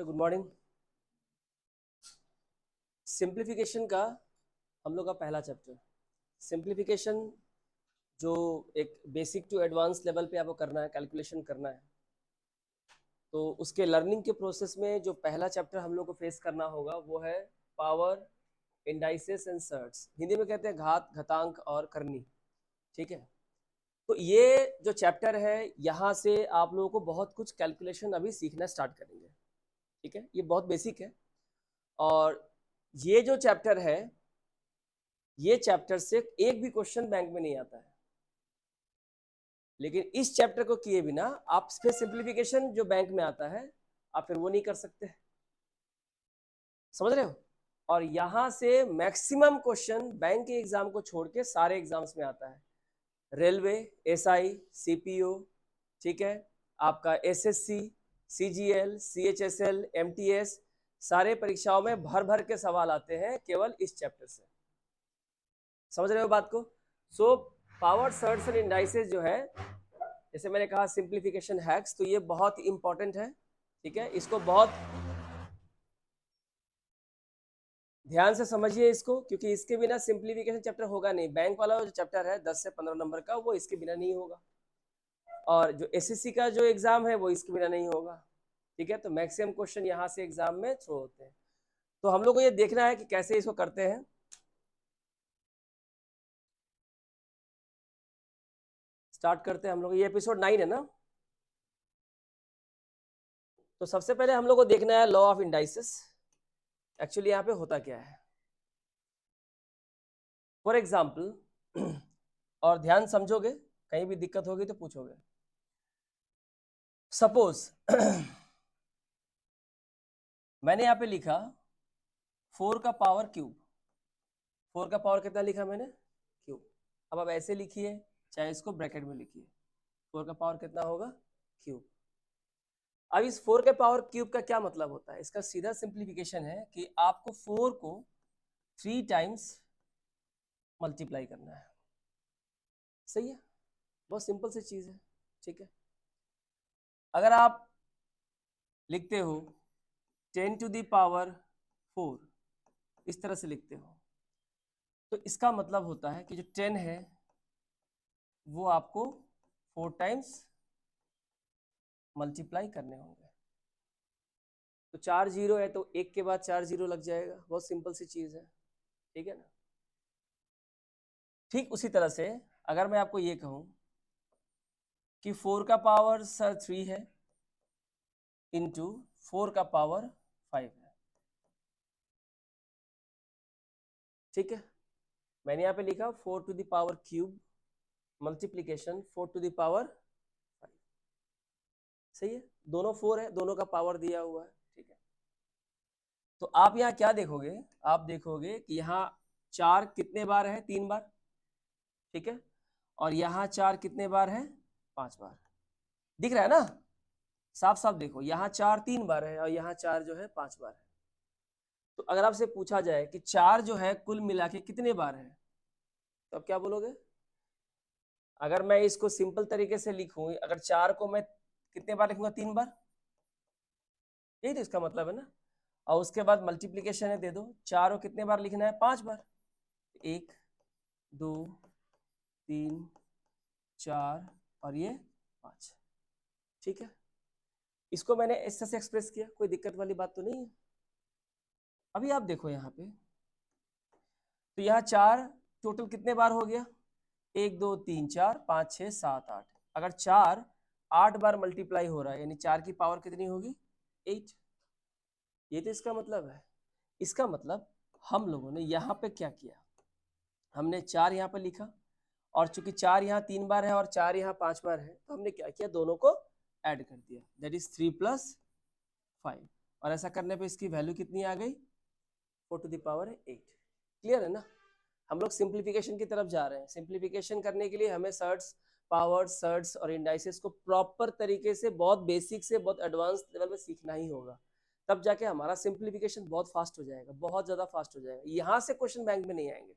Good morning. Simplification का हम लोग का पहला चैप्टर। सिंप्लीफिकेशन जो एक बेसिक टू एडवांस लेवल पे आपको करना है, कैलकुलेशन करना है, तो उसके लर्निंग के प्रोसेस में जो पहला चैप्टर हम लोग को फेस करना होगा वो है power, indices and surds. Hindi में कहते हैं घात, घातांक और करनी। ठीक है, तो ये जो चैप्टर है यहाँ से आप लोगों को बहुत कुछ कैलकुलेशन अभी सीखना स्टार्ट करेंगे। ठीक है, ये बहुत बेसिक है। और ये जो चैप्टर है, ये चैप्टर से एक भी क्वेश्चन बैंक में नहीं आता है, लेकिन इस चैप्टर को किए बिना आप फिर सिंप्लीफिकेशन जो बैंक में आता है आप फिर वो नहीं कर सकते। समझ रहे हो? और यहां से मैक्सिमम क्वेश्चन बैंक के एग्जाम को छोड़ के सारे एग्जाम्स में आता है। रेलवे, एसआई, सीपीओ, ठीक है, आपका एसएससी, सीजीएल, सीएचएसएल, एमटीएस, सारे परीक्षाओं में भर भर के सवाल आते हैं केवल इस चैप्टर से। समझ रहे हो बात को? So power, shirts and indices जो है, जैसे मैंने कहा सिंप्लीफिकेशन हैक्स, तो ये बहुत इंपॉर्टेंट है। ठीक है, इसको बहुत ध्यान से समझिए इसको, क्योंकि इसके बिना सिंप्लीफिकेशन चैप्टर होगा नहीं। बैंक वाला जो चैप्टर है 10 से 15 नंबर का, वो इसके बिना नहीं होगा, और जो एसएससी का जो एग्जाम है वो इसके बिना नहीं होगा। ठीक है, तो मैक्सिमम क्वेश्चन यहाँ से एग्जाम में थ्रो होते हैं। तो हम लोग को ये देखना है कि कैसे इसको करते हैं। स्टार्ट करते हैं हम लोग। ये एपिसोड 9 है ना? तो सबसे पहले हम लोग को देखना है लॉ ऑफ इंडाइसेस। एक्चुअली यहाँ पे होता क्या है, फॉर एग्जाम्पल, और ध्यान समझोगे, कहीं भी दिक्कत होगी तो पूछोगे। सपोज मैंने यहाँ पे लिखा 4 का पावर क्यूब। 4 का पावर कितना लिखा मैंने? क्यूब। अब आप ऐसे लिखिए, चाहे इसको ब्रैकेट में लिखिए, 4 का पावर कितना होगा? क्यूब। अब इस 4 के पावर क्यूब का क्या मतलब होता है? इसका सीधा सिंप्लीफिकेशन है कि आपको 4 को 3 टाइम्स मल्टीप्लाई करना है। सही है, बहुत सिंपल सी चीज है। ठीक है, अगर आप लिखते हो 10 टू द पावर 4, इस तरह से लिखते हो, तो इसका मतलब होता है कि जो 10 है वो आपको 4 टाइम्स मल्टीप्लाई करने होंगे। तो 4 जीरो है तो एक के बाद 4 जीरो लग जाएगा। बहुत सिंपल सी चीज है। ठीक है ना? ठीक उसी तरह से अगर मैं आपको ये कहूं कि 4 का पावर सर 3 है इंटू 4 का पावर 5 है। ठीक है, मैंने यहाँ पे लिखा 4 to the power cube multiplication 4 to the power 5। सही है, दोनों 4 है, दोनों का पावर दिया हुआ है। ठीक है, तो आप यहाँ क्या देखोगे? आप देखोगे कि यहाँ 4 कितने बार है? 3 बार। ठीक है, और यहाँ 4 कितने बार है? 5 बार। दिख रहा है ना? साफ साफ देखो, यहाँ 4 3 बार है और यहाँ 4 जो है 5 बार है। तो अगर आपसे पूछा जाए कि 4 जो है कुल मिला के कितने बार है, तो आप क्या बोलोगे? अगर मैं इसको सिंपल तरीके से लिखूं, अगर 4 को मैं कितने बार लिखूंगा? 3 बार। यही तो इसका मतलब है ना। और उसके बाद मल्टीप्लीकेशन है, दे दो 4 को कितने बार लिखना है? 5 बार। 1 2 3 4 और ये 5। ठीक है, इसको मैंने ऐसे से एक्सप्रेस किया, कोई दिक्कत वाली बात तो नहीं है। अभी आप देखो यहाँ पे, तो यहाँ 4 टोटल कितने बार हो गया? 1 2 3 4 5 6 7 8। अगर 4 8 बार मल्टीप्लाई हो रहा है, यानी 4 की पावर कितनी होगी? 8। ये तो इसका मतलब है। इसका मतलब हम लोगों ने यहाँ पे क्या किया, हमने 4 यहाँ पे लिखा, और चूंकि 4 यहाँ 3 बार है और 4 यहाँ 5 बार है, तो हमने क्या किया? दोनों को ऐड कर दिया, दैट इज 3 + 5। और ऐसा करने पे इसकी वैल्यू कितनी आ गई? 4 टू द पावर 8। क्लियर है ना? हम लोग सिंप्लीफिकेशन की तरफ जा रहे हैं। सिंप्लीफिकेशन करने के लिए हमें सर्ट्स, पावर, सर्ट्स और इंडाइसेस को प्रॉपर तरीके से, बहुत बेसिक से बहुत एडवांस लेवल में सीखना ही होगा। तब जाके हमारा सिंप्लीफिकेशन बहुत फास्ट हो जाएगा, बहुत ज्यादा फास्ट हो जाएगा। यहाँ से क्वेश्चन बैंक में नहीं आएंगे,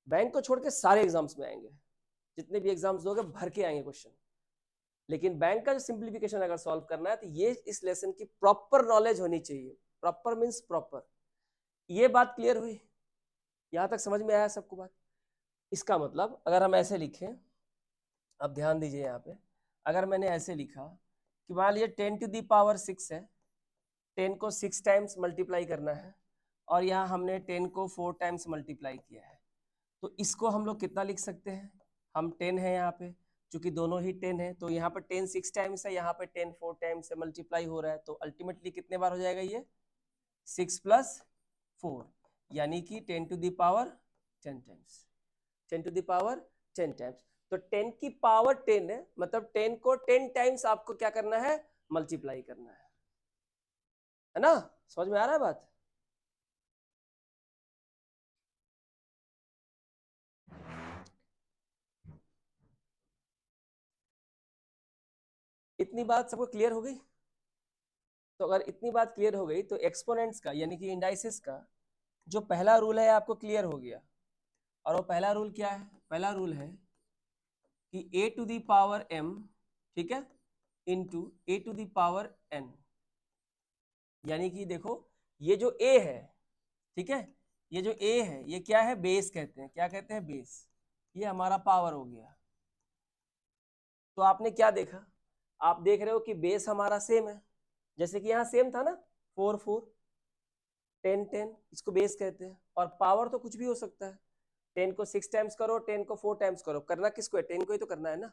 बैंक को छोड़ के सारे एग्जाम्स में आएंगे। जितने भी एग्जाम्स दोगे भर के आएंगे क्वेश्चन। लेकिन बैंक का जो सिंप्लीफिकेशन अगर सॉल्व करना है तो ये इस लेसन की प्रॉपर नॉलेज होनी चाहिए। Proper means proper. ये बात क्लियर हुई? यहां तक समझ में आया सबको बात? इसका मतलब अगर हम ऐसे लिखें, अब ध्यान दीजिए यहाँ पे, अगर मैंने ऐसे लिखा कि मान लीजिए 10 टू दी पावर 6 है, 10 को 6 टाइम्स मल्टीप्लाई करना है, और यहाँ हमने 10 को 4 टाइम्स मल्टीप्लाई किया है, तो इसको हम लोग कितना लिख सकते हैं? हम 10 है यहाँ पे, चूंकि दोनों ही 10 है, तो यहाँ पर 10 6 टाइम्स है, यहाँ पे 10 4 टाइम्स से मल्टीप्लाई हो रहा है, तो अल्टीमेटली कितने बार हो जाएगा ये? 6 + 4, यानी कि 10 to the power 10 times, 10 to the power 10 times. तो 10 की पावर 10 है, मतलब 10 को 10 टाइम्स आपको क्या करना है? मल्टीप्लाई करना है ना? समझ में आ रहा है बात? इतनी बात सबको क्लियर हो गई? तो अगर इतनी बात क्लियर हो गई तो एक्सपोनेंट्स का यानी कि इंडाइसिस का जो पहला रूल है आपको क्लियर हो गया। और वो पहला रूल क्या है? पहला रूल है कि a to the power m, ठीक है, into a to the power n, यानी कि देखो ये जो a है, ठीक है, ये जो a है ये क्या है? बेस कहते हैं। क्या कहते हैं? बेस। ये हमारा पावर हो गया। तो आपने क्या देखा? आप देख रहे हो कि बेस हमारा सेम है, जैसे कि यहाँ सेम था ना, 4 4 10 10, इसको बेस कहते हैं। और पावर तो कुछ भी हो सकता है, 10 को 6 टाइम्स करो, 10 को 4 टाइम्स करो, करना किसको है? 10 को ही तो करना है ना।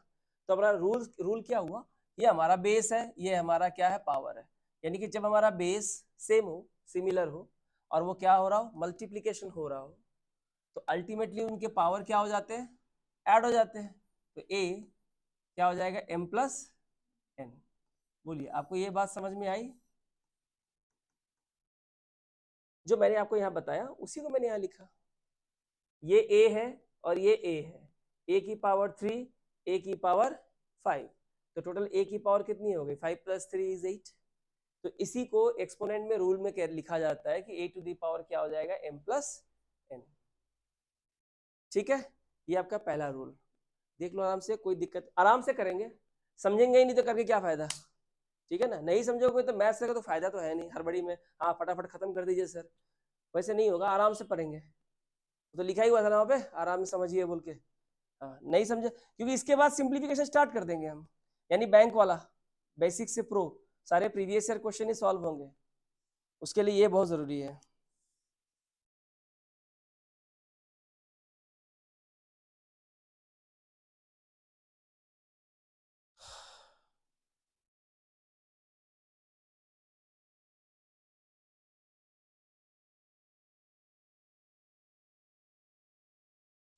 तो हमारा रूल क्या हुआ? ये हमारा बेस है, ये हमारा क्या है? पावर है। यानी कि जब हमारा बेस सेम हो, सिमिलर हो, और वो क्या हो रहा हो? मल्टीप्लीकेशन हो रहा हो, तो अल्टीमेटली उनके पावर क्या हो जाते हैं? ऐड हो जाते हैं। तो ए क्या हो जाएगा? m + n। बोलिए, आपको ये बात समझ में आई? जो मैंने आपको यहाँ बताया उसी को मैंने यहाँ लिखा। ये a है और ये a है, a की पावर 3, a की पावर 5, तो टोटल a की पावर कितनी हो गई? 5 + 3 = 8। तो इसी को एक्सपोनेंट में रूल में लिखा जाता है कि a टू दी पावर क्या हो जाएगा? m + n। ठीक है, ये आपका पहला रूल। देख लो आराम से, कोई दिक्कत, आराम से करेंगे, समझेंगे ही नहीं तो करके क्या फायदा? ठीक है ना, नहीं समझोगे तो मैथ्स का तो फायदा तो है नहीं, हड़बड़ी में हाँ फटाफट खत्म कर दीजिए सर, वैसे नहीं होगा, आराम से पढ़ेंगे। तो लिखा ही हुआ था ना वहाँ पे, आराम से समझिए बोल के। हाँ, नहीं समझे, क्योंकि इसके बाद सिंप्लीफिकेशन स्टार्ट कर देंगे हम, यानी बैंक वाला, बेसिक से प्रो, सारे प्रीवियस ईयर क्वेश्चन ही सॉल्व होंगे, उसके लिए ये बहुत जरूरी है।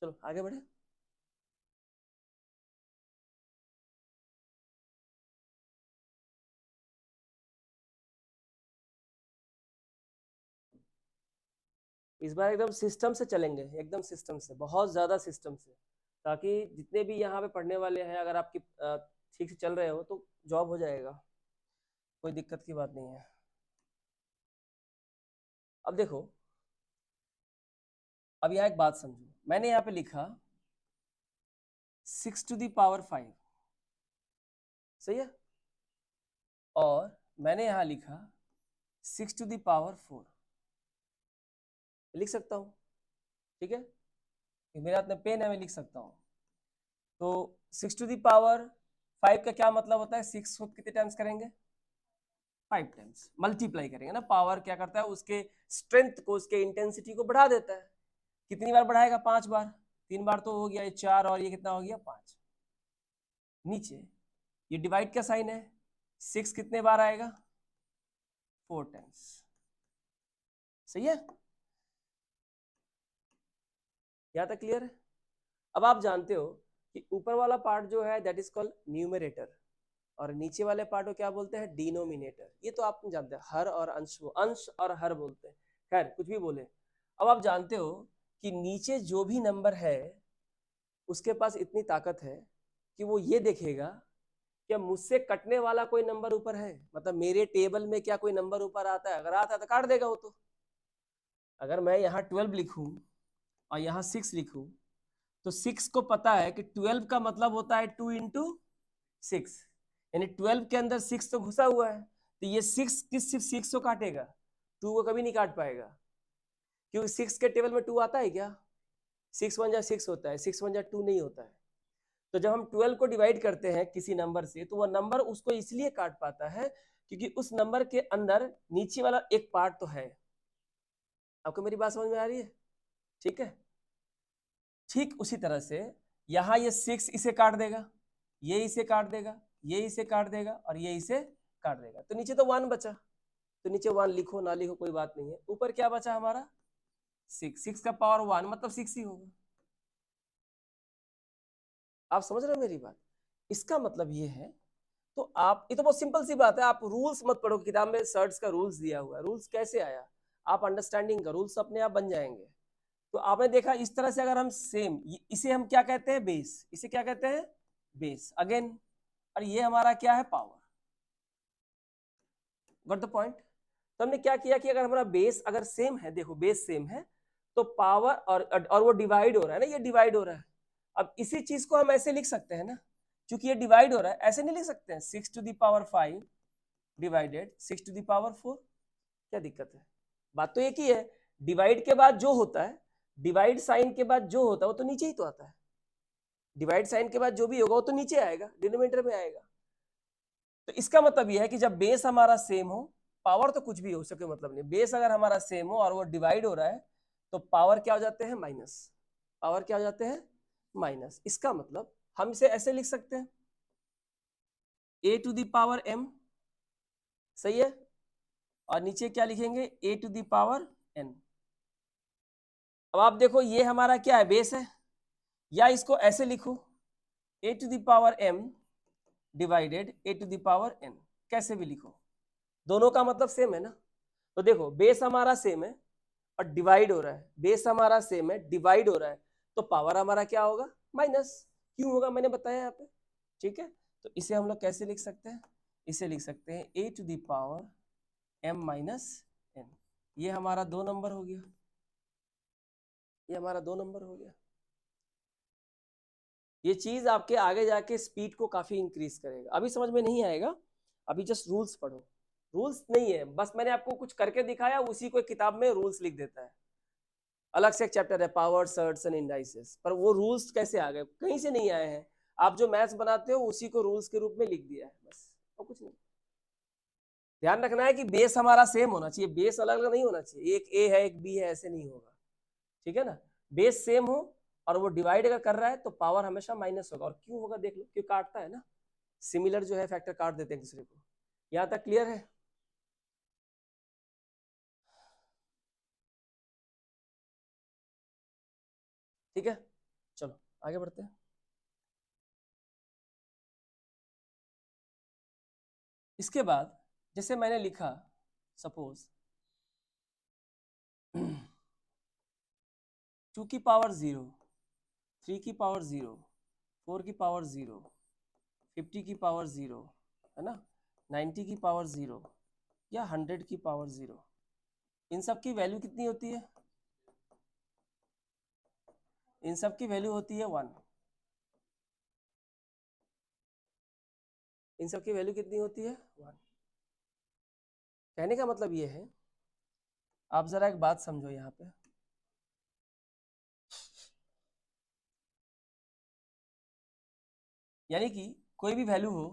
चलो आगे बढ़े। इस बार एकदम सिस्टम से चलेंगे, एकदम सिस्टम से, बहुत ज्यादा सिस्टम से, ताकि जितने भी यहाँ पे पढ़ने वाले हैं, अगर आपकी ठीक से चल रहे हो तो जॉब हो जाएगा, कोई दिक्कत की बात नहीं है। अब देखो, अब यहाँ एक बात समझो, मैंने यहाँ पे लिखा 6 टू दी पावर 5, सही है, और मैंने यहाँ लिखा 6 टू दी पावर 4, लिख सकता हूँ, ठीक है, मेरे हाथ में पेन है, मैं लिख सकता हूँ। तो 6 टू दी पावर 5 का क्या मतलब होता है? 6 को कितने टाइम्स करेंगे? 5 टाइम्स मल्टीप्लाई करेंगे ना। पावर क्या करता है? उसके स्ट्रेंथ को, उसके इंटेंसिटी को बढ़ा देता है। कितनी बार बढ़ाएगा? 5 बार, 3 बार तो हो गया, ये 4, और ये कितना हो गया? 5। नीचे ये डिवाइड का साइन है, 6 कितने बार आएगा? 4 टाइम्स, सही है, यहाँ तक क्लियर है? अब आप जानते हो कि ऊपर वाला पार्ट जो है दैट इज कॉल्ड न्यूमरेटर, और नीचे वाले पार्ट को क्या बोलते हैं? डिनोमिनेटर। ये तो आप जानते हैं, हर और अंश, वो अंश और हर बोलते हैं, खैर कुछ भी बोले। अब आप जानते हो कि नीचे जो भी नंबर है उसके पास इतनी ताकत है कि वो ये देखेगा क्या मुझसे कटने वाला कोई नंबर ऊपर है, मतलब मेरे टेबल में क्या कोई नंबर ऊपर आता है? अगर आता है तो काट देगा वो। तो अगर मैं यहाँ 12 लिखूं और यहाँ 6 लिखूं, तो 6 को पता है कि 12 का मतलब होता है 2 × 6, यानी 12 के अंदर 6 तो घुसा हुआ है, तो ये 6 सिर्फ 6 को काटेगा, 2 को कभी नहीं काट पाएगा, क्योंकि 6 के टेबल में 2 आता है क्या? 6 1 जा 6 होता है, 6 1 जा 2 नहीं होता है। तो जब हम 12 को डिवाइड करते हैं किसी नंबर से, तो वह नंबर उसको इसलिए काट पाता है क्योंकि उस नंबर के अंदर नीचे वाला एक पार्ट तो है। आपको मेरी बात समझ में आ रही है? ठीक है। ठीक उसी तरह से यहां ये 6 इसे काट देगा, ये इसे काट देगा, ये इसे काट देगा और ये इसे काट देगा, तो नीचे तो 1 बचा, तो नीचे 1 लिखो ना लिखो कोई बात नहीं है। ऊपर क्या बचा हमारा? 6 का पावर 1 मतलब 6 ही होगा। आप समझ रहे हो मेरी बात? इसका मतलब ये है, तो आप, ये तो बहुत सिंपल सी बात है, आप रूल्स मत पढ़ो, किताब में सर्ट्स का रूल्स दिया हुआ है, रूल्स कैसे आया, आप अंडरस्टैंडिंग का रूल्स अपने आप बन जाएंगे। तो आपने देखा इस तरह से अगर हम सेम, इसे हम क्या कहते हैं? बेस। इसे क्या कहते हैं? Base again. और ये हमारा क्या है? पावर। Got the point? तो हमने क्या किया कि अगर हमारा बेस अगर सेम है, देखो बेस सेम है, तो पावर और वो डिवाइड हो रहा है ना, ये डिवाइड हो रहा है। अब इसी चीज को हम ऐसे लिख सकते हैं ना, क्योंकि ये डिवाइड हो रहा है, ऐसे नहीं लिख सकते हैं 6 to the power 5 divided 6 to the power 4? क्या दिक्कत है? बात तो एक ही है, डिवाइड के बाद जो होता है, डिवाइड साइन के बाद जो होता है वो तो नीचे ही तो आता है, डिवाइड साइन के बाद जो भी होगा वो तो नीचे आएगा, डिनोमिनेटर में आएगा। तो इसका मतलब यह है कि जब बेस हमारा सेम हो, पावर तो कुछ भी हो सके मतलब नहीं, बेस अगर हमारा सेम हो और वो डिवाइड हो रहा है, तो पावर क्या हो जाते हैं? माइनस। पावर क्या हो जाते हैं? माइनस। इसका मतलब हम इसे ऐसे लिख सकते हैं, a to the power m, सही है, और नीचे क्या लिखेंगे? a to the power n। अब आप देखो ये हमारा क्या है? बेस है, या इसको ऐसे लिखो a to the power m divided a to the power n, कैसे भी लिखो, दोनों का मतलब सेम है ना। तो देखो बेस हमारा सेम है और डिवाइड हो रहा है, बेस हमारा सेम है, डिवाइड हो रहा है, तो पावर हमारा क्या होगा? माइनस। क्यों होगा मैंने बताया यहाँ पे, ठीक है। तो इसे हम लोग कैसे लिख सकते हैं? इसे लिख सकते हैं a to the power m minus n। ये हमारा 2 नंबर हो गया, ये हमारा 2 नंबर हो गया। ये चीज आपके आगे जाके स्पीड को काफी इंक्रीज करेगा, अभी समझ में नहीं आएगा, अभी जस्ट रूल्स पढ़ो। रूल्स नहीं है, बस मैंने आपको कुछ करके दिखाया, उसी को किताब में रूल्स लिख देता है, अलग से एक चैप्टर है पावर सर्ट्स एंड इंडाइसेस, पर वो रूल्स कैसे आ गए? कहीं से नहीं आए हैं, आप जो मैथ्स बनाते हो उसी को रूल्स के रूप में लिख दिया है बस, और कुछ नहीं। ध्यान रखना है कि बेस हमारा सेम होना चाहिए, बेस अलग अलग नहीं होना चाहिए, एक ए है एक बी है ऐसे नहीं होगा, ठीक है ना। बेस सेम हो और वो डिवाइड अगर कर रहा है तो पावर हमेशा माइनस होगा। और क्यों होगा देख लो, क्यों काटता है ना, सिमिलर जो है फैक्टर काट देते हैं दूसरे को। यहां तक क्लियर है? ठीक है, चलो आगे बढ़ते हैं। इसके बाद जैसे मैंने लिखा, सपोज 2 की पावर 0, 3 की पावर 0, 4 की पावर 0, 50 की पावर 0, है ना, 90 की पावर 0 या 100 की पावर 0, इन सब की वैल्यू कितनी होती है? इन सब की वैल्यू होती है 1। इन सब की वैल्यू कितनी होती है? 1। कहने का मतलब ये है, आप जरा एक बात समझो यहाँ पे, यानी कि कोई भी वैल्यू हो,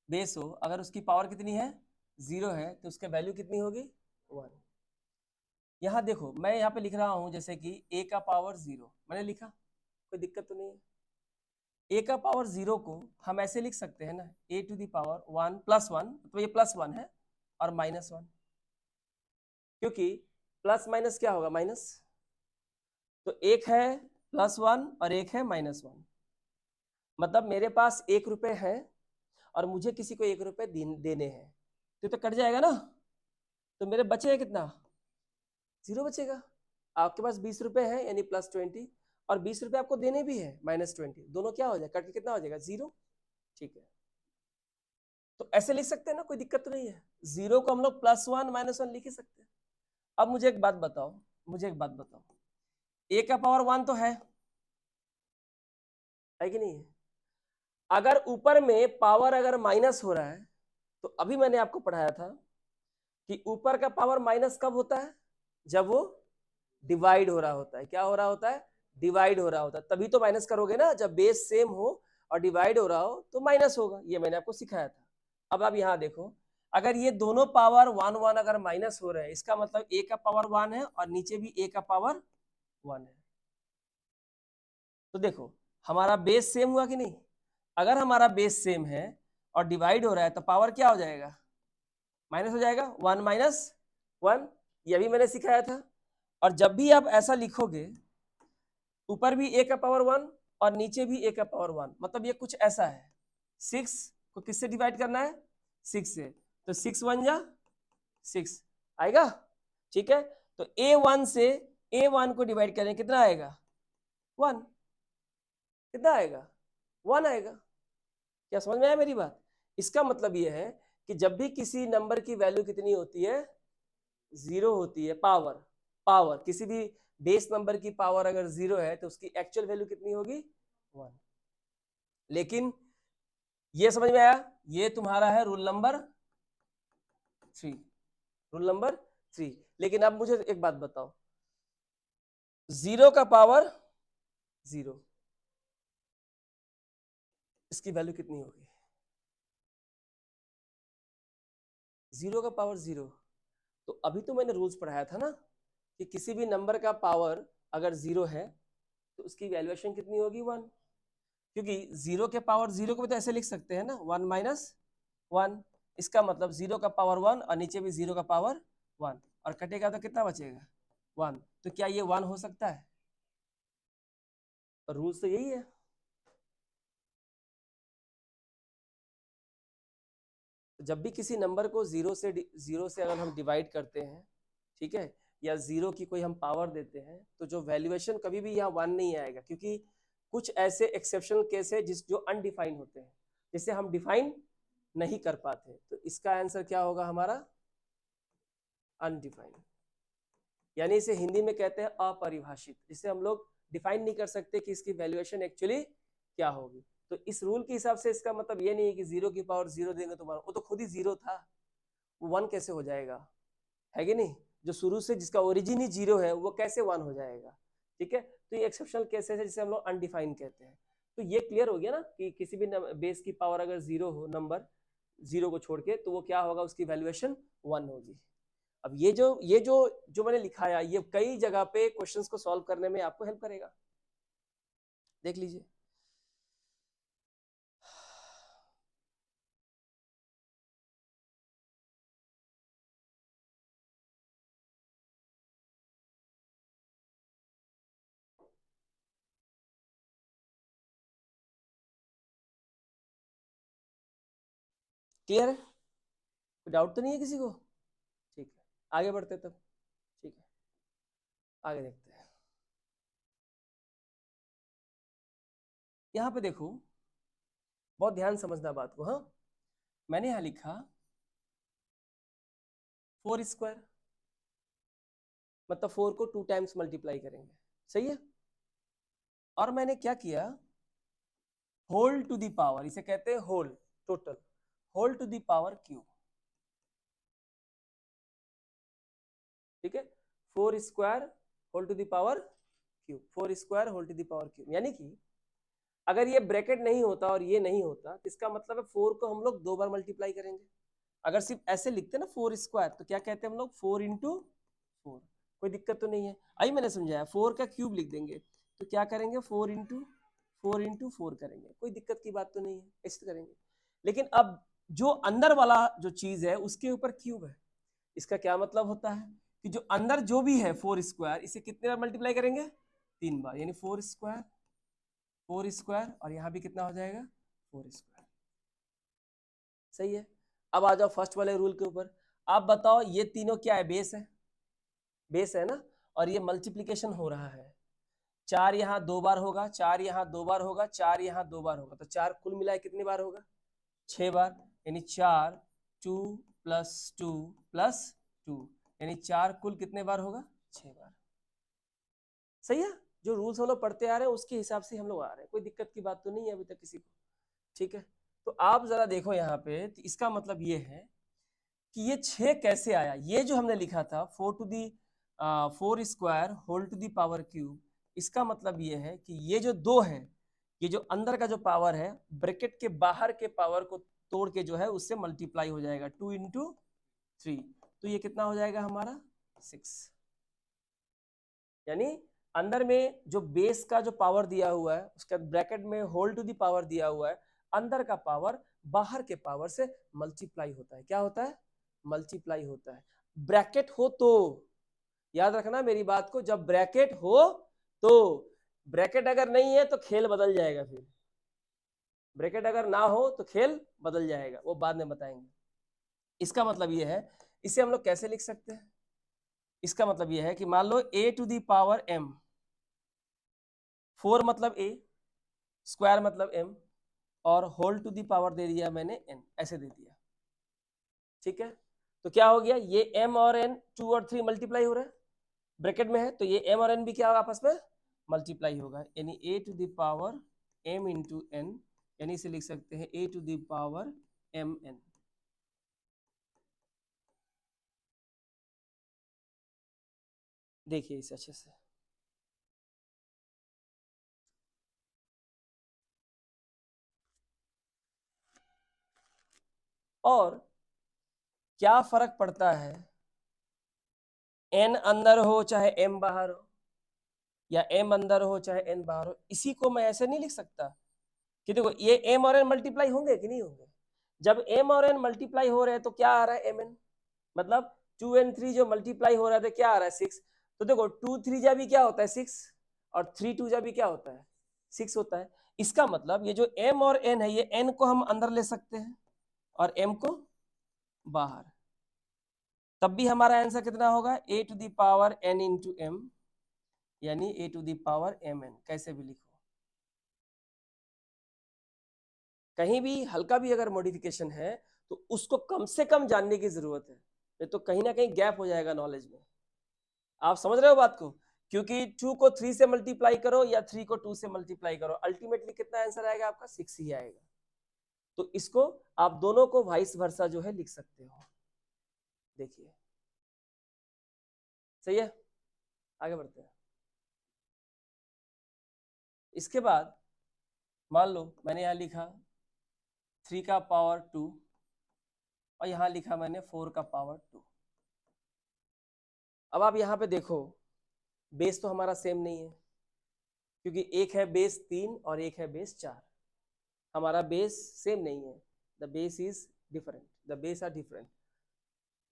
बेस हो, अगर उसकी पावर कितनी है? 0 है, तो उसका वैल्यू कितनी होगी? 1। यहाँ देखो मैं यहाँ पे लिख रहा हूँ जैसे कि a का पावर 0 मैंने लिखा, कोई दिक्कत तो नहीं है। a का पावर 0 को हम ऐसे लिख सकते हैं ना, a to the power 1 plus 1, तो ये प्लस 1 है और माइनस 1, क्योंकि प्लस माइनस क्या होगा? माइनस। तो एक है प्लस 1 और एक है माइनस 1, मतलब मेरे पास 1 रुपए है और मुझे किसी को 1 रुपए देने हैं, तो कट जाएगा ना, तो मेरे बचेगा कितना? 0 बचेगा। आपके पास 20 रुपए है यानी प्लस 20, और 20 रुपए आपको देने भी है माइनस 20, दोनों क्या हो जाएगा? कट के कितना हो जाएगा? 0। ठीक है, तो ऐसे लिख सकते हैं ना, कोई दिक्कत तो नहीं है। 0 को हम लोग +1 -1 लिख ही सकते हैं। अब मुझे एक बात बताओ, मुझे एक बात बताओ, a का पावर 1 तो है कि नहीं है? अगर ऊपर में पावर अगर माइनस हो रहा है तो अभी मैंने आपको पढ़ाया था कि ऊपर का पावर माइनस कब होता है, जब वो डिवाइड हो रहा होता है। क्या हो रहा होता है? डिवाइड हो रहा होता है, तभी तो माइनस करोगे ना। जब बेस सेम हो और डिवाइड हो रहा हो तो माइनस होगा, ये मैंने आपको सिखाया था। अब आप यहाँ देखो, अगर ये दोनों पावर 1 1 अगर माइनस हो रहे हैं, इसका मतलब a का पावर 1 है और नीचे भी a का पावर 1 है। तो देखो हमारा बेस सेम हुआ कि नहीं? अगर हमारा बेस सेम है और डिवाइड हो रहा है तो पावर क्या हो जाएगा? माइनस हो जाएगा, 1 माइनस 1, ये भी मैंने सिखाया था। और जब भी आप ऐसा लिखोगे, ऊपर भी a का पावर 1 और नीचे भी a का पावर 1, मतलब ये कुछ ऐसा है। 6 को किससे डिवाइड करना है? 6 से, तो 6 1 जा 6 आएगा, ठीक है। तो a1 से a1 को डिवाइड करें, कितना आएगा? 1। कितना आएगा? 1 आएगा। क्या समझ में आया मेरी बात? इसका मतलब यह है कि जब भी किसी नंबर की वैल्यू कितनी होती है? 0 होती है। पावर पावर किसी भी बेस नंबर की पावर अगर 0 है तो उसकी एक्चुअल वैल्यू कितनी होगी? 1। लेकिन ये समझ में आया, ये तुम्हारा है रूल नंबर 3। Rule number 3। लेकिन अब मुझे एक बात बताओ, 0 का पावर 0, इसकी वैल्यू कितनी होगी? 0 का पावर 0। तो अभी तो मैंने रूल्स पढ़ाया था ना कि किसी भी नंबर का पावर अगर 0 है तो उसकी वैल्यूएशन कितनी होगी? 1। क्योंकि 0 के पावर 0 को भी तो ऐसे लिख सकते हैं ना, 1 माइनस 1। इसका मतलब 0 का पावर 1 और नीचे भी 0 का पावर 1, और कटेगा तो कितना बचेगा? 1। तो क्या ये 1 हो सकता है? रूल्स तो यही है। जब भी किसी नंबर को 0 से अगर हम डिवाइड करते हैं, ठीक है, या 0 की कोई हम पावर देते हैं, तो जो वैल्यूएशन कभी भी यहाँ 1 नहीं आएगा, क्योंकि कुछ ऐसे एक्सेप्शनल केस है जो अनडिफाइंड होते हैं, जिसे हम डिफाइन नहीं कर पाते। तो इसका आंसर क्या होगा हमारा? अनडिफाइंड। यानी इसे हिंदी में कहते हैं अपरिभाषित, जिसे हम लोग डिफाइन नहीं कर सकते कि इसकी वैल्यूएशन एक्चुअली क्या होगी। तो इस रूल के हिसाब से इसका मतलब ये नहीं है कि 0 की पावर 0 देंगे तो वो तो खुद ही 0 था, वो 1 कैसे हो जाएगा? है कि नहीं? जो शुरू से जिसका ओरिजिन ही 0 है वो कैसे 1 हो जाएगा? ठीक है, तो ये एक्सेप्शनल केसेस है जिसे हम लोग अनडिफाइन कहते हैं। तो ये क्लियर हो गया ना कि किसी भी बेस की पावर अगर 0 हो, नंबर 0 को छोड़ के, तो वो क्या होगा? उसकी वैल्यूएशन 1 होगी। अब ये जो जो मैंने लिखाया, ये कई जगह पे क्वेश्चंस को सॉल्व करने में आपको हेल्प करेगा, देख लीजिए। क्लियर है? कोई डाउट तो नहीं है किसी को? ठीक है, आगे बढ़ते तब। ठीक है, आगे देखते हैं। यहाँ पे देखो, बहुत ध्यान समझना बात को। हाँ, मैंने यहाँ लिखा 4 स्क्वायर, मतलब 4 को 2 टाइम्स मल्टीप्लाई करेंगे, सही है। और मैंने क्या किया, होल टू दी पावर, इसे कहते हैं whole, total, whole to the power cube. ठीक है, 4 square whole to the power cube, 4 square whole to the power cube. यानी कि अगर ये ब्रैकेट नहीं होता और ये नहीं होता तो इसका मतलब है 4 को हम लोग 2 बार मल्टीप्लाई करेंगे। अगर सिर्फ ऐसे लिखते ना 4 स्क्वायर, तो क्या कहते हैं हम लोग? 4 इंटू 4। कोई दिक्कत तो नहीं है, आई मैंने समझाया। 4 का क्यूब लिख देंगे तो क्या करेंगे? 4 इंटू 4 करेंगे, कोई दिक्कत की बात तो नहीं है, ऐसे करेंगे। लेकिन अब जो अंदर वाला जो चीज है उसके ऊपर क्यूब है, इसका क्या मतलब होता है कि जो अंदर जो भी है 4 स्क्वायर, इसे कितने बार मल्टीप्लाई करेंगे? 3 बार, यानी 4 स्क्वायर, 4 स्क्वायर, और यहाँ भी कितना हो जाएगा? 4 स्क्वायर। सही है। अब आ जाओ फर्स्ट वाले रूल के ऊपर। आप बताओ, ये तीनों क्या है? बेस है, बेस है ना, और ये मल्टीप्लीकेशन हो रहा है। 4 यहाँ 2 बार होगा, 4 यहाँ 2 बार होगा, 4 यहाँ 2 बार होगा, तो 4 कुल मिलाए कितनी बार होगा? 6 बार। यानी 4 2 प्लस 2 प्लस 2, यानी 4 कुल कितने बार होगा? 6 बार। सही है। जो रूल्स हम लोग पढ़ते आ रहे हैं उसके हिसाब से हम लोग आ रहे हैं, कोई दिक्कत की बात तो नहीं है अभी तक किसी को। ठीक है, तो आप जरा देखो यहाँ पे, तो इसका मतलब ये है कि ये 6 कैसे आया। ये जो हमने लिखा था 4 square whole to the power cube, इसका मतलब ये है कि ये जो 2 है, ये जो अंदर का जो पावर है ब्रैकेट के बाहर के पावर को तोड़ के जो है उससे मल्टीप्लाई हो जाएगा 2 इंटू 3, तो ये कितना हो जाएगा हमारा 6। यानी अंदर में जो बेस का जो पावर दिया हुआ है, उसके ब्रैकेट में होल टू दी पावर दिया हुआ है, अंदर का पावर बाहर के पावर से मल्टीप्लाई होता है। क्या होता है? मल्टीप्लाई होता है। ब्रैकेट हो तो, याद रखना मेरी बात को, जब ब्रैकेट हो तो, ब्रैकेट अगर नहीं है तो खेल बदल जाएगा। फिर ब्रैकेट अगर ना हो तो खेल बदल जाएगा, वो बाद में बताएंगे। इसका मतलब ये है, इसे हम लोग कैसे लिख सकते हैं? इसका मतलब ये है कि मान लो a to the power m, 4 मतलब a, स्क्वायर मतलब m, और होल टू दी पावर दे दिया मैंने n, ऐसे दे दिया। ठीक है, तो क्या हो गया, ये m और n 2 और 3 मल्टीप्लाई हो रहा है, ब्रैकेट में है, तो ये m और n भी क्या होगा, आपस में मल्टीप्लाई होगा। यानी a to the power m into n, यानी इसे लिख सकते हैं a to the power mn। देखिए इसे अच्छे से, और क्या फर्क पड़ता है n अंदर हो चाहे m बाहर हो, या m अंदर हो चाहे n बाहर हो, इसी को मैं ऐसे नहीं लिख सकता कि देखो ये m और n मल्टीप्लाई होंगे कि नहीं होंगे। जब m और n मल्टीप्लाई हो रहे हैं तो क्या आ रहा है mn, मतलब 2 and 3 जो मल्टीप्लाई हो रहा है क्या आ रहा है 6। तो देखो 2 3 जा भी क्या होता है 6, और 3 2 जा भी क्या होता है 6 होता है। इसका मतलब ये जो m और n है, ये n को हम अंदर ले सकते हैं और m को बाहर, तब भी हमारा आंसर कितना होगा, a to the power n into m, यानी a to the power mn। कैसे भी लिखो, कहीं भी हल्का भी अगर मॉडिफिकेशन है तो उसको कम से कम जानने की जरूरत है, नहीं तो कहीं ना कहीं गैप हो जाएगा नॉलेज में। आप समझ रहे हो बात को? क्योंकि 2 को 3 से मल्टीप्लाई करो या 3 को 2 से मल्टीप्लाई करो, अल्टीमेटली कितना आंसर आएगा आपका, 6 ही आएगा। तो इसको आप दोनों को वाइस वर्सा जो है लिख सकते हो। देखिए सही है, आगे बढ़ते हैं। इसके बाद मान लो मैंने यहां लिखा 3 का पावर 2, और यहां लिखा मैंने 4 का पावर 2। अब आप यहां पे देखो, बेस तो हमारा सेम नहीं है, क्योंकि एक है बेस 3 और एक है बेस 4। हमारा बेस सेम नहीं है, the base is different, the base are different.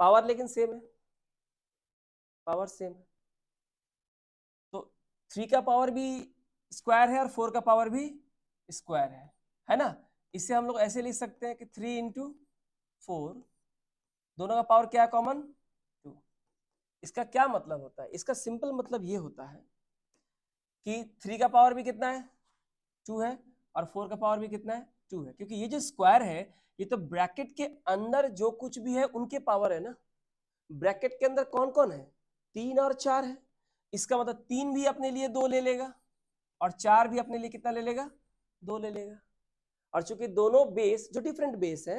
Power लेकिन सेम है, पावर सेम है। तो 3 का पावर भी स्क्वायर है और 4 का पावर भी स्क्वायर है ना। इससे हम लोग ऐसे लिख सकते हैं कि 3 इंटू 4, दोनों का पावर क्या है कॉमन, 2। इसका क्या मतलब होता है, इसका सिंपल मतलब ये होता है कि 3 का पावर भी कितना है 2 है, और 4 का पावर भी कितना है 2 है, क्योंकि ये जो स्क्वायर है ये तो ब्रैकेट के अंदर जो कुछ भी है उनके पावर है ना। ब्रैकेट के अंदर कौन कौन है, 3 और 4 है, इसका मतलब 3 भी अपने लिए 2 ले लेगा, और 4 भी अपने लिए कितना ले लेगा, 2 ले लेगा। और चूंकि दोनों बेस जो डिफरेंट बेस है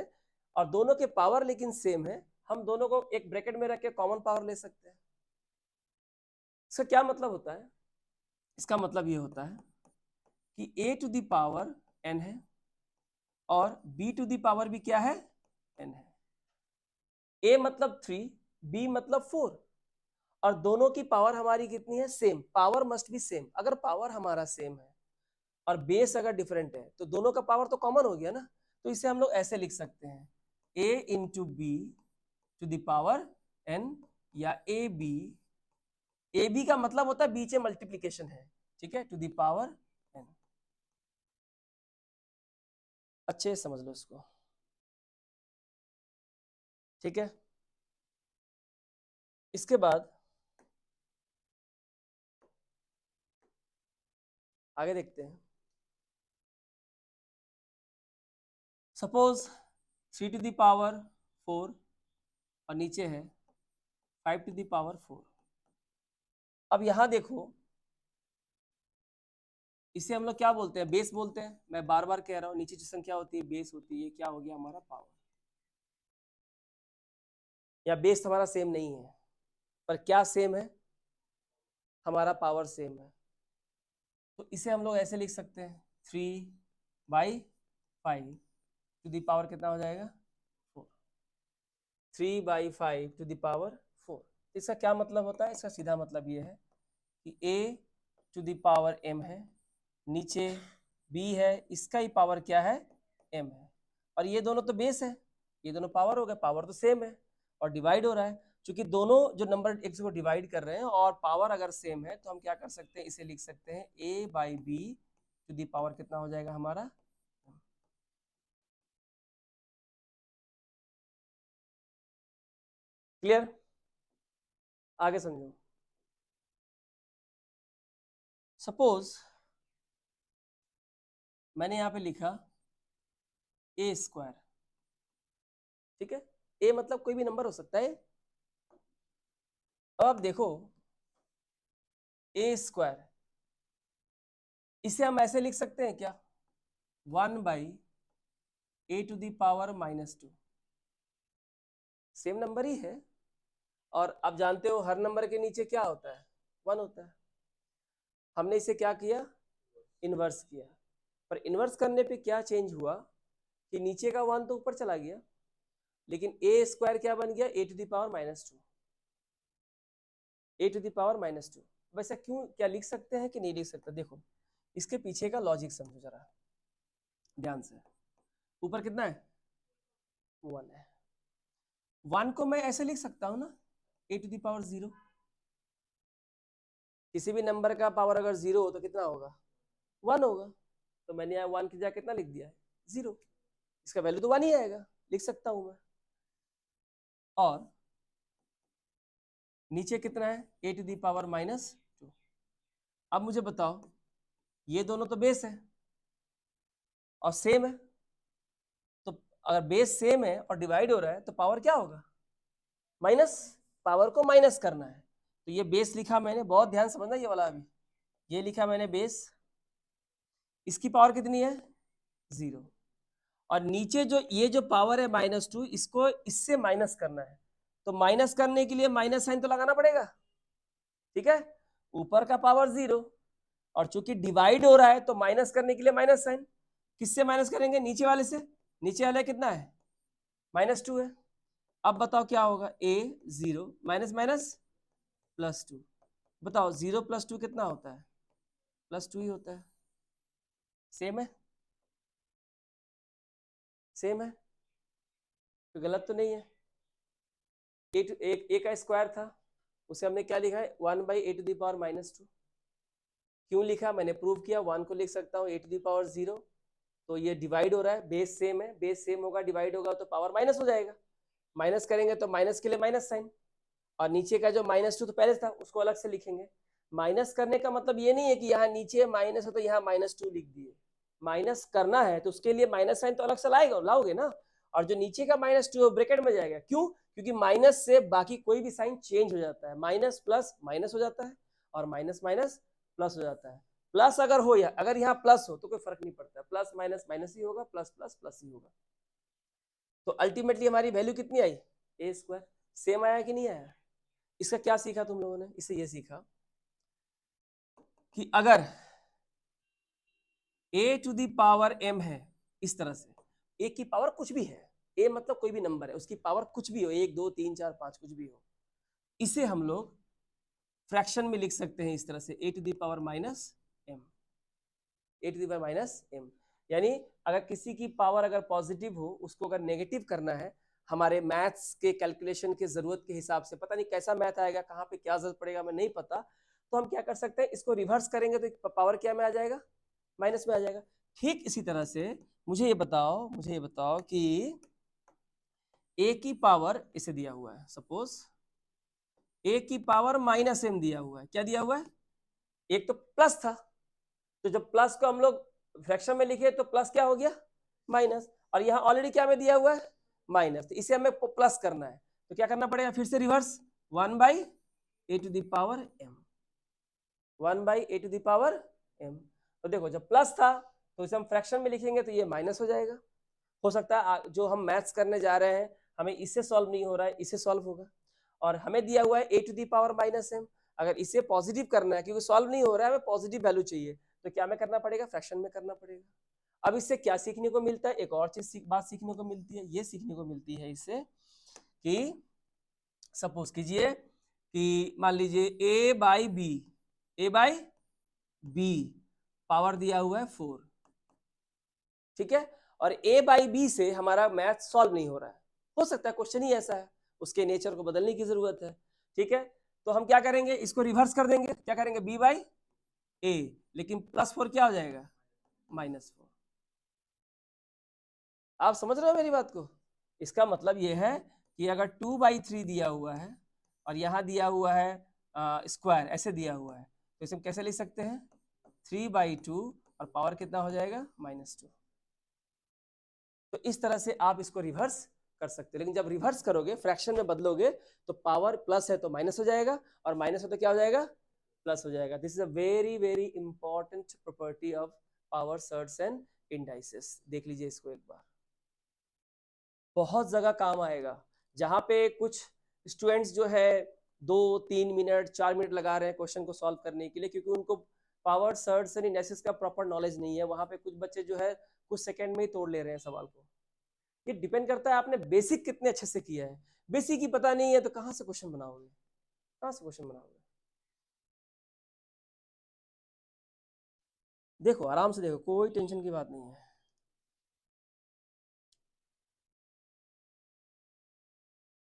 और दोनों के पावर लेकिन सेम है, हम दोनों को एक ब्रैकेट में रख के कॉमन पावर ले सकते हैं। इसका क्या मतलब होता है, इसका मतलब ये होता है कि a to the power n है और b टू दी पावर भी क्या है n है। a मतलब 3, b मतलब 4, और दोनों की पावर हमारी कितनी है, same. Power must be same, अगर पावर हमारा सेम है और बेस अगर डिफरेंट है तो दोनों का पावर तो कॉमन हो गया ना। तो इसे हम लोग ऐसे लिख सकते हैं a into B to the power n, या ए बी का मतलब होता है बीच में मल्टीप्लीकेशन है, ठीक है, टू द पावर n। अच्छे से समझ लो इसको, ठीक है। इसके बाद आगे देखते हैं। सपोज 3 टू द पावर 4 और नीचे है 5 टू द पावर 4। अब यहां देखो इसे हम लोग क्या बोलते हैं, बेस बोलते हैं। मैं बार बार कह रहा हूँ, नीचे जो संख्या होती है बेस होती है, क्या हो गया हमारा पावर। या बेस हमारा सेम नहीं है, पर क्या सेम है, हमारा पावर सेम है। तो इसे हम लोग ऐसे लिख सकते हैं 3/5 टू द पावर कितना हो जाएगा 4। 3/5 टू द पावर 4। इसका क्या मतलब होता है, इसका सीधा मतलब ये है कि a to the power m है, नीचे b है, इसका ही पावर क्या है m है, और ये दोनों तो बेस है, ये दोनों पावर हो गए, पावर तो सेम है और डिवाइड हो रहा है। क्योंकि दोनों जो नंबर एक को डिवाइड कर रहे हैं और पावर अगर सेम है तो हम क्या कर सकते हैं, इसे लिख सकते हैं a/b टू द पावर कितना हो जाएगा हमारा। क्लियर, आगे समझो। सपोज मैंने यहां पे लिखा a², ठीक है, a मतलब कोई भी नंबर हो सकता है। अब आप देखो a², इसे हम ऐसे लिख सकते हैं क्या, 1/a to the power -2। Same number ही है, और आप जानते हो हर नंबर के नीचे क्या होता है, 1 होता है। हमने इसे क्या किया, इन्वर्स किया, पर इन्वर्स करने पे क्या चेंज हुआ कि नीचे का 1 तो ऊपर चला गया, लेकिन a² क्या बन गया, a to the power -2, a to the power -2। वैसे क्यों, क्या लिख सकते हैं कि नहीं लिख सकते, देखो इसके पीछे का लॉजिक समझो जरा ध्यान से। ऊपर कितना है, 1 है। 1 को मैं ऐसे लिख सकता हूं ना, a टू द पावर 0। किसी भी नंबर का पावर अगर 0 हो तो कितना होगा, 1 होगा। तो मैंने यहाँ 1 की जगह कितना लिख दिया है, 0। इसका वैल्यू तो 1 ही आएगा, लिख सकता हूं मैं। और नीचे कितना है, a टू द पावर -2। अब मुझे बताओ, ये दोनों तो बेस है और सेम है, तो अगर बेस सेम है और डिवाइड हो रहा है तो पावर क्या होगा, माइनस। पावर को माइनस करना है, तो ये बेस लिखा मैंने, बहुत ध्यान समझना ये वाला। अभी ये लिखा मैंने बेस, इसकी पावर कितनी है 0, और नीचे जो ये जो पावर है -2, इसको इससे माइनस करना है, तो माइनस करने के लिए माइनस साइन तो लगाना पड़ेगा, ठीक है। ऊपर का पावर 0 और चूंकि डिवाइड हो रहा है तो माइनस करने के लिए माइनस साइन। किससे माइनस करेंगे, नीचे वाले से। नीचे वाले कितना है, -2 है। अब बताओ क्या होगा, a0 माइनस माइनस +2। बताओ 0 + 2 कितना होता है, +2 ही होता है। सेम है, सेम है, तो गलत तो नहीं है। ए का स्क्वायर था, उसे हमने क्या लिखा है, 1/a टू द पावर -2। क्यों लिखा, मैंने प्रूव किया। 1 को लिख सकता हूँ a टू द पावर 0, तो ये डिवाइड हो रहा है, बेस सेम है, बेस सेम होगा, डिवाइड होगा तो पावर माइनस हो जाएगा। माइनस करेंगे तो माइनस के लिए माइनस साइन, और नीचे का जो -2 तो पहले था उसको अलग से लिखेंगे। माइनस करने का मतलब ये नहीं है कि यहाँ नीचे माइनस है तो यहाँ -2 लिख दिए। माइनस करना है तो उसके लिए माइनस साइन तो अलग से लाओगे ना, और जो नीचे का -2 ब्रैकेट में जाएगा। क्यों, क्योंकि माइनस से बाकी कोई भी साइन चेंज हो जाता है, माइनस प्लस माइनस हो जाता है, और माइनस माइनस प्लस हो जाता है। प्लस अगर हो, या अगर यहाँ प्लस हो तो कोई फर्क नहीं पड़ता, प्लस माइनस माइनस ही होगा, प्लस प्लस प्लस ही होगा। तो अल्टीमेटली हमारी वैल्यू कितनी आई, a²। सेम आया कि नहीं आया। इसका क्या सीखा तुम लोगों ने, इससे ये सीखा कि अगर a to the power m है, इस तरह से a की पावर कुछ भी है, a मतलब कोई भी नंबर है, उसकी पावर कुछ भी हो, 1 2 3 4 5 कुछ भी हो, इसे हम लोग फ्रैक्शन में लिख सकते हैं इस तरह से, a to the power -m, a to the power -m। यानी अगर किसी की पावर अगर पॉजिटिव हो, उसको अगर नेगेटिव करना है, हमारे मैथ्स के कैलकुलेशन के जरूरत के हिसाब से, पता नहीं कैसा मैथ आएगा, कहाँ पे क्या जरूरत पड़ेगा मैं नहीं पता, तो हम क्या कर सकते हैं, इसको रिवर्स करेंगे तो पावर क्या में आ जाएगा, माइनस में आ जाएगा। ठीक इसी तरह से मुझे ये बताओ कि a की पावर इसे दिया हुआ है, सपोज a की पावर -m दिया हुआ है। क्या दिया हुआ है, एक तो प्लस था, तो जब प्लस को हम लोग फ्रैक्शन में लिखे तो प्लस क्या हो गया, माइनस, और यहाँ ऑलरेडी क्या में दिया हुआ है, माइनस, तो इसे हमें प्लस करना है, तो क्या करना पड़ेगा, फिर से reverse, 1/a to the power m, 1/a to the power m। तो देखो जब प्लस था तो इसे हम फ्रैक्शन में लिखेंगे तो ये माइनस हो जाएगा। हो सकता है जो हम मैथ्स करने जा रहे हैं हमें इससे सॉल्व नहीं हो रहा है, इससे सॉल्व होगा। और हमें दिया हुआ है a to the power minus m, अगर इसे पॉजिटिव करना है क्योंकि सॉल्व नहीं हो रहा है हमें पॉजिटिव वैल्यू चाहिए, तो क्या में करना पड़ेगा, फ्रैक्शन में करना पड़ेगा। अब इससे क्या सीखने को मिलता है, एक और चीज बात सीखने को मिलती है, ये सीखने को मिलती है इससे कि सपोज कीजिए कि मान लीजिए a बाई बी पावर दिया हुआ है 4, ठीक है, और a बाई बी से हमारा मैथ सॉल्व नहीं हो रहा है, हो सकता है क्वेश्चन ही ऐसा है, उसके नेचर को बदलने की जरूरत है, ठीक है। तो हम क्या करेंगे, इसको रिवर्स कर देंगे, क्या करेंगे, b बाई ए, लेकिन +4 क्या हो जाएगा, -4। आप समझ रहे हो मेरी बात को? इसका मतलब यह है कि अगर 2/3 दिया हुआ है और यहाँ दिया हुआ है स्क्वायर ऐसे दिया हुआ है, तो इसे हम कैसे लिख सकते हैं, 3/2 और पावर कितना हो जाएगा, -2। तो इस तरह से आप इसको रिवर्स कर सकते हो, लेकिन जब रिवर्स करोगे फ्रैक्शन में बदलोगे तो पावर प्लस है तो माइनस हो जाएगा और माइनस है तो क्या हो जाएगा, प्लस हो जाएगा। This is a very very important property of power shirts and indices. देख लीजिए इसको एक बार, बहुत जगह काम आएगा। जहां पे कुछ स्टूडेंट्स जो है 2-3 मिनट 4 मिनट लगा रहे हैं क्वेश्चन को सॉल्व करने के लिए, क्योंकि उनको पावर सर्ट्स एंड इंडाइसेस का प्रॉपर नॉलेज नहीं है, वहां पे कुछ बच्चे जो है कुछ सेकंड में ही तोड़ ले रहे हैं सवाल को। ये डिपेंड करता है आपने बेसिक कितने अच्छे से किया है। बेसिक ही पता नहीं है तो कहां से क्वेश्चन बनाओगे, कहां से क्वेश्चन बनाओगे। देखो आराम से देखो, कोई टेंशन की बात नहीं है।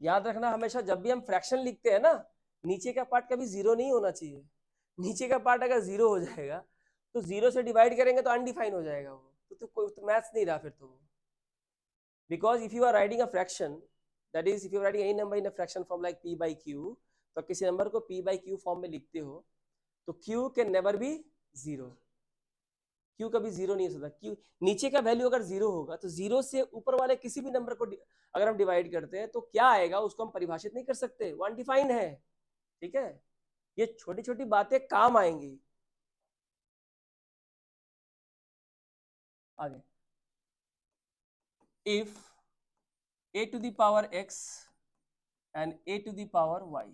याद रखना हमेशा जब भी हम फ्रैक्शन लिखते हैं ना, नीचे का पार्ट कभी जीरो नहीं होना चाहिए। नीचे का पार्ट अगर जीरो हो जाएगा तो जीरो से डिवाइड करेंगे तो अनडिफाइन हो जाएगा वो, तो कोई तो मैथ्स नहीं रहा फिर तो वो। Because if you are writing a fraction, that is if you are writing any number in a fraction form like p by Q, तो किसी नंबर को p बाई क्यू फॉर्म में लिखते हो तो q can never be zero, Q कभी zero नहीं हो सकता। क्यू नीचे का वैल्यू अगर जीरो होगा तो जीरो से ऊपर वाले किसी भी नंबर को अगर हम डिवाइड करते हैं तो क्या आएगा उसको हम परिभाषित नहीं कर सकते, वो अनडिफाइंड है, ठीक है। ये छोटी छोटी बातें काम आएंगी आगे। If a to the power x and a to the power y,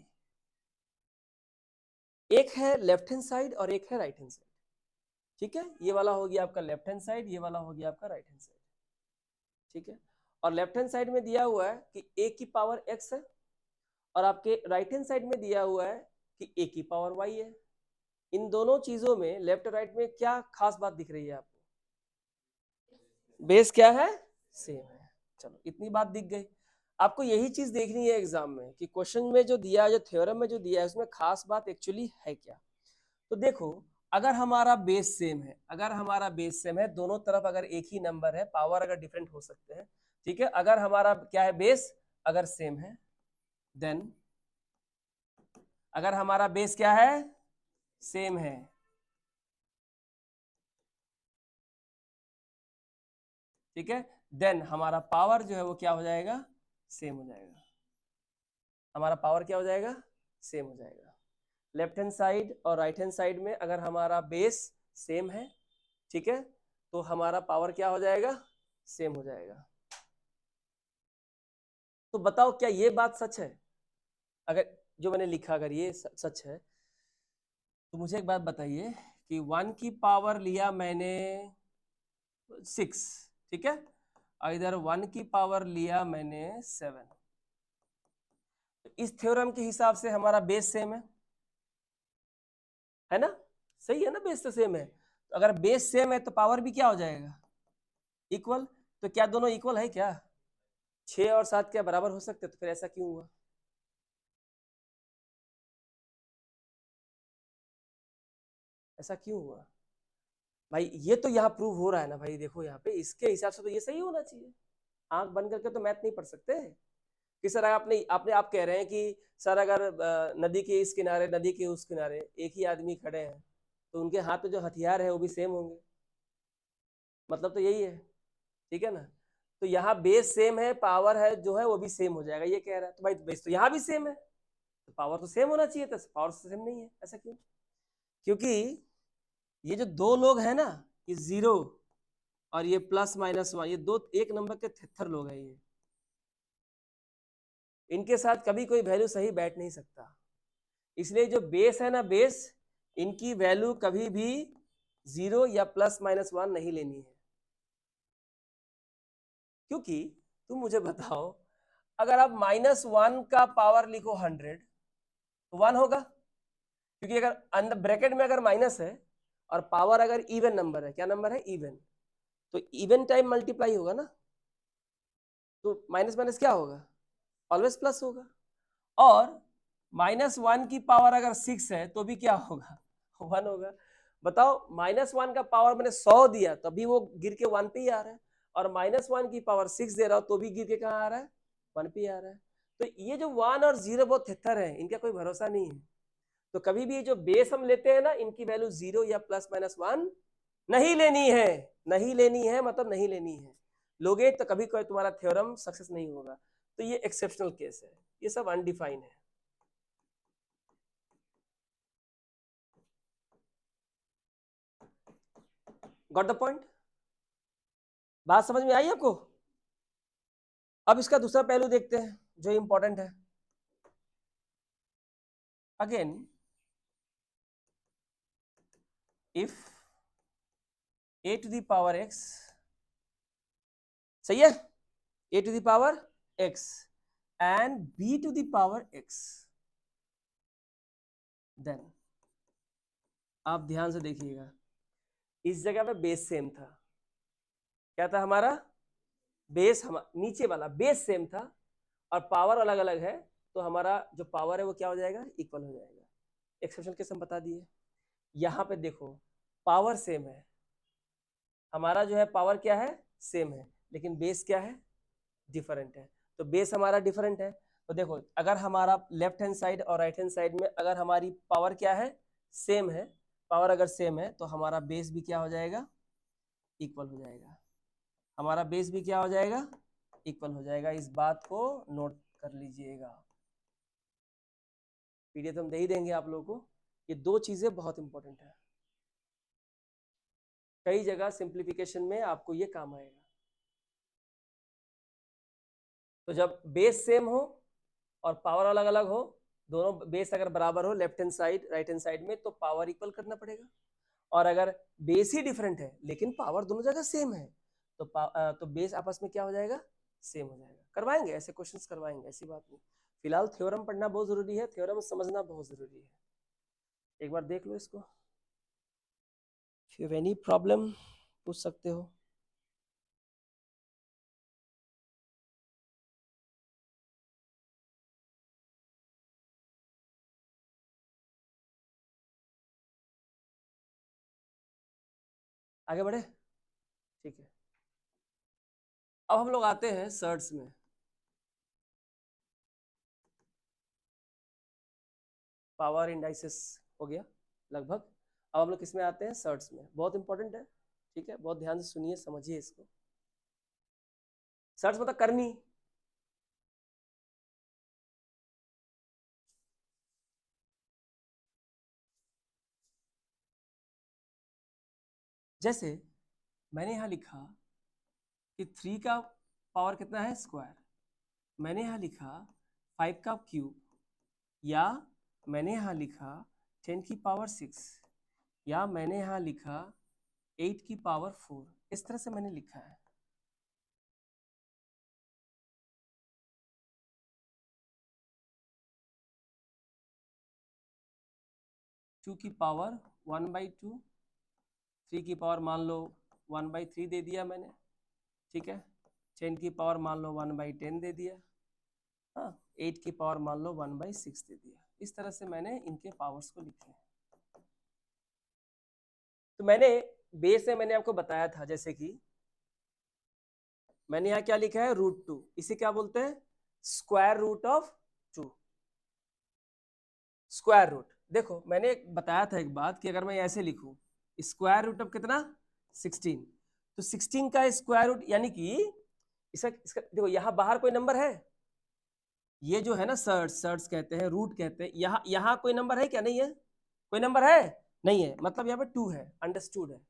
एक है लेफ्ट हैंड साइड और एक है राइट हैंड साइड, ठीक है। ये वाला हो गया आपका लेफ्ट हैंड साइड, ये वाला हो गया आपका राइट हैंड साइड, ठीक है। और लेफ्ट हैंड साइड में दिया हुआ है कि a की पावर x है और आपके राइट हैंड साइड में दिया हुआ है कि a की पावर y है। इन दोनों चीजों में लेफ्ट और राइट में क्या खास बात दिख रही है आपको, बेस क्या है, सेम है। चलो इतनी बात दिख गई। आपको यही चीज देखनी है एग्जाम में कि क्वेश्चन में जो दिया है, जो थ्योरम में जो दिया है उसमें खास बात एक्चुअली है क्या। तो देखो अगर हमारा बेस सेम है, अगर हमारा बेस सेम है, दोनों तरफ अगर एक ही नंबर है, पावर अगर डिफरेंट हो सकते हैं, ठीक है, अगर हमारा क्या है बेस अगर सेम है, देन अगर हमारा बेस क्या है, सेम है, ठीक है, देन हमारा पावर जो है वो क्या हो जाएगा, सेम हो जाएगा। हमारा पावर क्या हो जाएगा, सेम हो जाएगा। लेफ्ट हैंड साइड और राइट हैंड साइड में अगर हमारा बेस सेम है, ठीक है, तो हमारा पावर क्या हो जाएगा, सेम हो जाएगा। तो बताओ क्या ये बात सच है, अगर जो मैंने लिखा अगर ये सच है तो मुझे एक बात बताइए कि 1 की पावर लिया मैंने 6, ठीक है, और इधर 1 की पावर लिया मैंने 7, तो इस थ्योरम के हिसाब से हमारा बेस सेम है ना, सही है ना, बेस तो सेम है। तो अगर बेस सेम है तो पावर भी क्या हो जाएगा, इक्वल। तो क्या दोनों इक्वल है क्या, 6 और 7 क्या बराबर हो सकते, तो फिर ऐसा क्यों हुआ, ऐसा क्यों हुआ भाई। ये तो यहाँ प्रूव हो रहा है ना भाई, देखो यहाँ पे इसके हिसाब से तो ये सही होना चाहिए। आंख बंद करके तो मैथ नहीं पढ़ सकते कि सर आपने आपने आप कह रहे हैं कि सर अगर नदी के इस किनारे नदी के उस किनारे एक ही आदमी खड़े हैं तो उनके हाथ में जो हथियार है वो भी सेम होंगे, मतलब तो यही है, ठीक है ना। तो यहाँ बेस सेम है, पावर है जो है वो भी सेम हो जाएगा, ये कह रहा है। तो भाई बेस तो यहाँ भी सेम है तो पावर तो सेम होना चाहिए था, पावर सेम नहीं है, ऐसा क्यों, क्योंकि ये जो दो लोग हैं ना, ये 0 और ये +-1, ये दो एक नंबर के थित्तर लोग हैं। ये इनके साथ कभी कोई वैल्यू सही बैठ नहीं सकता। इसलिए जो बेस है ना, बेस, इनकी वैल्यू कभी भी 0 या +-1 नहीं लेनी है। क्योंकि तुम मुझे बताओ, अगर आप -1 का पावर लिखो 100 तो 1 होगा, क्योंकि अगर अंदर ब्रैकेट में अगर माइनस है और पावर अगर इवन नंबर है, क्या नंबर है, इवन, तो इवन टाइम मल्टीप्लाई होगा ना, तो माइनस माइनस क्या होगा, ऑलवेज प्लस होगा। और -1 की पावर अगर 6 है तो भी क्या होगा, 1 होगा। बताओ, -1 का पावर मैंने 100 दिया तभी वो गिर के 1 पे ही आ रहा है, और -1 की पावर 6 दे रहा हो तो भी गिर के कहाँ आ रहा है, 1 पे आ रहा है। तो ये जो 1 और 0 बहुत थित्तर है, इनका कोई भरोसा नहीं है। तो कभी भी जो बेस हम लेते हैं ना, इनकी वैल्यू 0 या +-1 नहीं लेनी है। नहीं लेनी है मतलब नहीं लेनी है। लोगे तो कभी कोई तुम्हारा थ्योरम सक्सेस नहीं होगा। तो ये एक्सेप्शनल केस है, ये सब अनडिफाइंड है। Got the point? बात समझ में आई आपको? अब इसका दूसरा पहलू देखते हैं जो इंपॉर्टेंट है। Again, if a to the power x, सही है, a to the power x and b to the power x, then आप ध्यान से देखिएगा, इस जगह पे बेस सेम था। क्या था हमारा बेस, हम नीचे वाला बेस सेम था और पावर अलग अलग है, तो हमारा जो पावर है वो क्या हो जाएगा, इक्वल हो जाएगा। एक्सेप्शन केस हम बता दिए। यहाँ पे देखो, पावर सेम है, हमारा जो है पावर क्या है, सेम है, लेकिन बेस क्या है, डिफरेंट है। तो बेस हमारा डिफरेंट है, तो देखो अगर हमारा लेफ्ट हैंड साइड और राइट हैंड साइड में अगर हमारी पावर क्या है, सेम है, पावर अगर सेम है तो हमारा बेस भी क्या हो जाएगा, इक्वल हो जाएगा। हमारा बेस भी क्या हो जाएगा, इक्वल हो जाएगा। इस बात को नोट कर लीजिएगा। पीडीएफ हम दे ही देंगे आप लोगों को। ये दो चीजें बहुत इंपॉर्टेंट है, कई जगह सिंप्लीफिकेशन में आपको ये काम आएगा। तो जब बेस सेम हो और पावर अलग अलग हो, दोनों बेस अगर बराबर हो left hand side right hand side में, तो पावर इक्वल करना पड़ेगा। और अगर बेस ही डिफरेंट है लेकिन पावर दोनों जगह सेम है, तो बेस आपस में क्या हो जाएगा, सेम हो जाएगा। करवाएंगे ऐसे क्वेश्चंस, करवाएंगे, ऐसी बात नहीं। फिलहाल थ्योरम पढ़ना बहुत जरूरी है, थ्योरम समझना बहुत जरूरी है। एक बार देख लो इसको, फिर एनी प्रॉब्लम पूछ सकते हो। आगे बढ़े, ठीक है। अब हम लोग आते हैं सर्ट्स में। पावर इंडाइसिस हो गया लगभग। अब हम लोग किस में आते हैं, सर्ट्स में। बहुत इंपॉर्टेंट है, ठीक है, बहुत ध्यान से सुनिए, समझिए इसको। सर्ट्स मतलब करनी। जैसे मैंने यहां लिखा कि 3 का पावर कितना है, स्क्वायर। मैंने यहां लिखा 5 का क्यूब, या मैंने यहां लिखा 10 की पावर 6, या मैंने यहां लिखा 8 की पावर 4। इस तरह से मैंने लिखा है। टू की पावर 1/2, 3 की पावर मान लो 1/3 दे दिया मैंने, ठीक है। 10 की पावर मान लो 1/10 दे दिया, हाँ। 8 की पावर मान लो 1/6 दे दिया। इस तरह से मैंने इनके पावर्स को लिखे हैं। तो मैंने बेस में मैंने आपको बताया था, जैसे कि मैंने यहाँ क्या लिखा है, √2। इसे क्या बोलते हैं, square root of 2। Square root, देखो मैंने बताया था एक बात कि अगर मैं ऐसे लिखूं, स्क्वायर रूट ऑफ कितना, 16, तो 16 का स्क्वायर रूट, यानी कि इसका देखो यहाँ बाहर कोई नंबर है, ये जो है ना सर्ट्स कहते हैं, रूट कहते हैं, यहाँ कोई नंबर है क्या, नहीं है, कोई नंबर है, नहीं है, मतलब यहाँ पे 2 है, अंडरस्टूड है,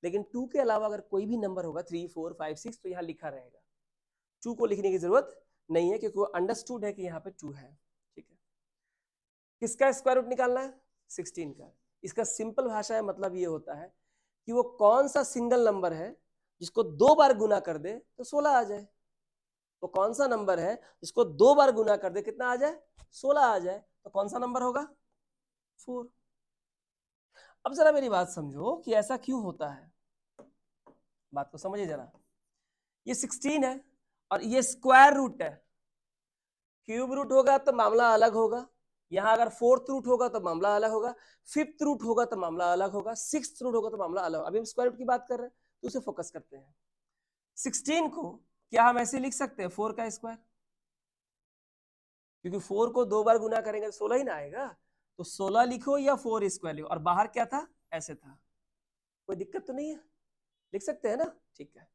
लेकिन 2 के अलावा अगर कोई भी नंबर होगा 3, 4, 5, 6 तो यहाँ लिखा रहेगा, 2 को लिखने की जरूरत नहीं है क्योंकि वो अंडरस्टूड है कि यहाँ पे 2 है। ठीक है, किसका स्क्वायर रूट निकालना है? 16 का। इसका सिंपल भाषा है, मतलब ये होता है कि वो कौन सा सिंगल नंबर है जिसको 2 बार गुना कर दे तो 16 आ जाए। तो कौन सा नंबर है जिसको 2 बार गुना कर दे कितना आ जाए? 16 आ जाए। तो कौन सा नंबर होगा? 4। अब जरा मेरी बात समझो कि ऐसा क्यों होता है, बात को समझिए जरा। ये 16 है और ये स्क्वायर रूट है, क्यूब रूट होगा तो मामला अलग होगा, यहां अगर 4th रूट होगा तो मामला अलग होगा, 5th रूट होगा तो मामला अलग होगा, 6th रूट होगा तो मामला अलग होगा। अभी हम स्क्वायर रूट की बात कर रहे हैं तो उसे फोकस करते हैं। 16 को क्या हम ऐसे लिख सकते हैं 4 का स्क्वायर, क्योंकि 4 को 2 बार गुना करेंगे तो 16 ही ना आएगा। तो 16 लिखो या 4 स्क्वायर लिखो, और बाहर क्या था? ऐसे था, कोई दिक्कत तो नहीं है, लिख सकते हैं ना? ठीक है,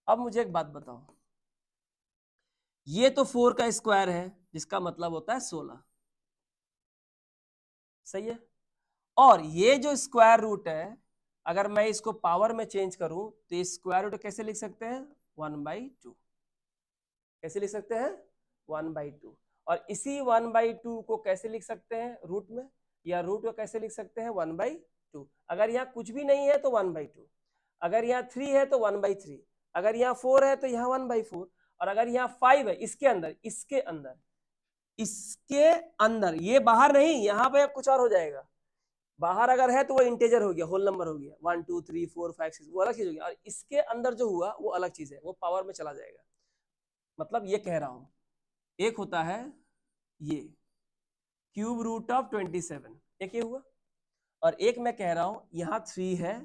अब मुझे एक बात बताओ, ये तो 4 का स्क्वायर है जिसका मतलब होता है 16, सही है। और ये जो स्क्वायर रूट है अगर मैं इसको पावर में चेंज करूं तो ये स्क्वायर रूट कैसे लिख सकते हैं? 1/2। कैसे लिख सकते हैं? 1/2। और इसी 1/2 को कैसे लिख सकते हैं रूट में, या रूट को कैसे लिख सकते हैं? 1/2। अगर यहाँ कुछ भी नहीं है तो 1/2, अगर यहाँ 3 है तो 1/3, अगर यहाँ 4 है तो यहाँ 1/4, और अगर यहाँ 5 है इसके अंदर, इसके अंदर, ये बाहर नहीं, यहाँ पे कुछ और हो जाएगा। बाहर अगर है तो वो इंटेजर हो गया, होल नंबर हो गया, 1 2 3 4 5 6, वो अलग चीज हो गया। और इसके अंदर जो हुआ वो अलग चीज है, वो पावर में चला जाएगा। मतलब ये कह रहा हूं, एक होता है ये क्यूब रूट ऑफ 27, एक ये हुआ, और एक मैं कह रहा हूं यहाँ 3 है,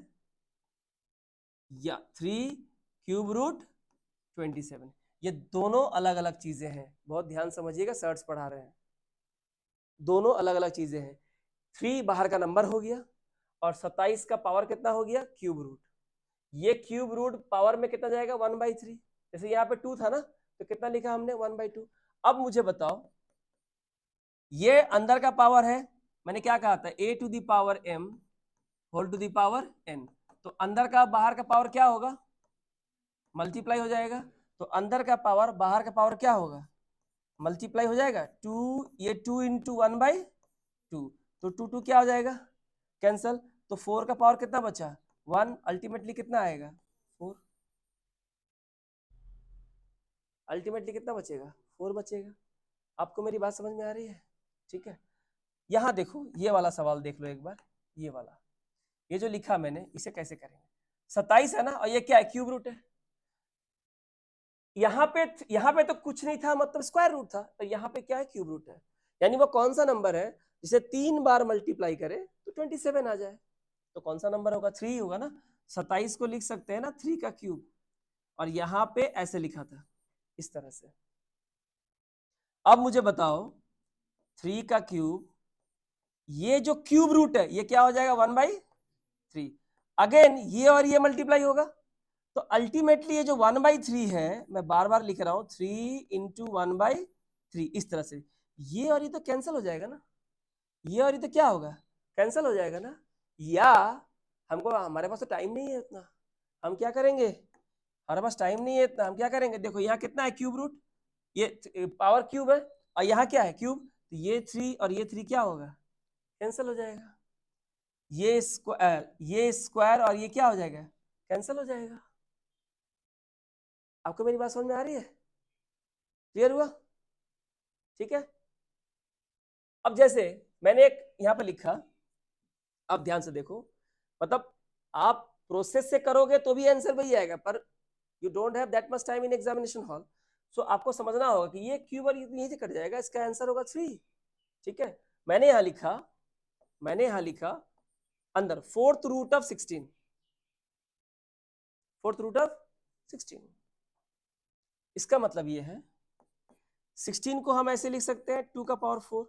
या 3 क्यूब रूट 27। ये दोनों अलग अलग चीजें हैं, बहुत ध्यान समझिएगा, सर्ट्स पढ़ा रहे हैं। दोनों अलग अलग चीजें हैं। 3 बाहर का नंबर हो गया और 27 का पावर कितना हो गया? Cube root. ये क्यूब रूट पावर में कितना जाएगा? 1/3। जैसे यहाँ पे 2 था ना, तो कितना लिखा हमने? 1/2। अब मुझे बताओ, ये अंदर का पावर है, मैंने क्या कहा था? a to the power m whole to the power n। तो अंदर का बाहर का पावर क्या होगा? मल्टीप्लाई हो जाएगा। तो अंदर का पावर बाहर का पावर क्या होगा? मल्टीप्लाई हो जाएगा। 2, ये 2 इंटू 1/2, तो 2 क्या हो जाएगा? कैंसल। तो 4 का पावर कितना बचा? 1। अल्टीमेटली कितना आएगा? 4। अल्टीमेटली कितना बचेगा? 4 बचेगा। आपको मेरी बात समझ में आ रही है? ठीक है, यहां देखो, ये वाला सवाल देख लो एक बार, ये वाला, ये जो लिखा मैंने इसे कैसे करेंगे? 27 है ना, और ये क्या है? क्यूब रूट है। यहाँ पे तो कुछ नहीं था, मतलब स्क्वायर रूट था, तो यहाँ पे क्या है? क्यूब रूट है। यानी वो कौन सा नंबर है जिसे 3 बार मल्टीप्लाई करे तो 27 आ जाए? तो कौन सा नंबर होगा? 3 होगा ना। 27 को लिख सकते हैं ना 3 का क्यूब, और यहाँ पे ऐसे लिखा था इस तरह से। अब मुझे बताओ 3 का क्यूब, ये जो क्यूब रूट है ये क्या हो जाएगा? 1/3। अगेन ये और ये मल्टीप्लाई होगा, तो अल्टीमेटली ये जो 1/3 है, मैं बार बार लिख रहा हूं 3 इंटू 1/3, इस तरह से। ये और ये तो कैंसिल हो जाएगा ना, ये और ये तो क्या होगा? कैंसिल हो जाएगा ना। या हमको, हमारे पास तो टाइम नहीं है इतना, हम क्या करेंगे? हमारे पास टाइम नहीं है इतना, हम क्या करेंगे? देखो यहाँ कितना है? क्यूब रूट, ये पावर क्यूब है, और यहाँ क्या है? क्यूब। तो ये 3 और ये 3 क्या होगा? कैंसिल हो जाएगा। ये स्क्वायर और ये क्या हो जाएगा? कैंसिल हो जाएगा। आपको मेरी बात समझ में आ रही है? क्लियर हुआ? ठीक है, अब जैसे मैंने एक यहाँ पे लिखा, अब ध्यान से देखो, मतलब आप प्रोसेस से करोगे तो भी आंसर वही आएगा, पर you don't have that much time in examination hall, so आपको समझना होगा कि ये क्यूब और यहीं से कट जाएगा, इसका आंसर होगा 3। ठीक है, मैंने यहाँ लिखा अंदर 4th root of 16, 4th root of 16। इसका मतलब ये है 16 को हम ऐसे लिख सकते हैं 2 का पावर 4।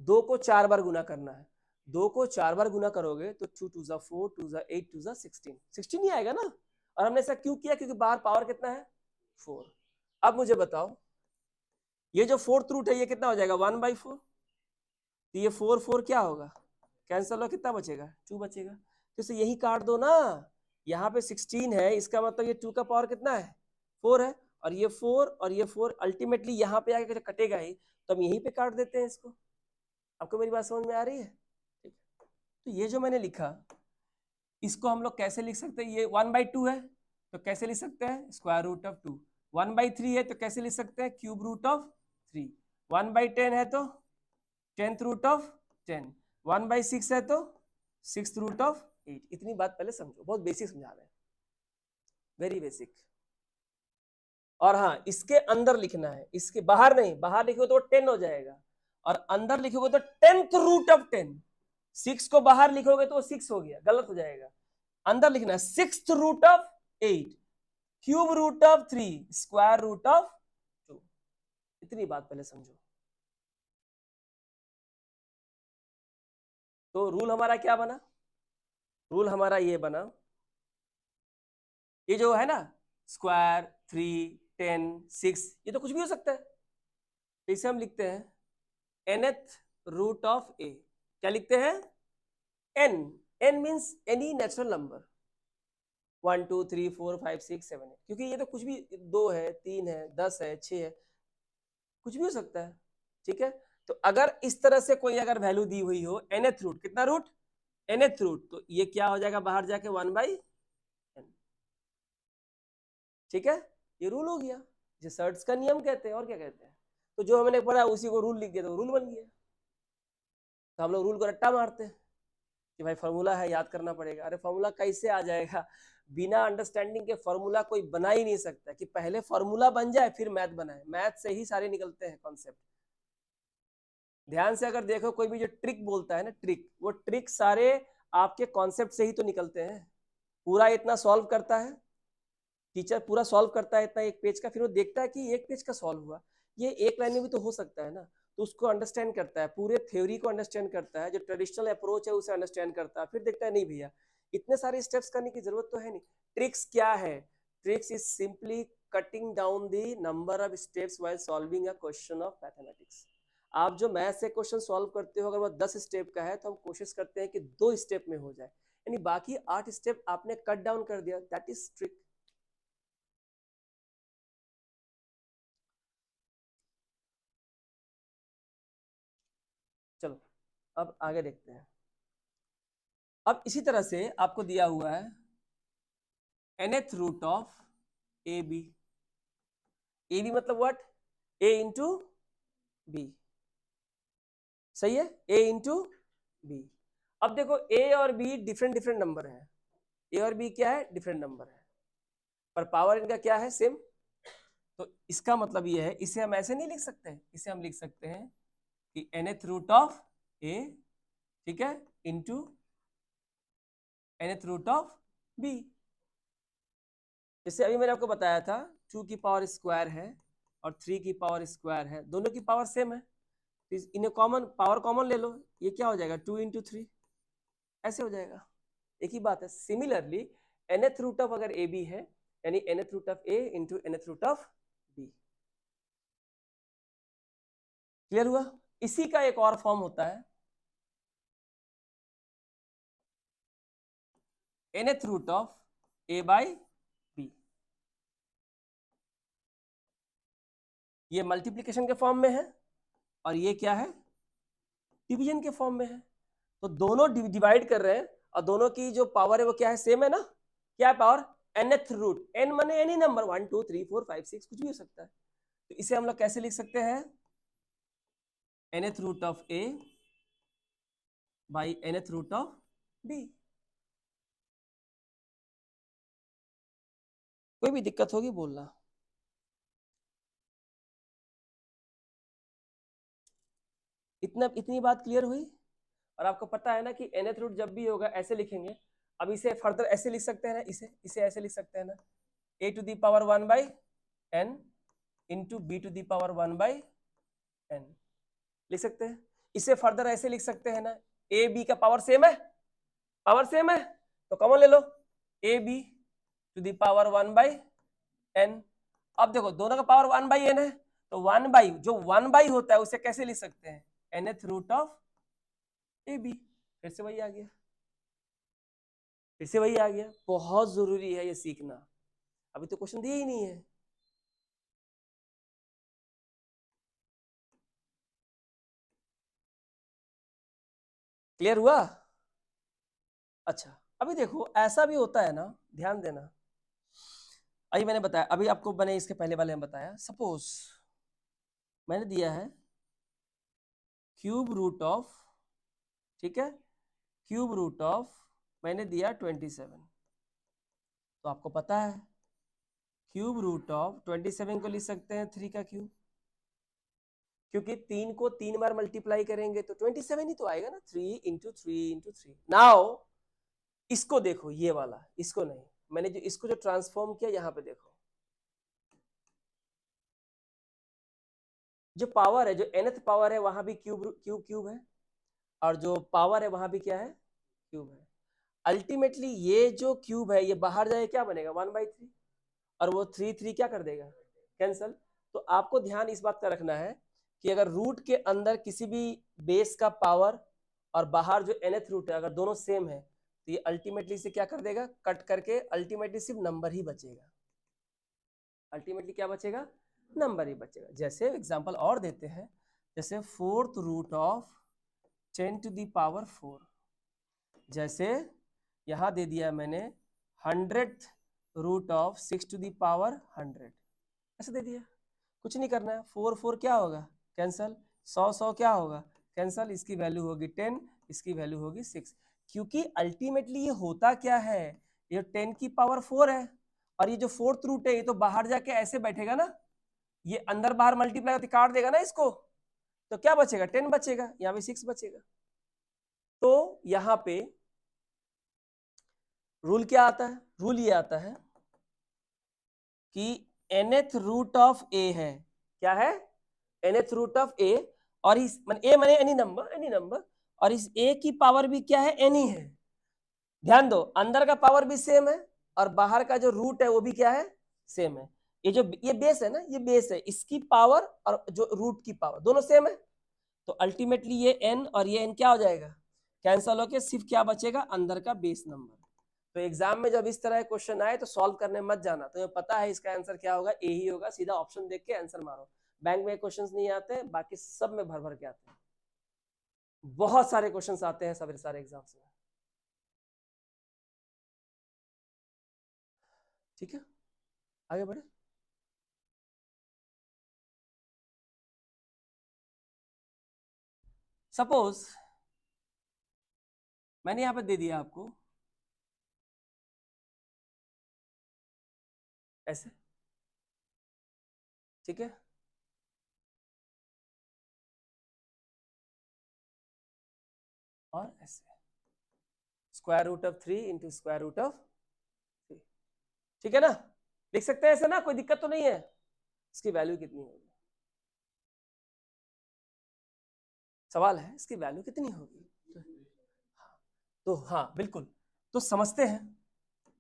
2 को 4 बार गुना करना है, 2 को 4 बार गुना करोगे तो 2 2 जा 4, 2 जा 8, 2 जा 16, 16 ही आएगा ना। और हमने ऐसा क्यों किया? क्योंकि बाहर पावर कितना है? 4। अब मुझे बताओ, ये जो 4th रूट है ये कितना हो जाएगा? 1/4। तो ये 4 4 क्या होगा? कैंसल हो कितना बचेगा 2 बचेगा, तो इसे यही काट दो ना, यहाँ पे 16 है, इसका मतलब ये 2 का पावर कितना है 4 है, और ये 4 और ये 4 अल्टीमेटली यहाँ पे आके कटेगा ही, तो हम यहीं पे काट देते हैं इसको। आपको मेरी बात समझ में आ रही है? ठीक, तो ये जो मैंने लिखा इसको हम लोग कैसे लिख सकते हैं, ये 1/2 है तो कैसे लिख सकते हैं स्क्वायर रूट ऑफ 2, 1/3 है तो कैसे लिख सकते हैं क्यूब रूट ऑफ 3, 1/10 है तो 10th रूट ऑफ 10, 1/6 है तो 6th रूट ऑफ 8। इतनी बात पहले समझो, बहुत बेसिक समझा रहे हैं, वेरी बेसिक। और हाँ, इसके अंदर लिखना है, इसके बाहर नहीं, बाहर लिखोगे तो 10 हो जाएगा, और अंदर लिखोगे तो 10th रूट ऑफ 10, 6 को बाहर लिखोगे तो 6 हो गया, गलत हो जाएगा, अंदर लिखना है 6th root of 8, cube root of 3, square root of 2। इतनी बात पहले समझो। तो रूल हमारा क्या बना, रूल हमारा ये बना, ये जो है ना स्क्वायर 3 10 6 ये तो कुछ भी हो सकता है, तो इसे हम लिखते हैं nth रूट ऑफ a। क्या लिखते हैं n, n means any natural number, 1 2 3 4 5 6 7 8, क्योंकि ये तो कुछ भी 2 है 3 है 10 है 6 है, कुछ भी हो सकता है, ठीक है। तो अगर इस तरह से कोई अगर वैल्यू दी हुई हो nth रूट, कितना रूट nth रूट, तो ये क्या हो जाएगा बाहर जाके 1/n, ठीक है, ये रूल हो गया, जो सर्ट्स का नियम कहते हैं, और क्या कहते हैं। तो जो हमने पढ़ा उसी को रूल लिख दिया तो रूल बन गया। तो हम लोग रूल को रट्टा मारते हैं कि भाई फार्मूला है याद करना पड़ेगा, अरे फार्मूला कैसे आ जाएगा, बिना अंडरस्टैंडिंग के फार्मूला कोई बना ही नहीं सकता, कि पहले फार्मूला बन जाए फिर मैथ बनाए, मैथ से ही सारे निकलते हैं कॉन्सेप्ट। ध्यान से अगर देखो कोई भी जो ट्रिक बोलता है ना, ट्रिक, वो ट्रिक सारे आपके कॉन्सेप्ट से ही तो निकलते हैं। पूरा इतना सॉल्व करता है टीचर, पूरा सॉल्व करता है इतना एक पेज का, फिर वो देखता है कि एक पेज का सॉल्व हुआ, ये एक लाइन में भी तो हो सकता है ना, तो उसको अंडरस्टैंड करता है, पूरे थ्योरी को अंडरस्टैंड करता है, जो ट्रेडिशनल अप्रोच है उसे अंडरस्टैंड करता है, फिर देखता है नहीं भैया इतने सारे स्टेप्स करने की जरूरत तो है नहीं। ट्रिक्स क्या है, tricks is simply cutting down the number of steps while solving a question of mathematics. आप जो मैथ से क्वेश्चन सॉल्व करते हो अगर वो 10 स्टेप का है तो हम कोशिश करते हैं कि 2 स्टेप में हो जाए, यानी बाकी 8 स्टेप आपने कट डाउन कर दिया, दैट इज ट्रिक। चलो अब आगे देखते हैं। अब इसी तरह से आपको दिया हुआ है nth root of A B, A B मतलब व्हाट, a इंटू बी, सही है, a इंटू बी। अब देखो a और b डिफरेंट डिफरेंट नंबर है, a और b क्या है डिफरेंट नंबर है, पर पावर इनका क्या है सेम, तो इसका मतलब ये है, इसे हम ऐसे नहीं लिख सकते, इसे हम लिख सकते हैं कि nth रूट ऑफ a, ठीक है, into nth root of b। जैसे अभी मैंने आपको बताया था 2 की पावर स्क्वायर है और 3 की पावर स्क्वायर है, दोनों की पावर सेम है, तो इन्हें कॉमन, पावर कॉमन ले लो, ये क्या हो जाएगा 2 इंटू 3, ऐसे हो जाएगा, एक ही बात है। सिमिलरली nth रूट ऑफ अगर ए बी है यानी nth root of a into nth root of b, clear हुआ। इसी का एक और फॉर्म होता है nth root of a by b, ये मल्टीप्लीकेशन के फॉर्म में है और ये क्या है डिवीजन के फॉर्म में है, तो दोनों डिवाइड कर रहे हैं और दोनों की जो पावर है वो क्या है सेम है ना, क्या है पावर nth रूट, n माने एनी नंबर 1 2 3 4 5 6 कुछ भी हो सकता है, तो इसे हम लोग कैसे लिख सकते हैं nth root of a by nth root of b। कोई भी दिक्कत होगी बोलना। इतनी बात क्लियर हुई, और आपको पता है ना कि nth रूट जब भी होगा ऐसे लिखेंगे। अब इसे फर्दर ऐसे लिख सकते हैं ना, इसे ऐसे लिख सकते हैं ना, a to the power 1 by n into B to the power 1 by n लिख सकते हैं। इसे फर्दर ऐसे लिख सकते हैं ना, ए बी का पावर सेम है, पावर सेम है तो कॉमन ले लो, A B to the power 1 by n। अब देखो दोनों का पावर 1 बाई n है, तो 1 बाई जो 1 बाई होता है उसे कैसे लिख सकते हैं nth root of A B, फिर से वही आ गया, फिर से वही आ गया। बहुत जरूरी है ये सीखना, अभी तो क्वेश्चन दिया ही नहीं है। क्लियर हुआ? अच्छा, अभी देखो ऐसा भी होता है ना, ध्यान देना। अभी मैंने बताया, अभी आपको मैंने इसके पहले वाले में बताया, सपोज मैंने दिया है क्यूब रूट ऑफ, ठीक है, क्यूब रूट ऑफ मैंने दिया 27, तो आपको पता है क्यूब रूट ऑफ 27 को लिख सकते हैं 3 का क्यूब, क्योंकि 3 को 3 बार मल्टीप्लाई करेंगे तो 27 ही तो आएगा ना, 3 इंटू 3 इंटू 3। नाउ इसको देखो, ये वाला, इसको नहीं, मैंने जो इसको जो ट्रांसफॉर्म किया, यहाँ पे देखो, जो पावर है, जो nth पावर है वहां भी क्यूब क्यूब क्यूब है, और जो पावर है वहां भी क्या है, क्यूब है। अल्टीमेटली ये जो क्यूब है ये बाहर जाए क्या बनेगा, 1/3, और वो 3 क्या कर देगा, कैंसल। तो आपको ध्यान इस बात का रखना है कि अगर रूट के अंदर किसी भी बेस का पावर और बाहर जो nth रूट है अगर दोनों सेम है तो ये अल्टीमेटली से क्या कर देगा, कट करके अल्टीमेटली सिर्फ नंबर ही बचेगा, अल्टीमेटली क्या बचेगा, नंबर ही बचेगा। जैसे एग्जांपल और देते हैं, जैसे 4th root of 10 to the power 4, जैसे यहां दे दिया मैंने 100th root of 6 to the power 100, ऐसे दे दिया, कुछ नहीं करना है। 4 4 क्या होगा, कैंसल, 100 100 क्या होगा, कैंसल, इसकी वैल्यू होगी 10, इसकी वैल्यू होगी 6, क्योंकि अल्टीमेटली ये होता क्या है, ये 10 की पावर 4 है, और ये जो 4th रूट है ये तो बाहर जाके ऐसे बैठेगा ना, ये अंदर बाहर मल्टीप्लाई होती काट देगा ना इसको, तो क्या बचेगा, 10 बचेगा, यहाँ पे 6 बचेगा। तो यहाँ पे रूल क्या आता है, रूल ये आता है कि nth रूट ऑफ a है, क्या है, nth रूट ऑफ a, और इस a माने एनी नंबर, एनी नंबर, और इस a की पावर भी क्या है, एनी है। ध्यान दो, अंदर का पावर भी सेम है और बाहर का जो रूट है वो भी क्या है, सेम है। ये जो ये बेस है ना, ये बेस है, इसकी पावर और जो रूट की पावर दोनों सेम है, तो अल्टीमेटली ये n और ये n क्या हो जाएगा, कैंसल होके सिर्फ क्या बचेगा, अंदर का बेस नंबर। तो एग्जाम में जब इस तरह क्वेश्चन आए तो सॉल्व करने मत जाना, तुम्हें पता है इसका आंसर क्या होगा, ए ही होगा, सीधा ऑप्शन देख के आंसर मारो। बैंक में क्वेश्चंस नहीं आते, बाकी सब में भर भर के आते हैं, बहुत सारे क्वेश्चंस आते हैं सारे सारे एग्जाम्स में। ठीक है, आगे बढ़े। सपोज मैंने यहां पे दे दिया आपको ऐसे, ठीक है, और ऐसे square root of 3 into square root of 3, ठीक है ना, लिख सकते हैं ऐसे ना, कोई दिक्कत तो नहीं है। इसकी वैल्यू कितनी होगी, सवाल है इसकी वैल्यू कितनी होगी। तो हाँ बिल्कुल, तो समझते हैं।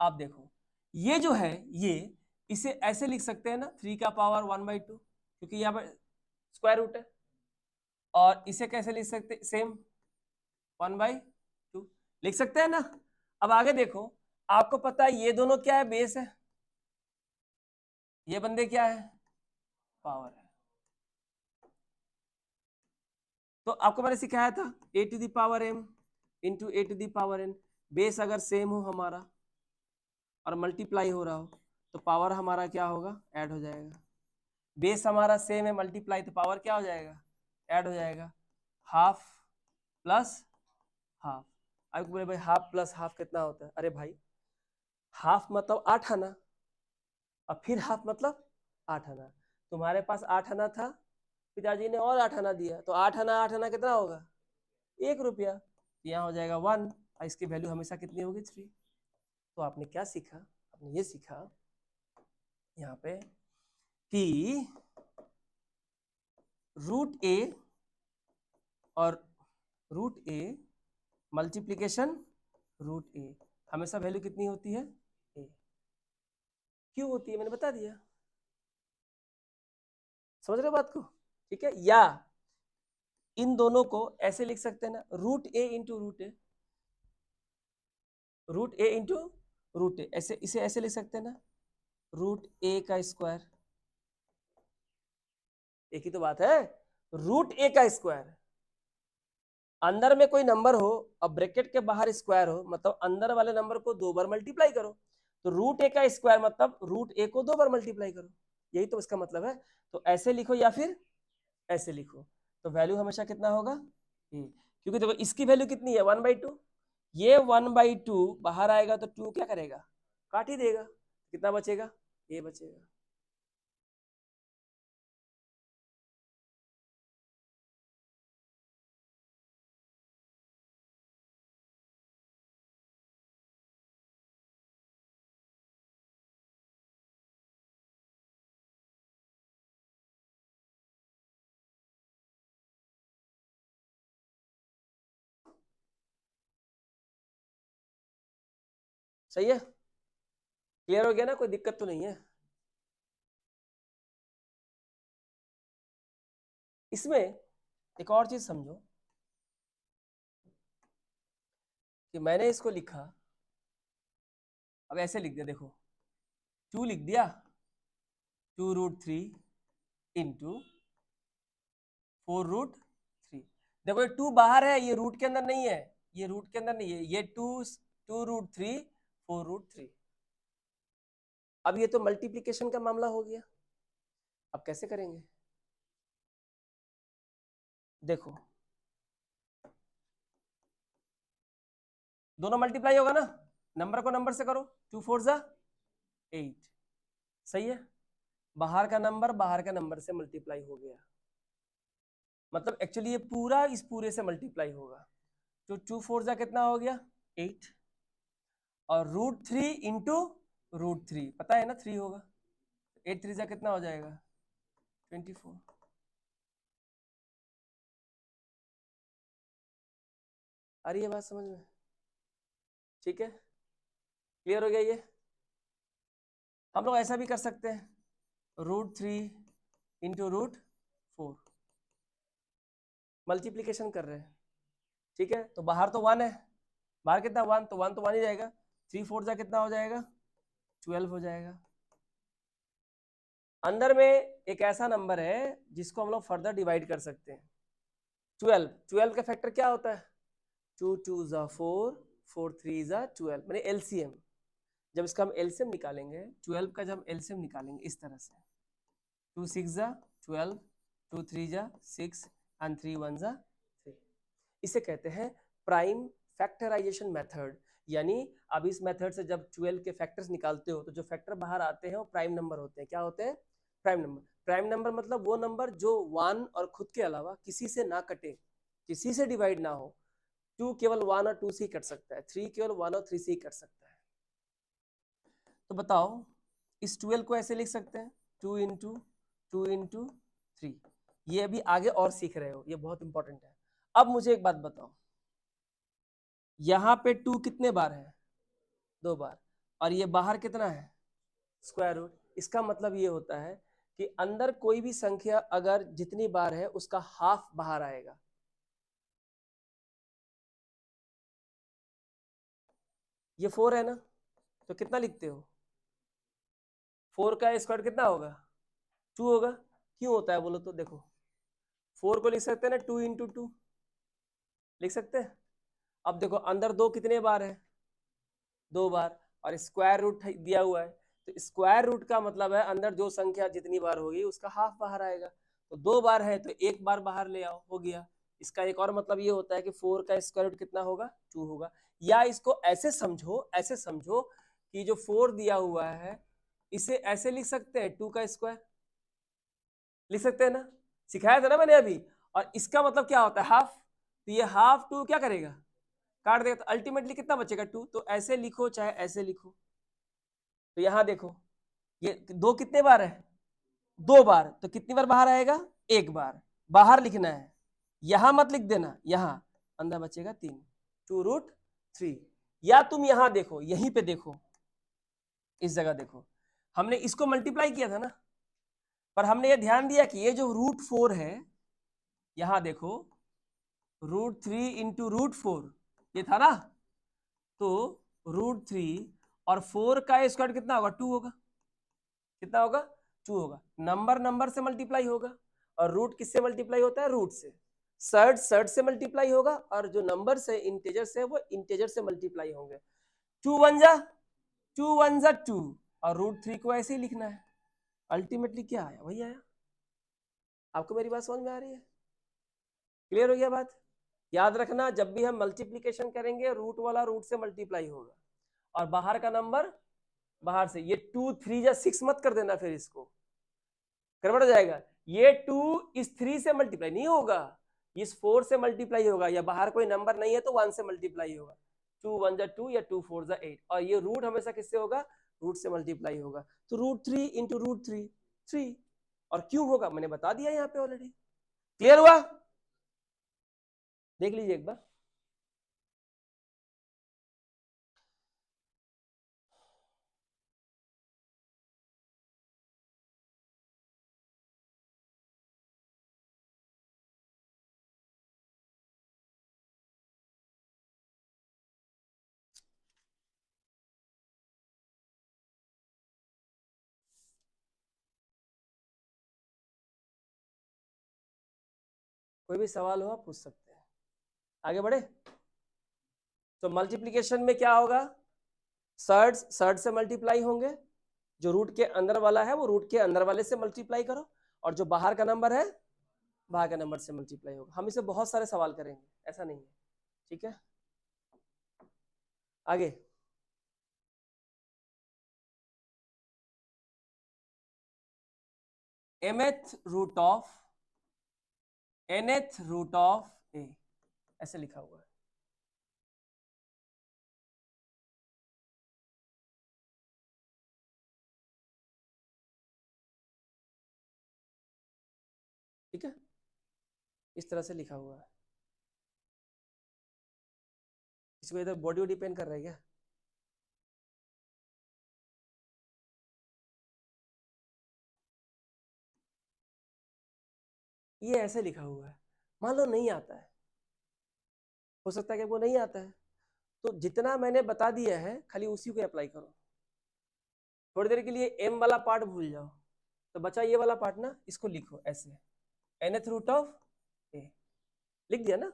आप देखो ये जो है, ये इसे ऐसे लिख सकते हैं ना, 3 का पावर 1/2, क्योंकि यहाँ पर स्क्वायर रूट है, और इसे कैसे लिख सकते, सेम 1/2 लिख सकते हैं ना। अब आगे देखो, आपको पता है ये दोनों क्या है, बेस है, ये बंदे क्या है, पावर है। तो आपको मैंने सिखाया था a to the power m into a to the power n, base अगर सेम हो हमारा और मल्टीप्लाई हो रहा हो तो पावर हमारा क्या होगा, ऐड हो जाएगा। बेस हमारा सेम है, मल्टीप्लाई, तो पावर क्या हो जाएगा, ऐड हो जाएगा। हाफ प्लस हाफ, अब बोले भाई हाफ प्लस हाफ कितना होता है, अरे भाई हाफ मतलब 8 आना, और फिर हाफ मतलब 8 आना, तुम्हारे पास 8 आना था, पिताजी ने और 8 आना दिया, तो 8 आना कितना होगा, 1 रुपया, यहाँ हो जाएगा 1, और इसकी वैल्यू हमेशा कितनी होगी, 3। तो आपने क्या सीखा, आपने ये सीखा यहाँ पे कि रूट ए और रूट ए मल्टीप्लीकेशन रूट ए हमेशा वैल्यू कितनी होती है, ए। क्यों होती है मैंने बता दिया, समझ रहे हो बात को, ठीक है। या इन दोनों को ऐसे लिख सकते हैं ना, रूट ए इंटू रूट ए, रूट ए इंटू रूट ए, ऐसे इसे ऐसे लिख सकते हैं ना, रूट ए का स्क्वायर, एक ही तो बात है, रूट ए का स्क्वायर। अंदर में कोई नंबर हो और ब्रैकेट के बाहर स्क्वायर हो, मतलब अंदर वाले नंबर को 2 बार मल्टीप्लाई करो, तो रूट ए का स्क्वायर मतलब रूट ए को 2 बार मल्टीप्लाई करो, यही तो इसका मतलब है। तो ऐसे लिखो या फिर ऐसे लिखो, तो वैल्यू हमेशा कितना होगा, क्योंकि देखो इसकी वैल्यू कितनी है 1/2, ये 1/2 बाहर आएगा तो 2 क्या करेगा, काट ही देगा, कितना बचेगा, ये बचेगा। सही है, क्लियर हो गया ना, कोई दिक्कत तो नहीं है इसमें। एक और चीज समझो कि मैंने इसको लिखा, अब ऐसे लिख दिया, देखो 2 लिख दिया, 2√3 इंटू 4√3। देखो ये 2 बाहर है, ये रूट के अंदर नहीं है, ये रूट के अंदर नहीं है, ये 2√3 4√3। अब ये तो मल्टीप्लिकेशन का मामला हो गया, अब कैसे करेंगे, देखो दोनों मल्टीप्लाई होगा ना, नंबर को नंबर से करो, 2 4 जा 8, सही है, बाहर का नंबर से मल्टीप्लाई हो गया, मतलब एक्चुअली ये पूरा इस पूरे से मल्टीप्लाई होगा, तो 2 4 जा कितना हो गया 8, और √3 इंटू √3 पता है ना 3 होगा, 8 3 जा कितना हो जाएगा 24। आ रही है बात समझ में, ठीक है, क्लियर हो गया ये। हम लोग ऐसा भी कर सकते हैं, √3 इंटू √4 मल्टीप्लीकेशन कर रहे हैं, ठीक है, तो बाहर तो 1 है, बाहर कितना 1, तो 1 तो 1 ही जाएगा, 3 4 जा कितना हो जाएगा 12 हो जाएगा। अंदर में एक ऐसा नंबर है जिसको हम लोग फर्दर डिवाइड कर सकते हैं, 12 का फैक्टर क्या होता है, 2 2 जा 4 4 3 जा 12, मैंने एलसीएम, जब इसका हम एलसीएम निकालेंगे 12 का, जब एलसीएम निकालेंगे इस तरह से, 2 6 जा 12, 2 3 जा 6 एंड 3 1 जा 3, इसे कहते हैं प्राइम फैक्टराइजेशन मेथड। यानी अब इस मेथड से जब 12 के फैक्टर्स निकालते हो तो जो फैक्टर बाहर आते हैं वो प्राइम नंबर होते हैं, क्या होते हैं, प्राइम नंबर। प्राइम नंबर मतलब वो नंबर जो 1 और खुद के अलावा किसी से ना कटे, किसी से डिवाइड ना हो, 2 केवल 1 और 2 से ही कट सकता है, 3 केवल 1 और 3 से ही कट सकता है। तो बताओ इस 12 को ऐसे लिख सकते हैं 2 इंटू 2 इंटू 3, ये अभी आगे और सीख रहे हो, ये बहुत इंपॉर्टेंट है। अब मुझे एक बात बताओ, यहाँ पे 2 कितने बार है, 2 बार, और ये बाहर कितना है स्क्वायर रूट, इसका मतलब ये होता है कि अंदर कोई भी संख्या अगर जितनी बार है उसका हाफ बाहर आएगा। ये 4 है ना, तो कितना लिखते हो, 4 का स्क्वायर कितना होगा 2 होगा, क्यों होता है बोलो तो, देखो 4 को लिख सकते हैं ना 2 इंटू 2 लिख सकते हैं। अब देखो अंदर 2 कितने बार है 2 बार, और स्क्वायर रूट दिया हुआ है, तो स्क्वायर रूट का मतलब है अंदर जो संख्या जितनी बार होगी उसका हाफ बाहर आएगा, तो 2 बार है तो 1 बार बाहर ले आओ, हो गया। इसका एक और मतलब ये होता है कि 4 का स्क्वायर रूट कितना होगा 2 होगा, या इसको ऐसे समझो, ऐसे समझो कि जो 4 दिया हुआ है इसे ऐसे लिख सकते हैं 2 का स्क्वायर लिख सकते हैं ना, सिखाया था ना मैंने अभी, और इसका मतलब क्या होता है हाफ, तो ये हाफ 2 क्या करेगा काट देगा, तो अल्टीमेटली कितना बचेगा 2, तो ऐसे लिखो चाहे ऐसे लिखो। तो यहां देखो ये 2 कितने बार है 2 बार, तो कितनी बार बाहर आएगा 1 बार, बाहर लिखना है, यहां मत लिख देना, यहां अंदर बचेगा 3, 2√3। या तुम यहां देखो, यहीं पे देखो, इस जगह देखो, हमने इसको मल्टीप्लाई किया था ना, पर हमने ये ध्यान दिया कि ये जो √4 है, यहां देखो √3 इंटू √4 ये था ना, तो √3 और 4 का स्क्वायर कितना होगा? 2 होगा। कितना होगा? 2 होगा। नंबर नंबर से मल्टीप्लाई होगा, और रूट किससे मल्टीप्लाई होता है? रूट से। सर्ड सर्ड से मल्टीप्लाई होगा, और जो नंबर से इंटेजर से वो इंटेजर से मल्टीप्लाई होंगे। 2 1 जा 2, और √3 को ऐसे ही लिखना है। अल्टीमेटली क्या आया? वही आया। आपको मेरी बात समझ में आ रही है? क्लियर हो गया बात? याद रखना, जब भी हम मल्टीप्लीकेशन करेंगे रूट वाला रूट से मल्टीप्लाई होगा, और बाहर का नंबर बाहर से। ये 2 3 या 6 मत कर देना, फिर इसको गड़बड़ हो जाएगा। ये 2 इस 3 से मल्टीप्लाई नहीं होगा, इस 4 से मल्टीप्लाई होगा, या बाहर कोई नंबर नहीं है तो 1 से मल्टीप्लाई होगा। 2 1 जा 2 या 2 4 जा 8, और ये रूट हमेशा किससे होगा? रूट से मल्टीप्लाई होगा। तो √3 इंटू √3 3, और क्यूब होगा, मैंने बता दिया यहाँ पे ऑलरेडी। क्लियर हुआ? देख लीजिए एक बार। कोई भी सवाल हो आप पूछ सकते हैं। आगे बढ़े। तो मल्टीप्लीकेशन में क्या होगा? सर्ड सर्ड से मल्टीप्लाई होंगे, जो रूट के अंदर वाला है वो रूट के अंदर वाले से मल्टीप्लाई करो, और जो बाहर का नंबर है बाहर के नंबर से मल्टीप्लाई होगा। हम इसे बहुत सारे सवाल करेंगे, ऐसा नहीं है। ठीक है, आगे। mth root of nth root of a, ऐसे लिखा हुआ है। ठीक है, इस तरह से लिखा हुआ है। इसको इधर बॉडी वॉडी पेन कर रहा है क्या? ये ऐसे लिखा हुआ है। मान लो नहीं आता है, हो सकता है कि वो नहीं आता है, तो जितना मैंने बता दिया है खाली उसी को अप्लाई करो। थोड़ी देर के लिए m वाला पार्ट भूल जाओ, तो बचा ये वाला पार्ट ना, इसको लिखो ऐसे, nth रूट ऑफ a। लिख दिया ना?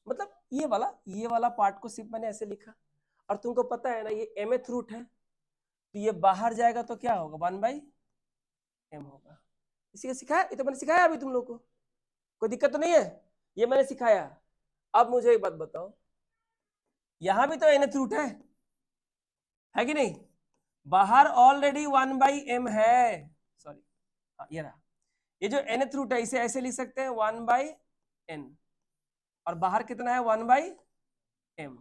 मतलब ये वाला पार्ट को सिर्फ मैंने ऐसे लिखा, और तुमको पता है ना ये mth रूट है, तो ये बाहर जाएगा तो क्या होगा? 1/m होगा। इसी को सिखाया, ये तो मैंने सिखाया अभी तुम लोग को, कोई दिक्कत तो नहीं है? ये मैंने सिखाया। अब मुझे एक बात बताओ, यहां भी तो nth रूट है कि नहीं? बाहर ऑलरेडी 1/m है। सॉरी, ये रहा। ये जो nth रूट है इसे ऐसे लिख सकते हैं 1/n, और बाहर कितना है? 1/m।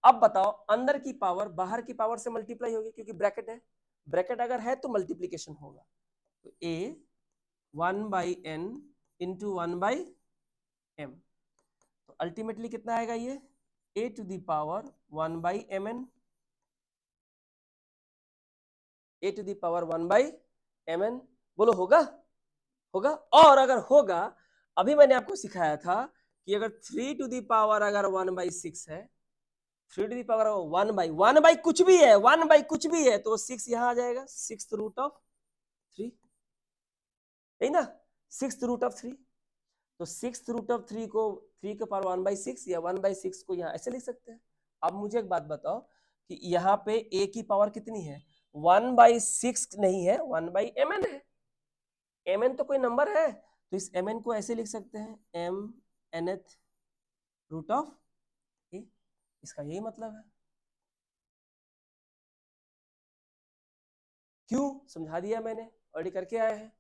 अब बताओ, अंदर की पावर बाहर की पावर से मल्टीप्लाई होगी, क्योंकि ब्रैकेट है। ब्रैकेट अगर है तो मल्टीप्लीकेशन होगा। तो a 1/n इंटू 1/m, तो अल्टीमेटली कितना आएगा? ये a to the power 1/mn, a to the power 1/mn। बोलो होगा? होगा। और अगर होगा, अभी मैंने आपको सिखाया था कि अगर 3 टू द पावर अगर 1/6 है, 3 टू द पावर 1/1 कुछ भी है, 1 कुछ भी है, तो 6 यहां आ जाएगा, 6th रूट ऑफ 3, यही ना? 6th root of 3। तो 6th रूट ऑफ 3 को 3 के पावर 1/6 या 1/6 को यहाँ ऐसे लिख सकते हैं। अब मुझे एक बात बताओ कि यहाँ पे a की पावर कितनी है? 1/6 नहीं है, 1/mn है। mn तो कोई नंबर है, तो इस mn को ऐसे लिख सकते हैं m nth root of a। इसका यही मतलब है। क्यों? समझा दिया मैंने, ऑलरेडी करके आया है।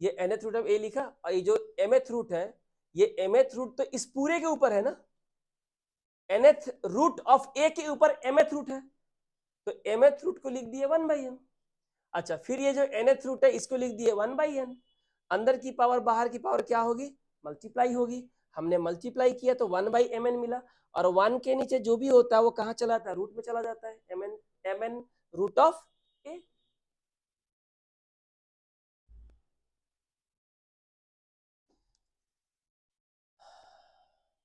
ये nth रूट ऑफ a लिखा, और ये जो mth रूट है, ये mth रूट तो इस पूरे के ऊपर है ना, nth रूट ऑफ a के ऊपर mth रूट है, तो mth रूट को लिख दिए 1/m। अच्छा, फिर ये जो nth रूट है इसको लिख दिए 1/n। अंदर की पावर बाहर की पावर क्या होगी? मल्टीप्लाई होगी। हमने मल्टीप्लाई किया तो 1/mn मिला, और 1 के नीचे जो भी होता है वो कहाँ चला जाता है? रूट में चला जाता है। mn root of a।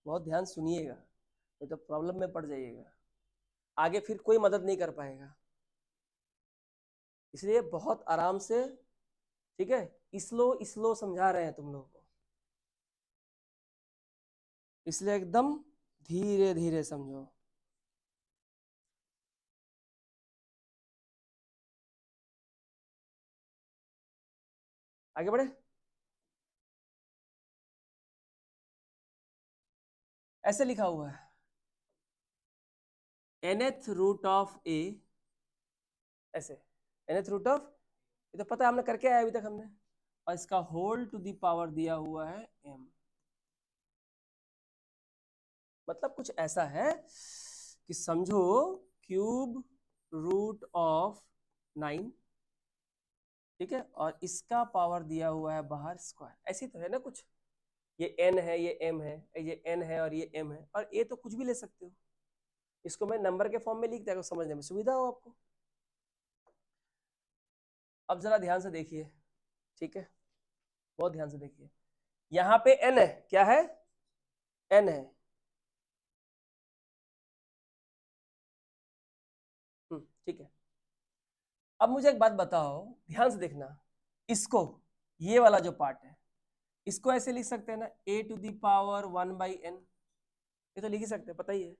बहुत ध्यान सुनिएगा, नहीं तो प्रॉब्लम में पड़ जाइएगा। आगे फिर कोई मदद नहीं कर पाएगा। इसलिए बहुत आराम से, ठीक है, स्लो स्लो समझा रहे हैं तुम लोगों को, इसलिए एकदम धीरे धीरे समझो। आगे बढ़े। ऐसे लिखा हुआ है nth रूट ऑफ a, ऐसे nth रूट ऑफ, ये तो पता है हमने करके आया अभी तक हमने, और इसका होल टू दी पावर दिया हुआ है m। मतलब कुछ ऐसा है कि समझो क्यूब रूट ऑफ 9, ठीक है, और इसका पावर दिया हुआ है बाहर स्क्वायर, ऐसी तो है ना कुछ। ये n है, ये m है, ये n है और ये m है, और a तो कुछ भी ले सकते हो। इसको मैं नंबर के फॉर्म में लिख दिया, समझने में सुविधा हो आपको। अब जरा ध्यान से देखिए, ठीक है, बहुत ध्यान से देखिए। यहाँ पे n है, क्या है, n है, ठीक है। अब मुझे एक बात बताओ, ध्यान से देखना, इसको, ये वाला जो पार्ट है, इसको ऐसे लिख सकते हैं ना, a to the power 1/n, ये तो लिख ही सकते हैं, पता ही है।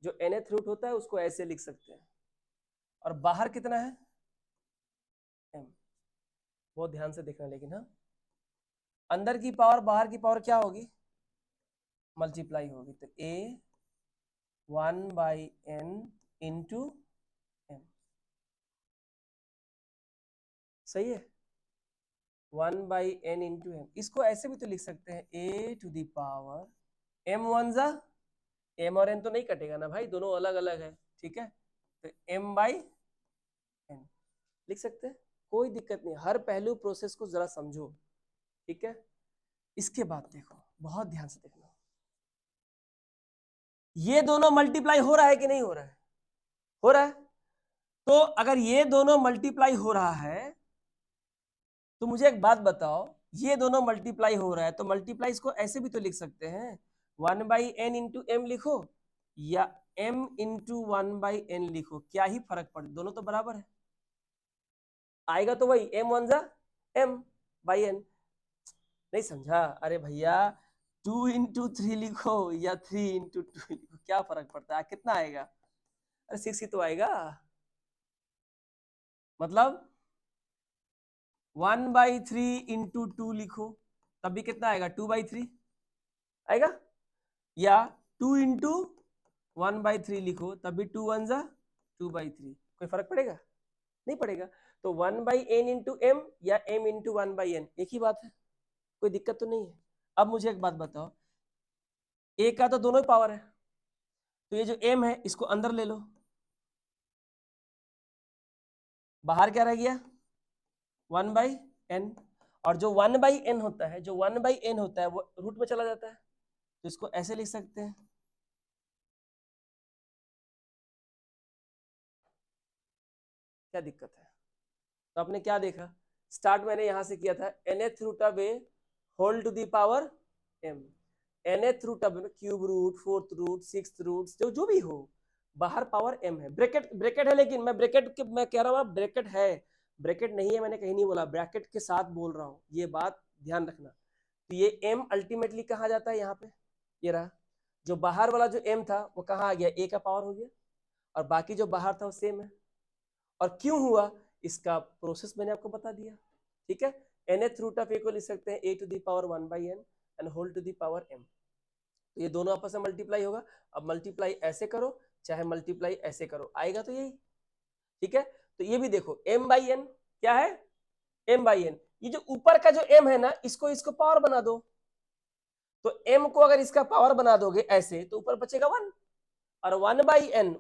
जो nth रूट होता है उसको ऐसे लिख सकते हैं, और बाहर कितना है, m। बहुत ध्यान से देखना लेकिन, हाँ, अंदर की पावर बाहर की पावर क्या होगी, मल्टीप्लाई होगी, तो a 1/n इंटू m, सही है, 1/n इंटू m। इसको ऐसे भी तो लिख सकते हैं, a to the power m 1 जा, m और n तो नहीं कटेगा ना भाई, दोनों अलग अलग है, ठीक है, तो m/n लिख सकते हैं, कोई दिक्कत नहीं। हर पहलू प्रोसेस को जरा समझो, ठीक है। इसके बाद देखो, बहुत ध्यान से देखना, ये दोनों मल्टीप्लाई हो रहा है कि नहीं हो रहा है, हो रहा है। तो अगर ये दोनों मल्टीप्लाई हो रहा है तो मुझे एक बात बताओ, ये दोनों मल्टीप्लाई हो रहा है तो मल्टीप्लाई इसको ऐसे भी तो लिख सकते हैं, 1/n इंटू m लिखो या m इंटू 1/n लिखो, क्या ही फर्क पड़े, दोनों तो बराबर है, आएगा तो वही m 1 जा m/n। नहीं समझा, अरे भैया 2 इंटू 3 लिखो या 3 इंटू 2 लिखो, क्या फर्क पड़ता है, कितना आएगा, अरे 6 ही तो आएगा। मतलब 1/3 इंटू 2 लिखो, तब भी कितना आएगा, 2/3 आएगा, या 2 इंटू 1/3 लिखो, तब भी 2 1 जा 2/3, कोई फर्क पड़ेगा, नहीं पड़ेगा। तो 1/n इंटू m या m इंटू 1/n एक ही बात है, कोई दिक्कत तो नहीं है। अब मुझे एक बात बताओ, a का तो दोनों ही पावर है, तो ये जो m है इसको अंदर ले लो, बाहर क्या रह गया, 1/n, और जो 1/n होता है, जो 1/n होता है वो रूट में चला जाता है, तो इसको ऐसे लिख सकते हैं, क्या दिक्कत है। तो आपने क्या देखा, स्टार्ट मैंने यहां से किया था, nth root of a whole to the power m, nth root of cube root, fourth root, sixth root, जो भी हो, बाहर पावर m है, ब्रैकेट ब्रैकेट है, लेकिन मैं ब्रैकेट के मैं कह रहा हूँ ब्रैकेट है, ब्रैकेट नहीं है मैंने कहीं नहीं बोला, ब्रैकेट के साथ बोल रहा हूँ, ये बात ध्यान रखना। तो ये m अल्टीमेटली कहाँ जाता है, यहाँ पे ये रहा, जो बाहर वाला जो m था वो कहाँ आ गया, a का पावर हो गया, और बाकी जो बाहर था वो सेम है। और क्यों हुआ, इसका प्रोसेस मैंने आपको बता दिया, ठीक है। nth रूट ऑफ a को लिख सकते हैं a to the power 1/n and whole to the power m, तो ये दोनों आपस में मल्टीप्लाई होगा। अब मल्टीप्लाई ऐसे करो चाहे मल्टीप्लाई ऐसे करो, आएगा तो यही, ठीक है। तो ये भी देखो m/n क्या है, m/n, ये जो ऊपर का जो m है ना, इसको इसको पावर बना दो, तो m को अगर इसका पावर बना दोगे ऐसे तो ऊपर बचेगा 1, और 1/n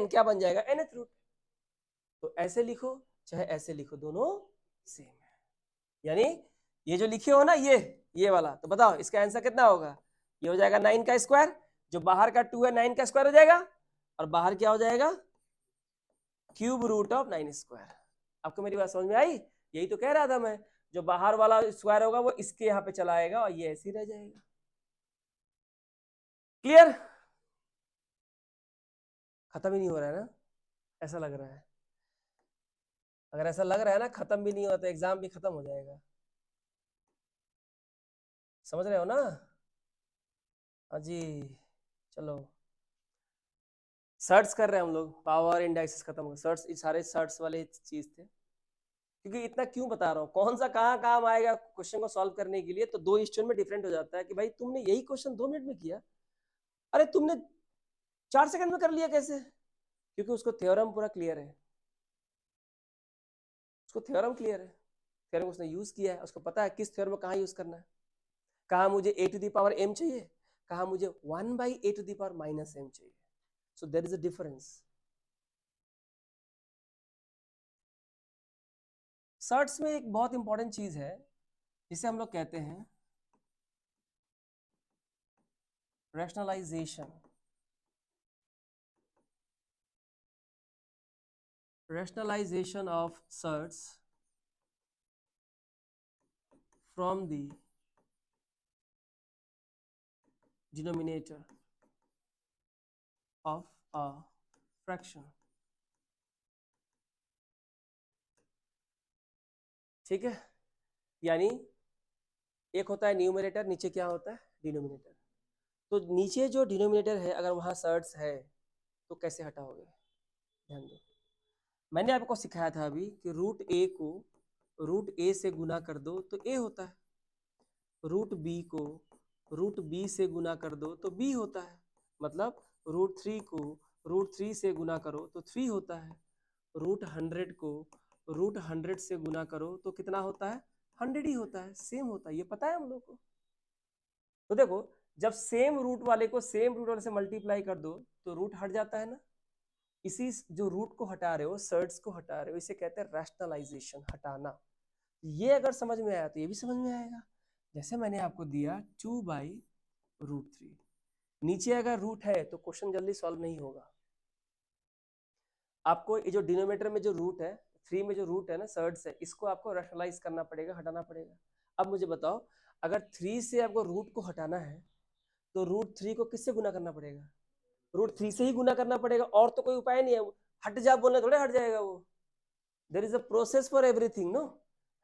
क्या बन जाएगा, nth रूट। तो ऐसे लिखो चाहे ऐसे लिखो, दोनों सेम है, यानी ये जो लिखे हो ना, ये वाला, तो बताओ इसका आंसर कितना होगा, ये हो जाएगा 9 का स्क्वायर, जो बाहर का 2 है 9 का स्क्वायर हो जाएगा, और बाहर क्या हो जाएगा, क्यूब रूट ऑफ 9 स्क्वायर। आपको मेरी बात समझ में आई, यही तो कह रहा था मैं, जो बाहर वाला स्क्वायर होगा वो इसके यहाँ पे चला आएगा और ये ऐसे ही रह जाएगा। क्लियर। खत्म ही नहीं हो रहा है ना, ऐसा लग रहा है। अगर ऐसा लग रहा है ना खत्म भी नहीं होता तो एग्जाम भी खत्म हो जाएगा, समझ रहे हो ना? हाँ जी। चलो सर्च कर रहे हैं हम लोग, पावर इंडेक्सेस खत्म, सर्च सारे सर्च वाले चीज थे। क्योंकि इतना क्यों बता रहा हूँ, कौन सा कहाँ काम आएगा क्वेश्चन को सॉल्व करने के लिए, तो दो स्टूडेंट में डिफरेंट हो जाता है कि भाई तुमने यही क्वेश्चन 2 मिनट में किया, अरे तुमने 4 सेकंड में कर लिया कैसे? क्योंकि उसको थ्योरम पूरा क्लियर है, उसको थ्योरम क्लियर है, थ्योरम उसने यूज किया है, उसको पता है किस थ्योरम में कहाँ यूज करना है। कहाँ मुझे a to the power m चाहिए, कहाँ मुझे 1/a to the power minus m चाहिए। So there is a difference. सर्ट्स में एक बहुत इंपॉर्टेंट चीज है जिसे हम लोग कहते हैं rationalisation. Rationalization of surds from the denominator of a fraction। ठीक है, यानी एक होता है न्यूमरेटर, नीचे क्या होता है डिनोमिनेटर। तो नीचे जो डिनोमिनेटर है अगर वहां सर्ड्स है तो कैसे हटाओगे, ध्यान दो। मैंने आपको सिखाया था अभी कि रूट ए को रूट ए से गुना कर दो तो ए होता है, रूट बी को रूट बी से गुना कर दो तो बी होता है, मतलब रूट 3 को रूट 3 से गुना करो तो 3 होता है, रूट 100 को रूट 100 से गुना करो तो कितना होता है 100 ही होता है, सेम होता है, ये पता है हम लोग को। तो देखो जब सेम रूट वाले को सेम रूट वाले से मल्टीप्लाई कर दो तो रूट हट जाता है ना, इसी जो रूट को हटा रहे हो, सर्ड्स को हटा रहे हो, इसे कहते हैं रैशनलाइजेशन, हटाना। ये अगर समझ में आया तो ये भी समझ में आएगा। जैसे मैंने आपको दिया 2/√3, नीचे अगर रूट है तो क्वेश्चन जल्दी सॉल्व नहीं होगा। आपको ये जो डिनोमिनेटर में जो रूट है 3 में जो रूट है ना सर्ड्स है, इसको आपको रैशनलाइज करना पड़ेगा, हटाना पड़ेगा। अब मुझे बताओ अगर 3 से आपको रूट को हटाना है तो रूट 3 को किससे गुना करना पड़ेगा, रूट 3 से ही गुना करना पड़ेगा, और तो कोई उपाय नहीं है। हट जा बोलने थोड़े हट जाएगा वो, there is a process for everything, know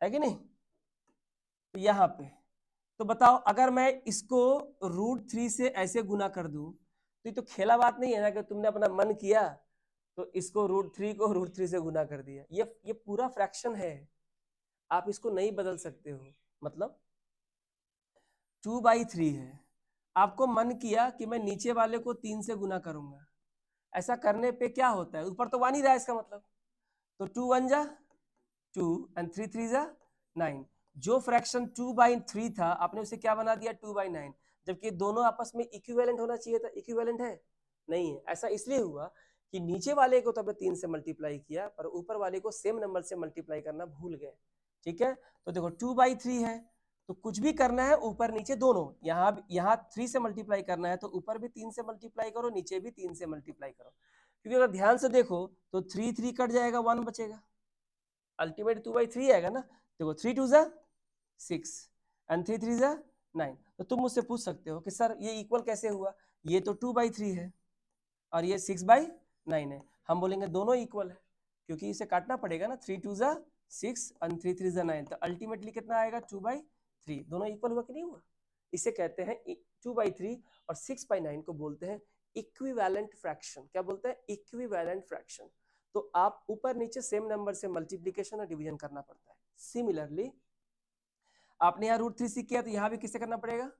है कि नहीं। तो यहाँ पे तो बताओ अगर मैं इसको रूट 3 से ऐसे गुना कर दूं तो ये तो खेला बात नहीं है ना कि तुमने अपना मन किया तो इसको रूट 3 को रूट 3 से गुना कर दिया। ये पूरा फ्रैक्शन है, आप इसको नहीं बदल सकते हो। मतलब 2/3 है, आपको मन किया कि मैं नीचे वाले को 3 से गुना करूंगा, ऐसा करने पे क्या होता है, ऊपर तो 1 ही रहा है इसका मतलब, तो 2 1 जा 2 एंड 3 3 जा 9। जो फ्रैक्शन 2/3 था आपने उसे क्या बना दिया 2/9, जबकि दोनों आपस में इक्विवेलेंट होना चाहिए था, इक्विवेलेंट है नहीं है। ऐसा इसलिए हुआ कि नीचे वाले को तो आपने 3 से मल्टीप्लाई किया पर ऊपर वाले को सेम नंबर से मल्टीप्लाई करना भूल गए। ठीक है, तो देखो 2/3 है तो कुछ भी करना है ऊपर नीचे दोनों, यहाँ 3 से मल्टीप्लाई करना है तो ऊपर भी 3 से मल्टीप्लाई करो, नीचे भी 3 से मल्टीप्लाई करो। क्योंकि अगर ध्यान से देखो तो 3 3 कट जाएगा, 1 बचेगा, अल्टीमेट 2/3 आएगा ना। देखो 3 2 जा 6 एंड 3 3 जा 9। तो तुम मुझसे पूछ सकते हो कि सर ये इक्वल कैसे हुआ, ये तो 2/3 है और ये 6/9 है। हम बोलेंगे दोनों इक्वल है क्योंकि इसे काटना पड़ेगा ना, 3 2 जा 6 एंड 3 3 जा 9, तो अल्टीमेटली कितना आएगा 2/3। दोनों इक्वल हुआ कि नहीं हुआ। इसे कहते हैं 2/3 और 6/9 को बोलते हैं इक्विवेलेंट फ्रैक्शन। क्या बोलते हैं, इक्विवेलेंट फ्रैक्शन। तो आप ऊपर नीचे सेम नंबर से मल्टीप्लीकेशन और डिवीजन करना पड़ता है। सिमिलरली आपने यहाँ √3 से किया तो यहाँ भी किससे करना पड़ेगा,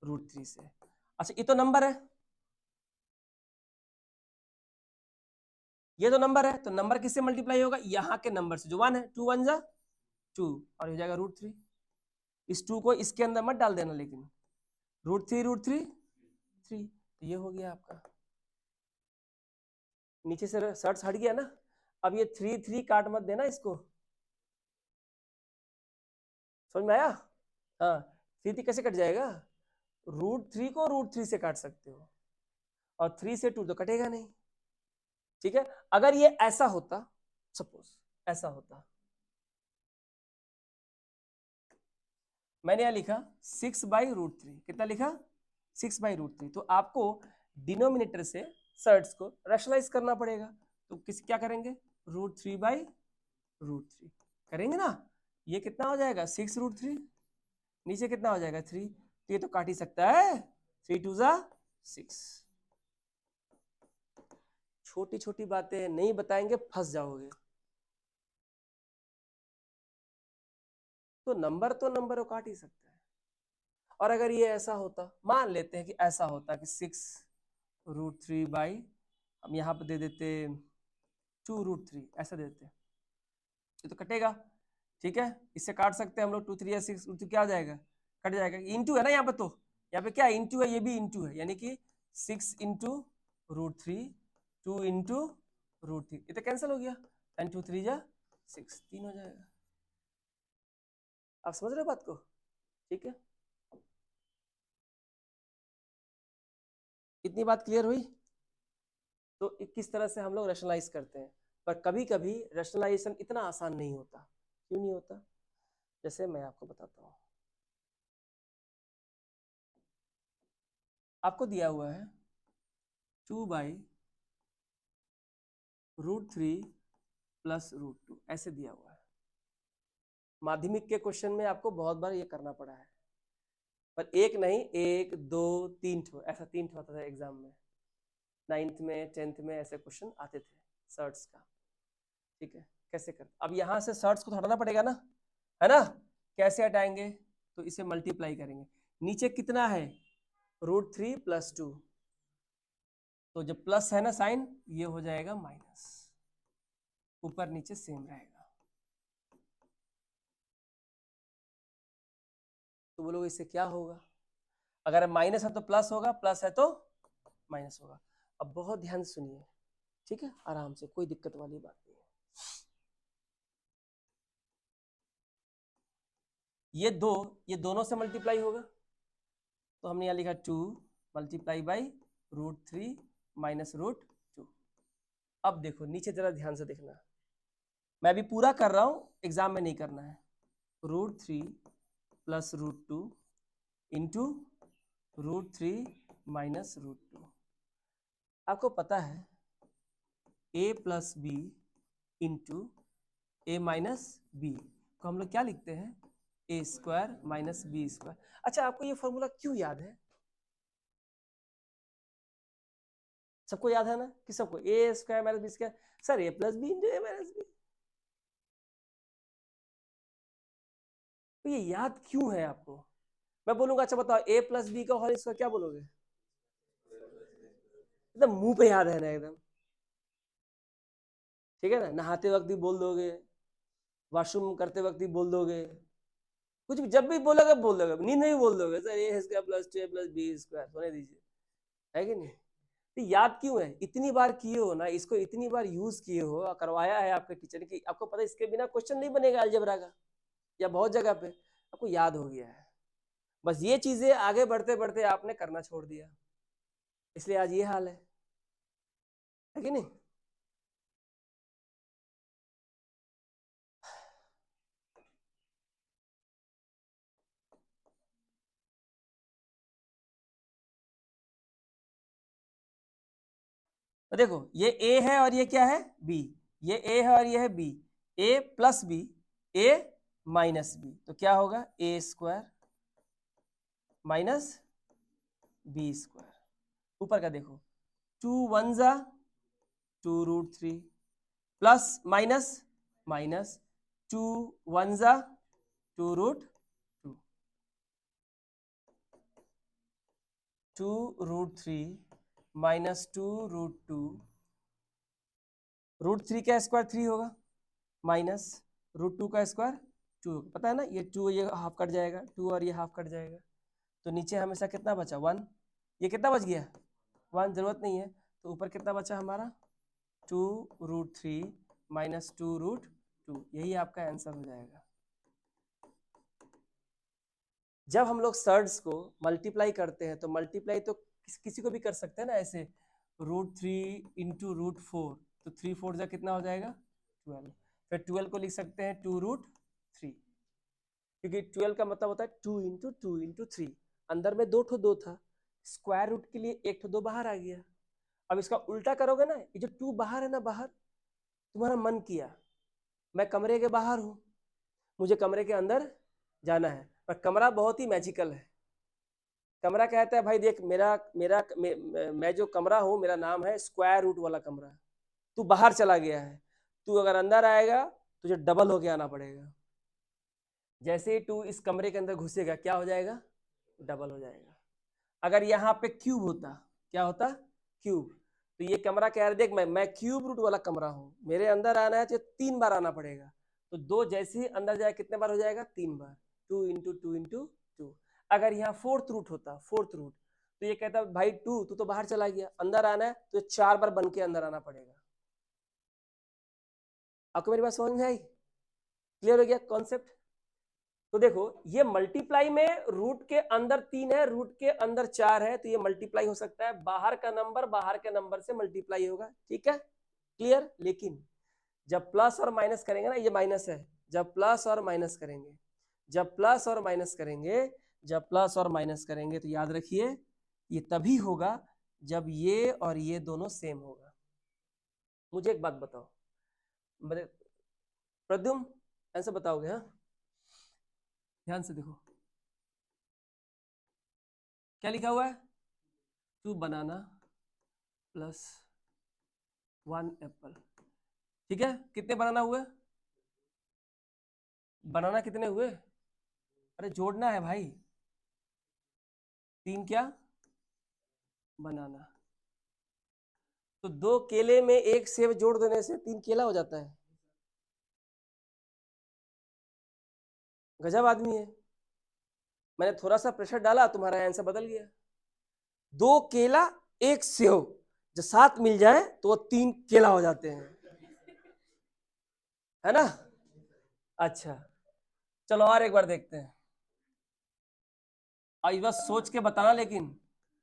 √3 से। अच्छा ये तो नंबर है, ये तो नंबर है, तो नंबर किससे मल्टीप्लाई होगा, यहाँ के नंबर से जो 1 है, 2 1 जा 2 और हो जाएगा √3। इस 2 को इसके अंदर मत डाल देना, लेकिन √3 3, तो ये हो गया आपका, नीचे से सर्च हट गया ना। अब ये 3 3 काट मत देना इसको, समझ में आया। हाँ 3 3 कैसे कट जाएगा, √3 को √3 से काट सकते हो और 3 से 2 तो कटेगा नहीं। ठीक है, अगर ये ऐसा होता, सपोज ऐसा होता, मैंने यहां लिखा 6/√3, कितना लिखा 6/√3, तो आपको डिनोमिनेटर से सर्ड्स को रैशनलाइज करना पड़ेगा, तो क्या करेंगे, √3/√3 करेंगे ना। ये कितना हो जाएगा 6√3, नीचे कितना हो जाएगा 3, तो ये तो काट ही सकता है, 3 2 6। छोटी छोटी बातें नहीं बताएंगे फंस जाओगे। तो नंबर को काट ही सकता है। और अगर ये ऐसा होता, मान लेते हैं कि ऐसा होता कि 6√3 हम यहाँ पे दे देते 2√3, ऐसा देते, ये तो कटेगा, ठीक है, इससे काट सकते हैं हम लोग, 2 3 या 6 क्या हो जाएगा, कट जाएगा, इंटू है ना यहाँ पे, तो यहाँ पे क्या इंटू है, ये भी इंटू है, यानी कि 6 × √3, 2 × √3, ये तो कैंसिल हो गया, 10 2 3 6, 3 हो जाएगा। आप समझ रहे हो बात को, ठीक है, इतनी बात क्लियर हुई। तो किस तरह से हम लोग रैशनलाइज करते हैं, पर कभी कभी रैशनलाइजेशन इतना आसान नहीं होता। क्यों नहीं होता, जैसे मैं आपको बताता हूँ। आपको दिया हुआ है 2/√3 + √2, ऐसे दिया हुआ है। माध्यमिक के क्वेश्चन में आपको बहुत बार ये करना पड़ा है, पर एक नहीं, 1 2 3 ठो, ऐसा 3 ठो आता था एग्जाम में, 9th में 10th में ऐसे क्वेश्चन आते थे सर्ट्स का, ठीक है। कैसे कर, अब यहाँ से सर्ट्स को हटाना पड़ेगा ना, है ना, कैसे हटाएंगे, तो इसे मल्टीप्लाई करेंगे, नीचे कितना है √3 + 2, तो जब प्लस है ना साइन, ये हो जाएगा माइनस, ऊपर नीचे सेम रहेगा। तो बोलोगे इससे क्या होगा, अगर माइनस है तो प्लस होगा, प्लस है तो माइनस होगा। अब बहुत ध्यान से सुनिए, ठीक है, आराम से, कोई दिक्कत वाली बात नहीं है। ये दोनों से मल्टीप्लाई होगा, तो हमने यहाँ लिखा 2 × √3 - √2। अब देखो नीचे जरा ध्यान से देखना, मैं भी पूरा कर रहा हूं, एग्जाम में नहीं करना है। √3 + √2 इंटू √3 - √2। आपको पता है a + b into a - b को हम लोग क्या लिखते हैं, a² - b²। अच्छा, आपको ये फॉर्मूला क्यों याद है, सबको याद है ना, कि सबको a² - b², sir a + b into a - b, तो ये याद क्यों है आपको। मैं बोलूंगा अच्छा बताओ a + b का होल स्क्वायर क्या बोलोगे, एकदम मुंह पे याद है ना एकदम, ठीक है ना, नहाते वक्त भी बोल दोगे, वॉशरूम करते वक्त भी बोल दोगे, कुछ भी जब भी बोलोगे बोल दोगे, नींद में भी बोल दोगे, सर a² + 2a + b², सोने दीजिए, है कि नहीं। तो याद क्यों है, इतनी बार किए हो ना इसको, इतनी बार यूज किए हो, करवाया है आपके टीचर ने, कि आपको पता है इसके बिना क्वेश्चन नहीं बनेगा अलजेब्रा का, या बहुत जगह पे आपको याद हो गया है। बस ये चीजें आगे बढ़ते बढ़ते आपने करना छोड़ दिया, इसलिए आज ये हाल है कि नहीं। तो देखो ये a है और ये क्या है b, ये a है और ये है b, a + b, a - b, तो क्या होगा a² - b²। ऊपर का देखो 2 1 2√3 प्लस माइनस माइनस 2 1 2√2, 2√3 - 2√2, √3 का स्क्वायर 3 होगा, माइनस √2 का स्क्वायर 2 होगा, पता है ना, ये 2 ये हाफ कट जाएगा, 2 और ये हाफ कट जाएगा, तो नीचे हमेशा कितना बचा 1, ये कितना बच गया 1, जरूरत नहीं है, तो ऊपर कितना बचा हमारा 2√3 - 2√2, यही आपका आंसर हो जाएगा। जब हम लोग सर्ड्स को मल्टीप्लाई करते हैं, तो मल्टीप्लाई तो किसी को भी कर सकते हैं ना, ऐसे √3 × √4, तो 3 4 जा कितना हो जाएगा 12, फिर 12 को लिख सकते हैं 2√3, क्योंकि 12 का मतलब होता है 2 × 2 × 3, अंदर में 2 था, स्क्वायर रूट के लिए 1 2 बाहर आ गया, अब इसका उल्टा करोगे ना, ये जो 2 बाहर है ना, बाहर तुम्हारा मन किया मैं कमरे के बाहर हूं, मुझे कमरे के अंदर जाना है, पर कमरा बहुत ही मैजिकल है। कमरा कहता है भाई देख मेरा मेरा मैं जो कमरा हूं, मेरा नाम है स्क्वायर रूट वाला कमरा। तू बाहर चला गया है, तू अगर अंदर आएगा तुझे डबल होके आना पड़ेगा। जैसे ही तू इस कमरे के अंदर घुसेगा क्या हो जाएगा? डबल हो जाएगा। अगर यहाँ पे क्यूब होता, क्या होता? क्यूब। तो ये कमरा कह रहा है देख मैं क्यूब रूट वाला कमरा हूँ, मेरे अंदर आना है तो 3 बार आना पड़ेगा। तो 2 जैसे ही अंदर जाए कितने बार हो जाएगा? 3 बार। 2 इंटू 2 इंटू 2। अगर यहाँ 4th रूट होता, 4th रूट, तो ये कहता भाई तू तो बाहर चला गया, अंदर आना है तो 4 बार बन के अंदर आना पड़ेगा। आपको मेरी बात समझ में आई? क्लियर हो गया कॉन्सेप्ट? तो देखो ये मल्टीप्लाई में रूट के अंदर 3 है, रूट के अंदर 4 है, तो ये मल्टीप्लाई हो सकता है, बाहर का नंबर बाहर के नंबर से मल्टीप्लाई होगा। ठीक है, क्लियर? लेकिन जब प्लस और माइनस करेंगे ना, ये माइनस है, जब प्लस और माइनस करेंगे, जब प्लस और माइनस करेंगे, जब प्लस और माइनस करेंगे, तो याद रखिए ये तभी होगा जब ये और ये दोनों सेम होगा। मुझे एक बात बताओ प्रद्युम्न, ऐसे बताओगे? हाँ, ध्यान से देखो क्या लिखा हुआ है? 2 बनाना प्लस 1 एप्पल। ठीक है, कितने बनाना हुए? बनाना कितने हुए? अरे जोड़ना है भाई, 3 क्या बनाना। तो 2 केले में 1 सेब जोड़ देने से 3 केला हो जाता है। गजब आदमी है। मैंने थोड़ा सा प्रेशर डाला, तुम्हारा आंसर बदल गया। 2 केला 1 सेब जो साथ मिल जाए तो वो 3 केला हो जाते हैं, है ना? अच्छा चलो और एक बार देखते हैं, और बस सोच के बताना, लेकिन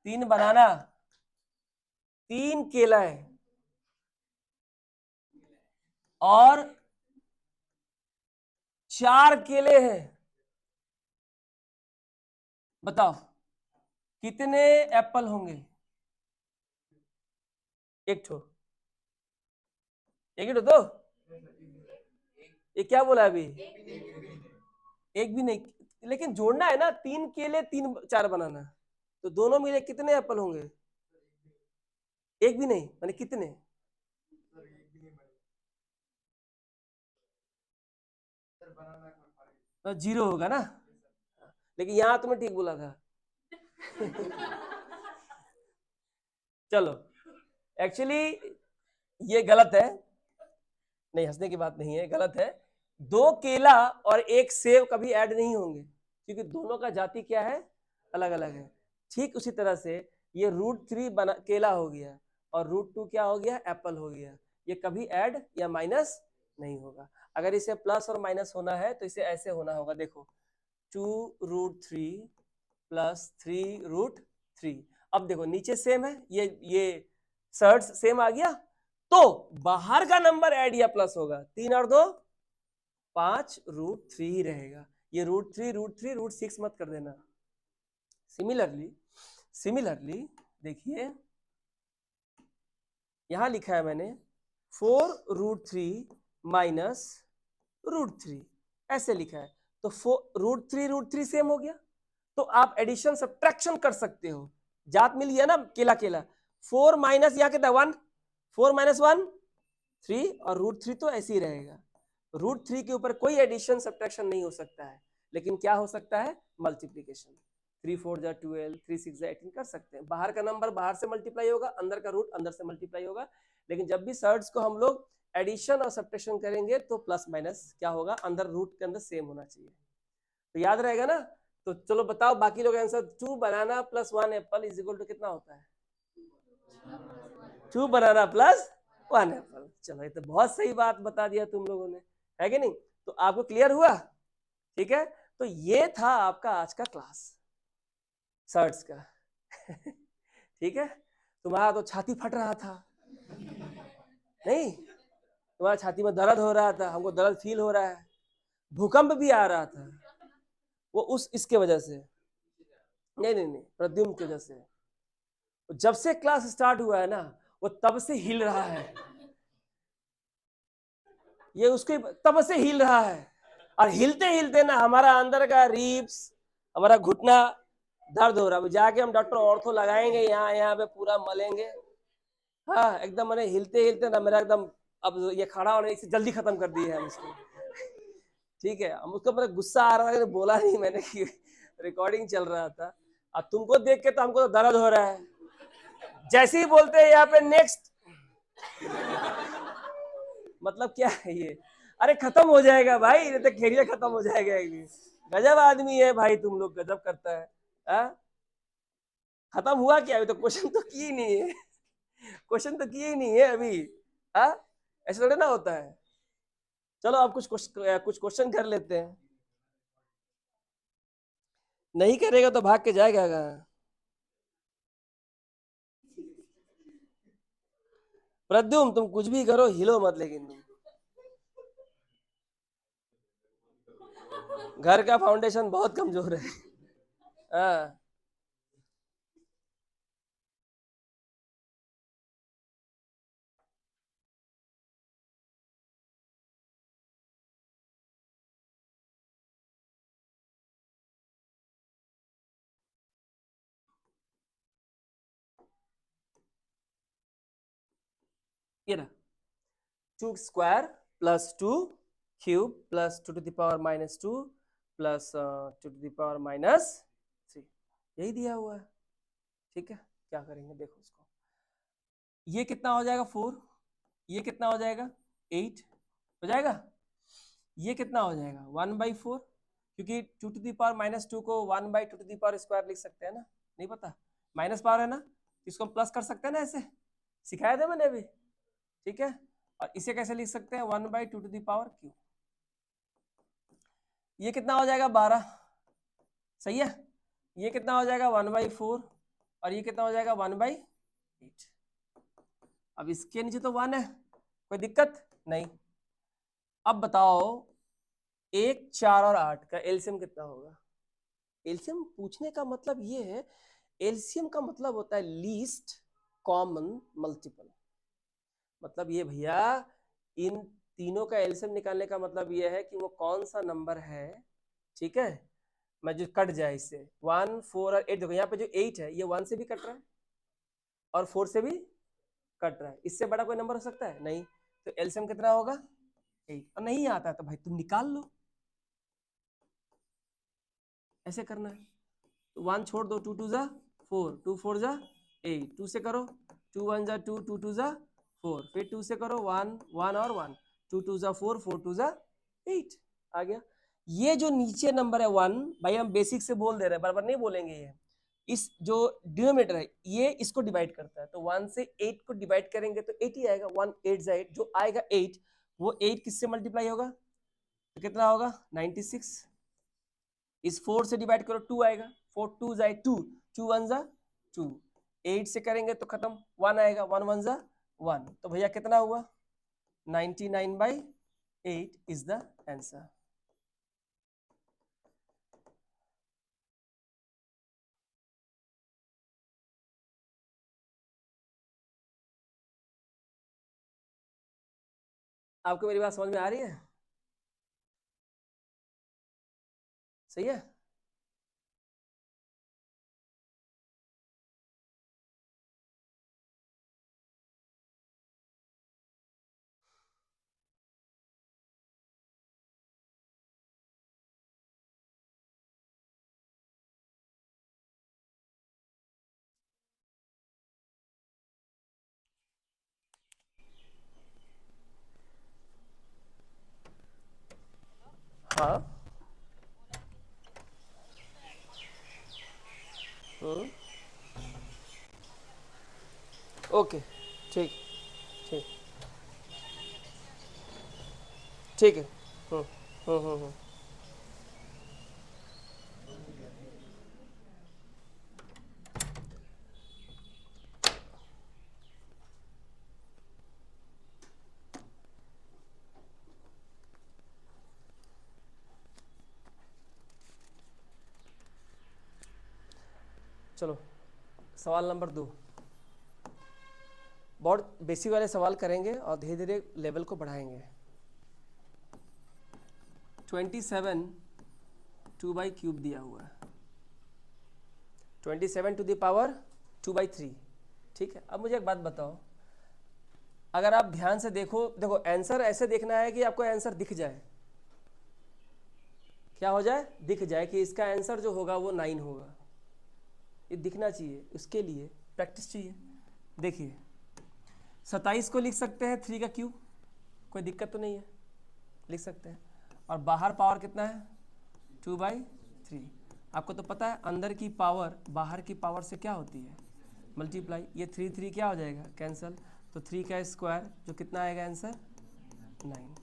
3 बनाना 3 केला है और 4 केले हैं, बताओ कितने एप्पल होंगे? एक ठो, एक ही तो ये क्या बोला अभी? एक भी नहीं, लेकिन जोड़ना है ना, 3 केले 3 4 बनाना, तो दोनों मिले कितने एप्पल होंगे? एक भी नहीं, माने कितने? तो 0 होगा ना, लेकिन यहां तुमने ठीक बोला था। चलो एक्चुअली ये गलत है, नहीं हंसने की बात नहीं है, गलत है। 2 केला और 1 सेब कभी ऐड नहीं होंगे, क्योंकि दोनों का जाति क्या है? अलग अलग है। ठीक उसी तरह से ये √3 बना केला हो गया और √2 क्या हो गया? एप्पल हो गया। ये कभी ऐड या माइनस नहीं होगा। अगर इसे प्लस और माइनस होना है तो इसे ऐसे होना होगा, देखो 2√3 प्लस 3√3। अब देखो नीचे सेम है, ये सर्ड्स सेम आ गया, तो बाहर का नंबर ऐड या प्लस होगा, 3 और 2 5 √3 ही रहेगा। ये √3 √6 मत कर देना। सिमिलरली देखिए यहां लिखा है मैंने 4√3 माइनस √3, ऐसे लिखा है, तो √3 सेम हो गया, तो आप एडिशन सब्ट्रैक्शन कर सकते हो। जात मिल गया ना, केला केला। 4 माइनस यहाँ कितना 1, 4 माइनस 1 3, और √3 तो ऐसे ही रहेगा। √3 के ऊपर कोई एडिशन सब्ट्रैक्शन नहीं हो सकता है, लेकिन क्या हो सकता है? मल्टीप्लीकेशन। 3 4 जा 12, 3 6 जा 18 कर सकते हैं। बाहर का नंबर बाहर से मल्टीप्लाई होगा, अंदर का रूट अंदर से मल्टीप्लाई होगा। लेकिन जब भी सर्ड्स को हम लोग एडिशन और सब्ट्रैक्शन करेंगे तो प्लस माइनस क्या होगा? अंदर रूट के अंदर सेम होना चाहिए, तो याद रहेगा ना। तो चलो बताओ बाकी लोग answer. 2 banana plus 1 apple is equal to कितना होता है? 2 बनाना प्लस 1 एप्पल। चलो ये तो बहुत सही बात बता दिया तुम लोगों ने, है कि नहीं? तो आपको क्लियर हुआ? ठीक है, तो ये था आपका आज का क्लास सर्ट्स का। ठीक है, तुम्हारा तो छाती फट रहा था, नहीं? तुम्हारा छाती में दर्द हो रहा था, हमको दर्द फील हो रहा है, भूकंप भी आ रहा था, वो उस इसके वजह से, नहीं प्रद्युम्न की वजह से। जब से क्लास स्टार्ट हुआ है ना, वो तब से हिल रहा है, ये उसके तब से हिल रहा है, और हिलते हिलते ना हमारा अंदर का रिब्स, हमारा घुटना दर्द हो रहा है। जाके हम डॉक्टर ऑर्थो लगाएंगे, यहाँ यहाँ पे पूरा मलेंगे। हाँ एकदम, मैंने हिलते हिलते ना मेरा एकदम, अब ये खड़ा होने से जल्दी खत्म कर दिए हम इसको। ठीक है, हम उसको, मेरा गुस्सा आ रहा था, बोला नहीं मैंने कि रिकॉर्डिंग चल रहा था, और तुमको देख के तो हमको तो दर्द हो रहा है। जैसे ही बोलते हैं यहाँ पे नेक्स्ट, मतलब क्या है ये? अरे खत्म हो जाएगा भाई, ये तो खेलिए खत्म हो जाएगा एक दिन। गजब आदमी है भाई, तुम लोग गजब करता है। आ? खत्म हुआ क्या? अभी तो क्वेश्चन तो किए नहीं है, क्वेश्चन तो किए ही नहीं है अभी। हाँ ऐसे थोड़ा ना होता है। चलो अब कुछ क्वेश्चन कर लेते हैं। नहीं करेगा तो भाग के जाएगा कहाँ? प्रद्युम तुम कुछ भी करो, हिलो मत, लेकिन तुम घर का फाउंडेशन बहुत कमजोर है। हाँ ये ना, 2 square plus 2 cube plus 2 to the power minus 2 plus 2 to the power minus 3, यही दिया हुआ है। ठीक है, क्या करेंगे देखो इसको, ये कितना हो जाएगा 4, ये कितना हो जाएगा 8 हो जाएगा, ये कितना हो जाएगा 1/4, क्योंकि 2 टू द पावर माइनस 2 को 1/2 टू द पावर स्क्वायर लिख सकते हैं ना, नहीं पता? माइनस पावर है ना, इसको हम प्लस कर सकते हैं ना, ऐसे सिखाया था मैंने अभी। ठीक है, और इसे कैसे लिख सकते हैं 1/2 टू द पावर क्यूब। ये कितना हो जाएगा 12, सही है। ये कितना हो जाएगा 1/4, और ये कितना हो जाएगा 1/8। अब इसके नीचे तो 1 है, कोई दिक्कत नहीं। अब बताओ 1, 4 और 8 का एलसीएम कितना होगा? एलसीएम पूछने का मतलब ये है, एलसीएम का मतलब होता है लीस्ट कॉमन मल्टीपल। मतलब ये भैया, इन तीनों का एलसीएम निकालने का मतलब ये है कि वो कौन सा नंबर है, ठीक है, मैं जो कट जाए इससे 1, 4 और 8। देखो यहाँ पे जो 8 है ये 1 से भी कट रहा है और 4 से भी कट रहा है, इससे बड़ा कोई नंबर हो सकता है? नहीं। तो एलसीएम कितना होगा 8, और नहीं आता है तो भाई तुम निकाल लो, ऐसे करना है। तो 1 छोड़ दो, 2 2 जा 4, 2 4 जा 8, 2 से करो, 2 1 जा 2, 2 2 जा 4, फिर 2 से करो 1 1 और 1, 2 2 जा 4, 4 2 जा 8, आ गया। ये जो नीचे नंबर है 1, भाई हम बेसिक से बोल दे रहे हैं, बराबर नहीं बोलेंगे ये। इस जो डिनोमिनेटर है ये इसको डिवाइड करता है, तो 1 से 8 को डिवाइड करेंगे तो 8 ही आएगा। 1 8 जा 8, जो आएगा 8, वो 8 किससे मल्टीप्लाई होगा, तो कितना होगा 96। इस 4 से डिवाइड करो 2 आएगा, 4 2 जाए 2, 2 1 जा 2, 8 से करेंगे तो खत्म, 1 आएगा, 1 1 जा 1, तो भैया कितना हुआ 99/8 इज द आंसर। आपको मेरी बात समझ में आ रही है? सही है। हाँ ओके, ठीक ठीक ठीक है। हम्म हम्म हम्म हम्म। चलो सवाल नंबर 2, बहुत बेसिक वाले सवाल करेंगे और धीरे धीरे लेवल को बढ़ाएंगे। 27 2/3 दिया हुआ है, 27 टू द पावर 2/3। ठीक है, अब मुझे एक बात बताओ, अगर आप ध्यान से देखो आंसर ऐसे देखना है कि आपको आंसर दिख जाए, क्या हो जाए, दिख जाए कि इसका आंसर जो होगा वो 9 होगा, ये दिखना चाहिए। उसके लिए प्रैक्टिस चाहिए। देखिए 27 को लिख सकते हैं 3 का क्यूब, कोई दिक्कत तो नहीं है, लिख सकते हैं। और बाहर पावर कितना है 2/3। आपको तो पता है अंदर की पावर बाहर की पावर से क्या होती है, मल्टीप्लाई। ये 3 क्या हो जाएगा, कैंसल। तो 3 का स्क्वायर जो कितना आएगा आंसर 9।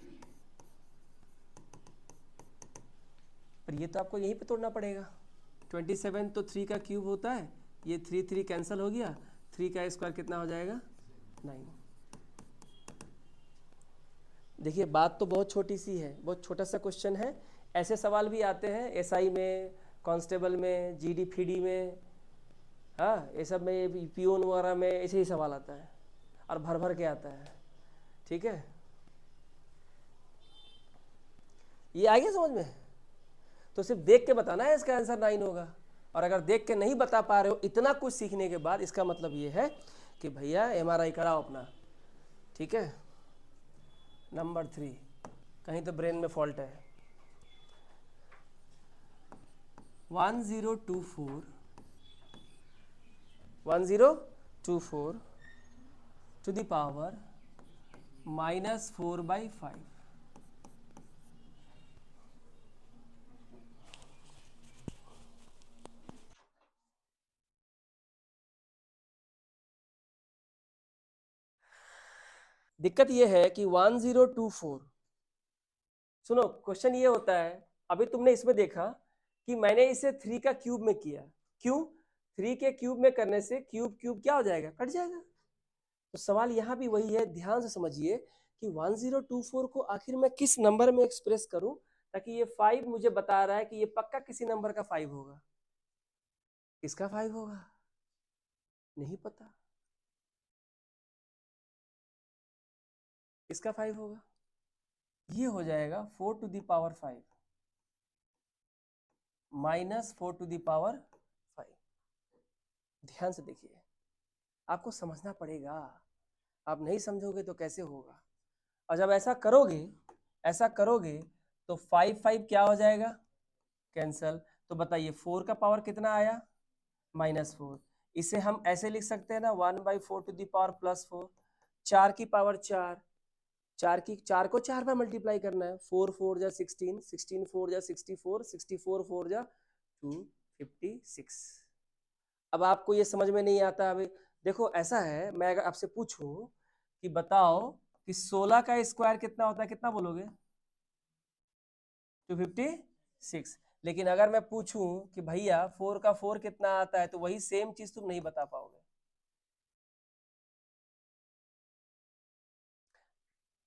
पर ये तो आपको यहीं पे तोड़ना पड़ेगा। 27 तो 3 का क्यूब होता है, ये 3 कैंसिल हो गया, 3 का स्क्वायर कितना हो जाएगा 9। देखिए बात तो बहुत छोटी सी है, बहुत छोटा सा क्वेश्चन है। ऐसे सवाल भी आते हैं एसआई में, कांस्टेबल में, जीडी फीडी में, हाँ ये सब में, पियोन वगैरह में ऐसे ही सवाल आता है और भर भर के आता है। ठीक है, ये आ गया समझ में। तो सिर्फ देख के बताना है इसका आंसर 9 होगा। और अगर देख के नहीं बता पा रहे हो इतना कुछ सीखने के बाद, इसका मतलब ये है कि भैया एमआरआई कराओ अपना। ठीक है, नंबर 3, कहीं तो ब्रेन में फॉल्ट है। 1024 टू द पावर -4/5। दिक्कत ये है कि 1024, सुनो क्वेश्चन ये होता है, अभी तुमने इसमें देखा कि मैंने इसे 3 का क्यूब में किया। क्यों, 3 के क्यूब में करने से क्यूब क्यूब क्या हो जाएगा, कट जाएगा। तो सवाल यहाँ भी वही है, ध्यान से समझिए कि 1024 को आखिर मैं किस नंबर में एक्सप्रेस करूं, ताकि ये 5 मुझे बता रहा है कि ये पक्का किसी नंबर का 5 होगा। किसका 5 होगा नहीं पता, किसका 5 होगा। ये हो जाएगा 4 to the power 5 -4 to the power 5। ध्यान से देखिए, आपको समझना पड़ेगा, आप नहीं समझोगे तो कैसे होगा। और जब ऐसा करोगे तो 5 क्या हो जाएगा, कैंसल। तो बताइए 4 का पावर कितना आया -4। इसे हम ऐसे लिख सकते हैं ना, 1/4 टू द पावर +4। 4 की पावर 4, 4 को 4 बार मल्टीप्लाई करना है। 4 4 जा 16, 16 4 जा 64, 64 4 जा 256। अब आपको ये समझ में नहीं आता। अभी देखो ऐसा है, मैं अगर आपसे पूछूं कि बताओ कि 16 का स्क्वायर कितना होता है, कितना बोलोगे 256। लेकिन अगर मैं पूछूं कि भैया 4 का 4 कितना आता है, तो वही सेम चीज तुम नहीं बता पाओगे।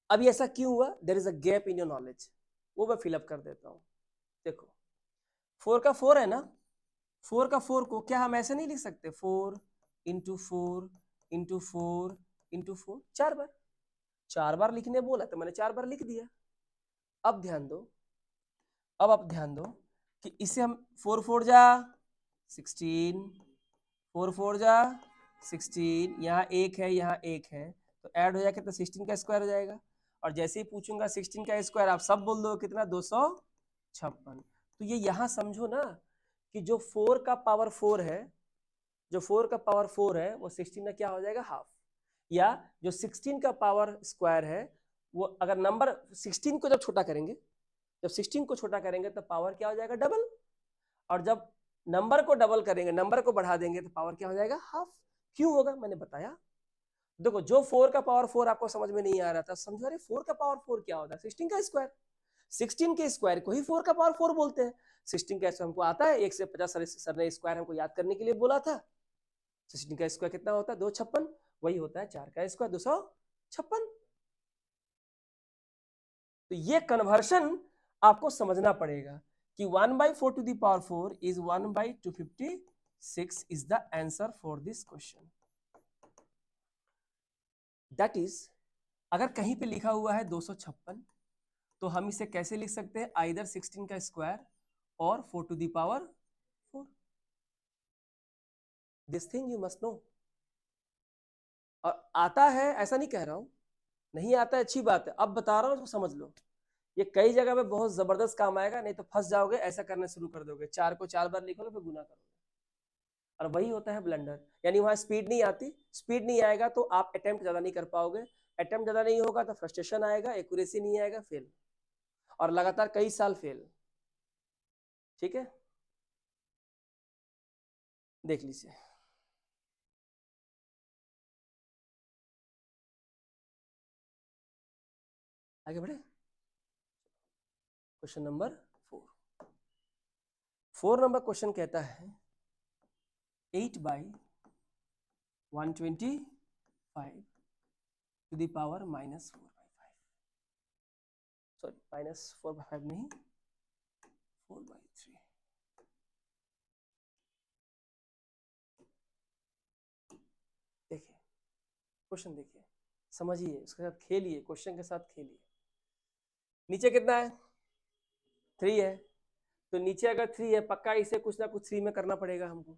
अभी ऐसा क्यों हुआ, there is a gap in your knowledge, वो मैं फिलअप कर देता हूं। देखो 4 का 4 है ना, 4 का 4 को क्या हम ऐसे नहीं लिख सकते, 4 इंटू 4 इंटू 4 इंटू 4, 4 बार। 4 बार लिखने बोला तो मैंने 4 बार लिख दिया। अब ध्यान दो, अब आप ध्यान दो कि इसे हम 4 4 जा 16, 4 4 जा 16, यहाँ एक है यहाँ एक है, तो ऐड हो जाएगा तो 16 का स्क्वायर हो जाएगा। और जैसे ही पूछूंगा 16 का स्क्वायर, आप सब बोल दो कितना 256। तो ये यहाँ समझो ना कि जो 4 का पावर 4 है, जो 4 का पावर 4 है वो 16 का क्या हो जाएगा हाफ। या जो 16 का पावर स्क्वायर है, वो अगर नंबर 16 को जब छोटा करेंगे, जब 16 को छोटा करेंगे तो पावर क्या हो जाएगा डबल। और जब नंबर को डबल करेंगे, नंबर को बढ़ा देंगे तो पावर क्या हो जाएगा हाफ। क्यों होगा मैंने बताया। देखो जो 4 का पावर 4 आपको समझ में नहीं आ रहा था, समझो अरे 4 का पावर 4 क्या होता है, 16 का स्क्वायर। 16 के स्क्वायर को ही 4 का पावर 4 बोलते हैं। 16 का स्क्वायर हमको आता है, 1 से 50 सर ने स्क्वायर हमको याद करने के लिए बोला था। 16 का स्क्वायर कितना होता है 256, वही होता है 4 का स्क्वायर 256। तो ये कन्वर्शन आपको समझना पड़ेगा कि 1/4 to the power 4 is 1/256 is the answer for this question. That is अगर कहीं पे लिखा हुआ है 256 तो हम इसे कैसे लिख सकते हैं, आइदर 16 का स्क्वायर और 4 to the power 4। This thing you must know. और आता है ऐसा नहीं कह रहा हूं, नहीं आता है अच्छी बात है, अब बता रहा हूं तो समझ लो। ये कई जगह पे बहुत जबरदस्त काम आएगा, नहीं तो फंस जाओगे, ऐसा करना शुरू कर दोगे, 4 को 4 बार लिखोगे फिर गुना करोगे, और वही होता है ब्लंडर। यानी वहां स्पीड नहीं आती, स्पीड नहीं आएगा तो आप अटेम्प्ट ज्यादा नहीं कर पाओगे, अटेम्प्ट ज्यादा नहीं होगा तो फ्रस्ट्रेशन आएगा, एक्यूरेसी नहीं आएगा, फेल, और लगातार कई साल फेल। ठीक है, देख लीजिए। आगे बढ़े, क्वेश्चन नंबर 4 नंबर क्वेश्चन कहता है 8/125 टू द पावर -4/5, सॉरी -4/5 नहीं, 4/3। देखिए क्वेश्चन, देखिए समझिए, उसके साथ खेलिए, क्वेश्चन के साथ खेलिए। नीचे कितना है, 3 है, तो नीचे अगर 3 है पक्का इसे कुछ ना कुछ 3 में करना पड़ेगा हमको।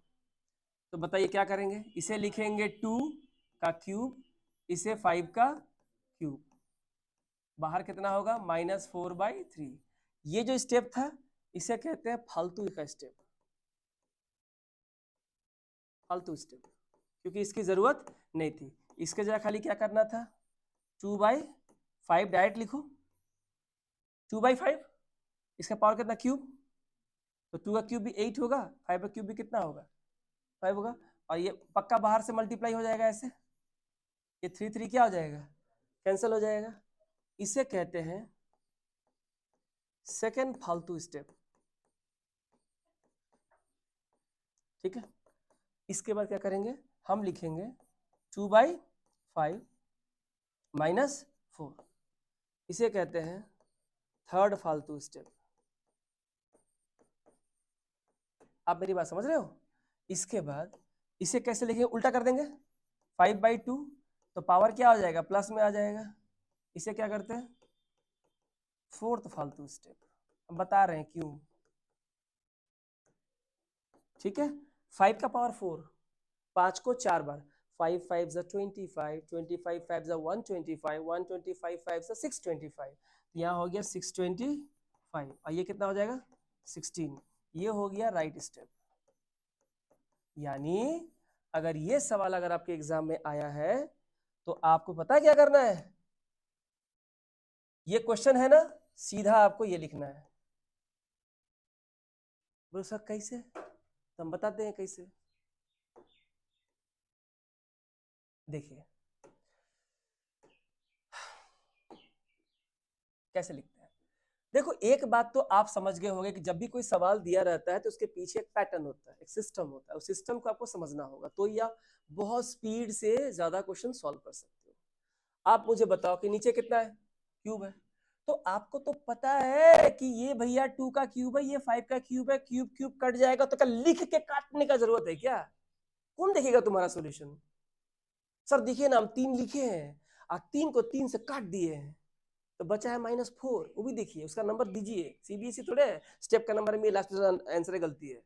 तो बताइए क्या करेंगे, इसे लिखेंगे 2 का क्यूब, इसे 5 का क्यूब, बाहर कितना होगा -4/3। ये जो स्टेप था इसे कहते हैं फालतू का स्टेप, फालतू स्टेप, क्योंकि इसकी जरूरत नहीं थी। इसके जगह खाली क्या करना था, 2/5 डायरेक्ट लिखो, 2/5, इसका पावर कितना क्यूब, तो 2 का क्यूब भी 8 होगा, 5 का क्यूब भी कितना होगा 5 होगा, और ये पक्का बाहर से मल्टीप्लाई हो जाएगा ऐसे, ये 3 क्या हो जाएगा, कैंसिल हो जाएगा। इसे कहते हैं सेकेंड फालतू स्टेप। ठीक है, इसके बाद क्या करेंगे, हम लिखेंगे 2/5 -4, इसे कहते हैं थर्ड फालतू स्टेप। आप मेरी बात समझ रहे हो। इसके बाद इसे कैसे लिखेंगे, उल्टा कर देंगे, 5/2 तो पावर क्या हो जाएगा, प्लस में आ जाएगा, इसे क्या करते हैं फोर्थ फालतू स्टेप, हम बता रहे हैं क्यों। ठीक है, 5 का पावर 4, 5 को 4 बार, 5 5 25, 25 5 125, 125 5 625, यहाँ हो गया 625, और ये कितना हो जाएगा 16, ये हो गया राइट स्टेप। यानी अगर ये सवाल अगर आपके एग्जाम में आया है तो आपको पता क्या करना है, ये क्वेश्चन है ना, सीधा आपको ये लिखना है। बोलो सर कैसे, तो हम बताते हैं कैसे। देखिए कैसे लिखते हैं, देखो एक बात तो आप समझ गए होंगे कि जब भी कोई सवाल दिया रहता है तो उसके पीछे एक पैटर्न होता है, एक सिस्टम होता है, उस सिस्टम को आपको समझना होगा, तो या बहुत स्पीड से ज्यादा क्वेश्चन सॉल्व कर सकते हो। आप मुझे बताओ कि नीचे कितना है, क्यूब है, तो आपको तो पता है कि ये भैया 2 का क्यूब है, ये 5 का क्यूब है, क्यूब क्यूब कट जाएगा, तो क्या लिख के काटने का जरूरत है क्या, कौन देखेगा तुम्हारा सॉल्यूशन। सर देखिए ना हम 3 लिखे हैं और 3 को 3 से काट दिए हैं, तो बचा है -4, वो भी देखिए, उसका नंबर दीजिए, सीबीएसई थोड़े स्टेप का नंबर में लास्ट आंसर गलती है।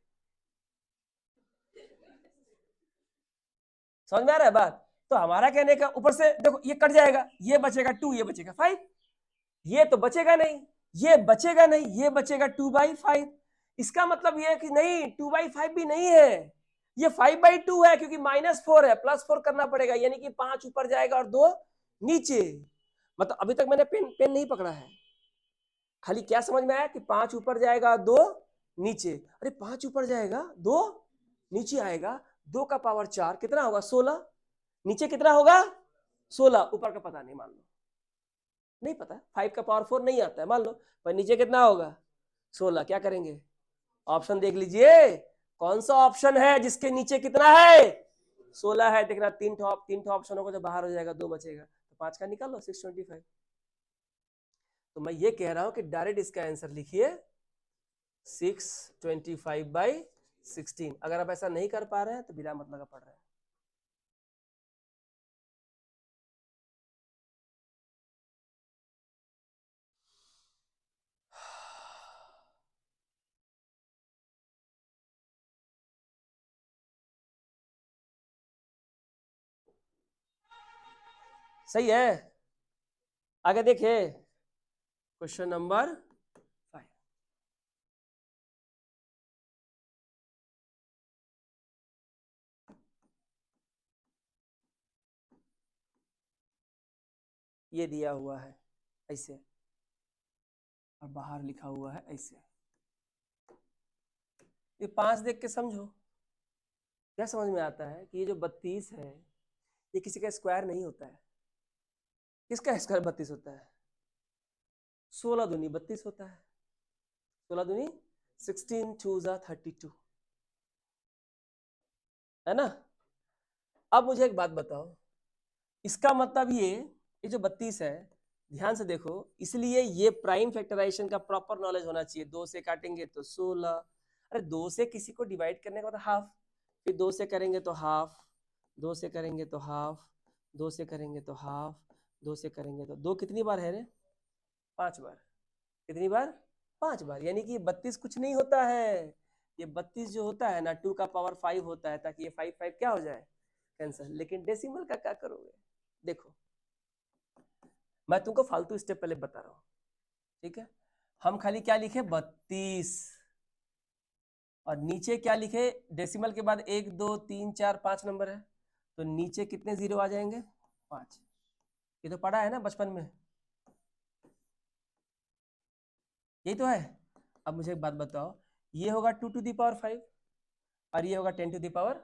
समझ में आ रहा है बात, तो हमारा कहने का ऊपर से देखो ये कट जाएगा, ये बचेगा 2, ये बचेगा 5, ये तो बचेगा नहीं, ये बचेगा नहीं, ये बचेगा 2/5, इसका मतलब ये है कि नहीं 2/5 भी नहीं है, ये 5/2 है, क्योंकि -4 है, +4 करना पड़ेगा, यानी कि 5 ऊपर जाएगा और 2 नीचे। मतलब अभी तक मैंने पेन पेन नहीं पकड़ा है, खाली क्या समझ में आया कि 5 ऊपर जाएगा 2 नीचे, अरे 5 ऊपर जाएगा 2 नीचे आएगा, 2 का पावर 4 कितना होगा 16, नीचे कितना होगा 16, ऊपर का पता नहीं, मान लो नहीं पता, 5 का पावर 4 नहीं आता है मान लो, पर नीचे कितना होगा 16, क्या करेंगे, ऑप्शन देख लीजिए, कौन सा ऑप्शन है जिसके नीचे कितना है 16 है, देखना 3 ऑप्शन होगा, जब बाहर हो जाएगा 2 बचेगा, तो 5 का निकाल लो 625। तो मैं ये कह रहा हूं कि डायरेक्ट इसका आंसर लिखिए 625/16। अगर आप ऐसा नहीं कर पा रहे हैं तो बिना मतलब का पढ़ रहे हैं। सही है। आगे देखिए क्वेश्चन नंबर 5। ये दिया हुआ है ऐसे और बाहर लिखा हुआ है ऐसे। ये 5 देख के समझो। क्या समझ में आता है कि ये जो 32 है ये किसी का स्क्वायर नहीं होता है। किसका स्क्वायर 32 होता है? 16 दूनी 32 होता है। 16 दूनी 16 2 जा 32 है ना। अब मुझे एक बात बताओ, इसका मतलब ये जो 32 है, ध्यान से देखो, इसलिए ये प्राइम फैक्टराइजेशन का प्रॉपर नॉलेज होना चाहिए। 2 से काटेंगे तो 16, अरे 2 से किसी को डिवाइड करने का तो हाफ, फिर 2 से करेंगे तो हाफ, 2 से करेंगे तो हाफ, 2 से करेंगे तो हाफ, 2 से करेंगे तो 2 कितनी बार है रे? 5 बार। कितनी बार? 5 बार। यानी कि 32 कुछ नहीं होता है। ये 32 जो होता है ना 2 का पावर 5 होता है, ताकि ये 5 5 क्या हो जाए, कैंसिल। लेकिन डेसिमल का क्या करोगे? देखो मैं तुमको फालतू स्टेप पहले बता रहा हूँ, ठीक है। हम खाली क्या लिखे 32 और नीचे क्या लिखे, डेसिमल के बाद 1 2 3 4 5 नंबर है, तो नीचे कितने जीरो आ जाएंगे? 5। ये तो पढ़ा है ना बचपन में, यही तो है। अब मुझे एक बात बताओ, ये होगा 2 टू द पावर 5 और ये होगा 10 टू द पावर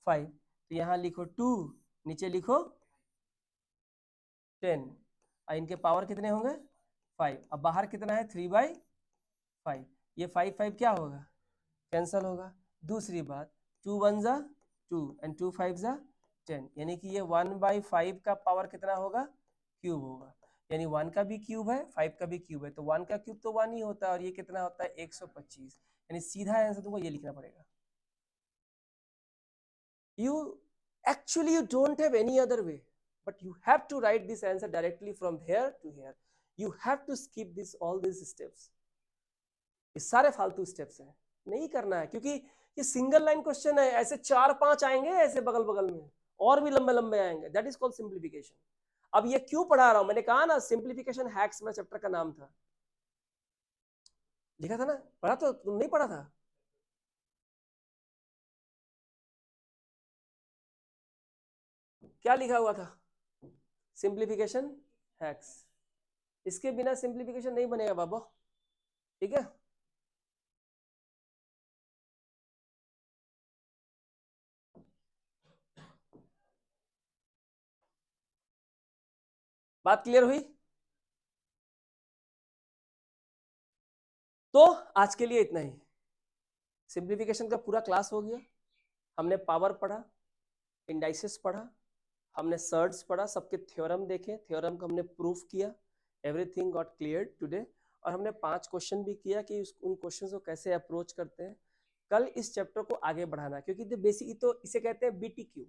5, तो यहाँ लिखो 2, नीचे लिखो 10 और इनके पावर कितने होंगे? 5। अब बाहर कितना है? 3/5। ये 5 5 क्या होगा? कैंसल होगा। दूसरी बात, 2 1 जा 2 एंड 2 5 जा 10, यानी कि ये 1/5 का पावर कितना होगा? क्यूब होगा। यानी 1 का भी क्यूब है 5 का भी क्यूब है, तो 1 का क्यूब तो 1 ही होता है और ये कितना होता है? 125। यानी सीधा आंसर तुमको ये लिखना पड़ेगा। You actually you don't have any other way, but you have to write this answer directly from here to here. You have to skip this all these steps. ये सारे फालतू स्टेप्स हैं, नहीं करना है, क्योंकि ये सिंगल लाइन क्वेश्चन है। ऐसे 4 5 आएंगे ऐसे बगल बगल में, और भी लंबे लंबे आएंगे। That is called simplification. अब ये क्यों पढ़ा रहा हूं? मैंने कहा ना सिंप्लीफिकेशन हैक्स मेरा चैप्टर का नाम था, लिखा था ना। पढ़ा तो तुम नहीं पढ़ा था? क्या लिखा हुआ था? Simplification hacks. इसके बिना सिंप्लीफिकेशन नहीं बनेगा बाबू, ठीक है। बात क्लियर हुई? तो आज के लिए इतना ही। सिंप्लीफिकेशन का पूरा क्लास हो गया। हमने पावर पढ़ा, इंडाइसेस पढ़ा, हमने सर्ट्स पढ़ा, सबके थ्योरम देखे, थ्योरम को हमने प्रूफ किया। Everything got clear today. और हमने 5 क्वेश्चन भी किया कि उन क्वेश्चन को कैसे अप्रोच करते हैं। कल इस चैप्टर को आगे बढ़ाना, क्योंकि बेसिक तो इसे कहते हैं BTQ,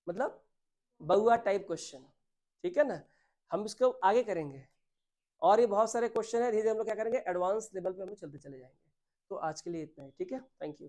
मतलब बहुआ टाइप क्वेश्चन, ठीक है ना। हम इसको आगे करेंगे और ये बहुत सारे क्वेश्चन है, धीरे धीरे हम लोग क्या करेंगे, एडवांस लेवल पे हम लोग चलते चले जाएंगे। तो आज के लिए इतना ही, ठीक है। Thank you.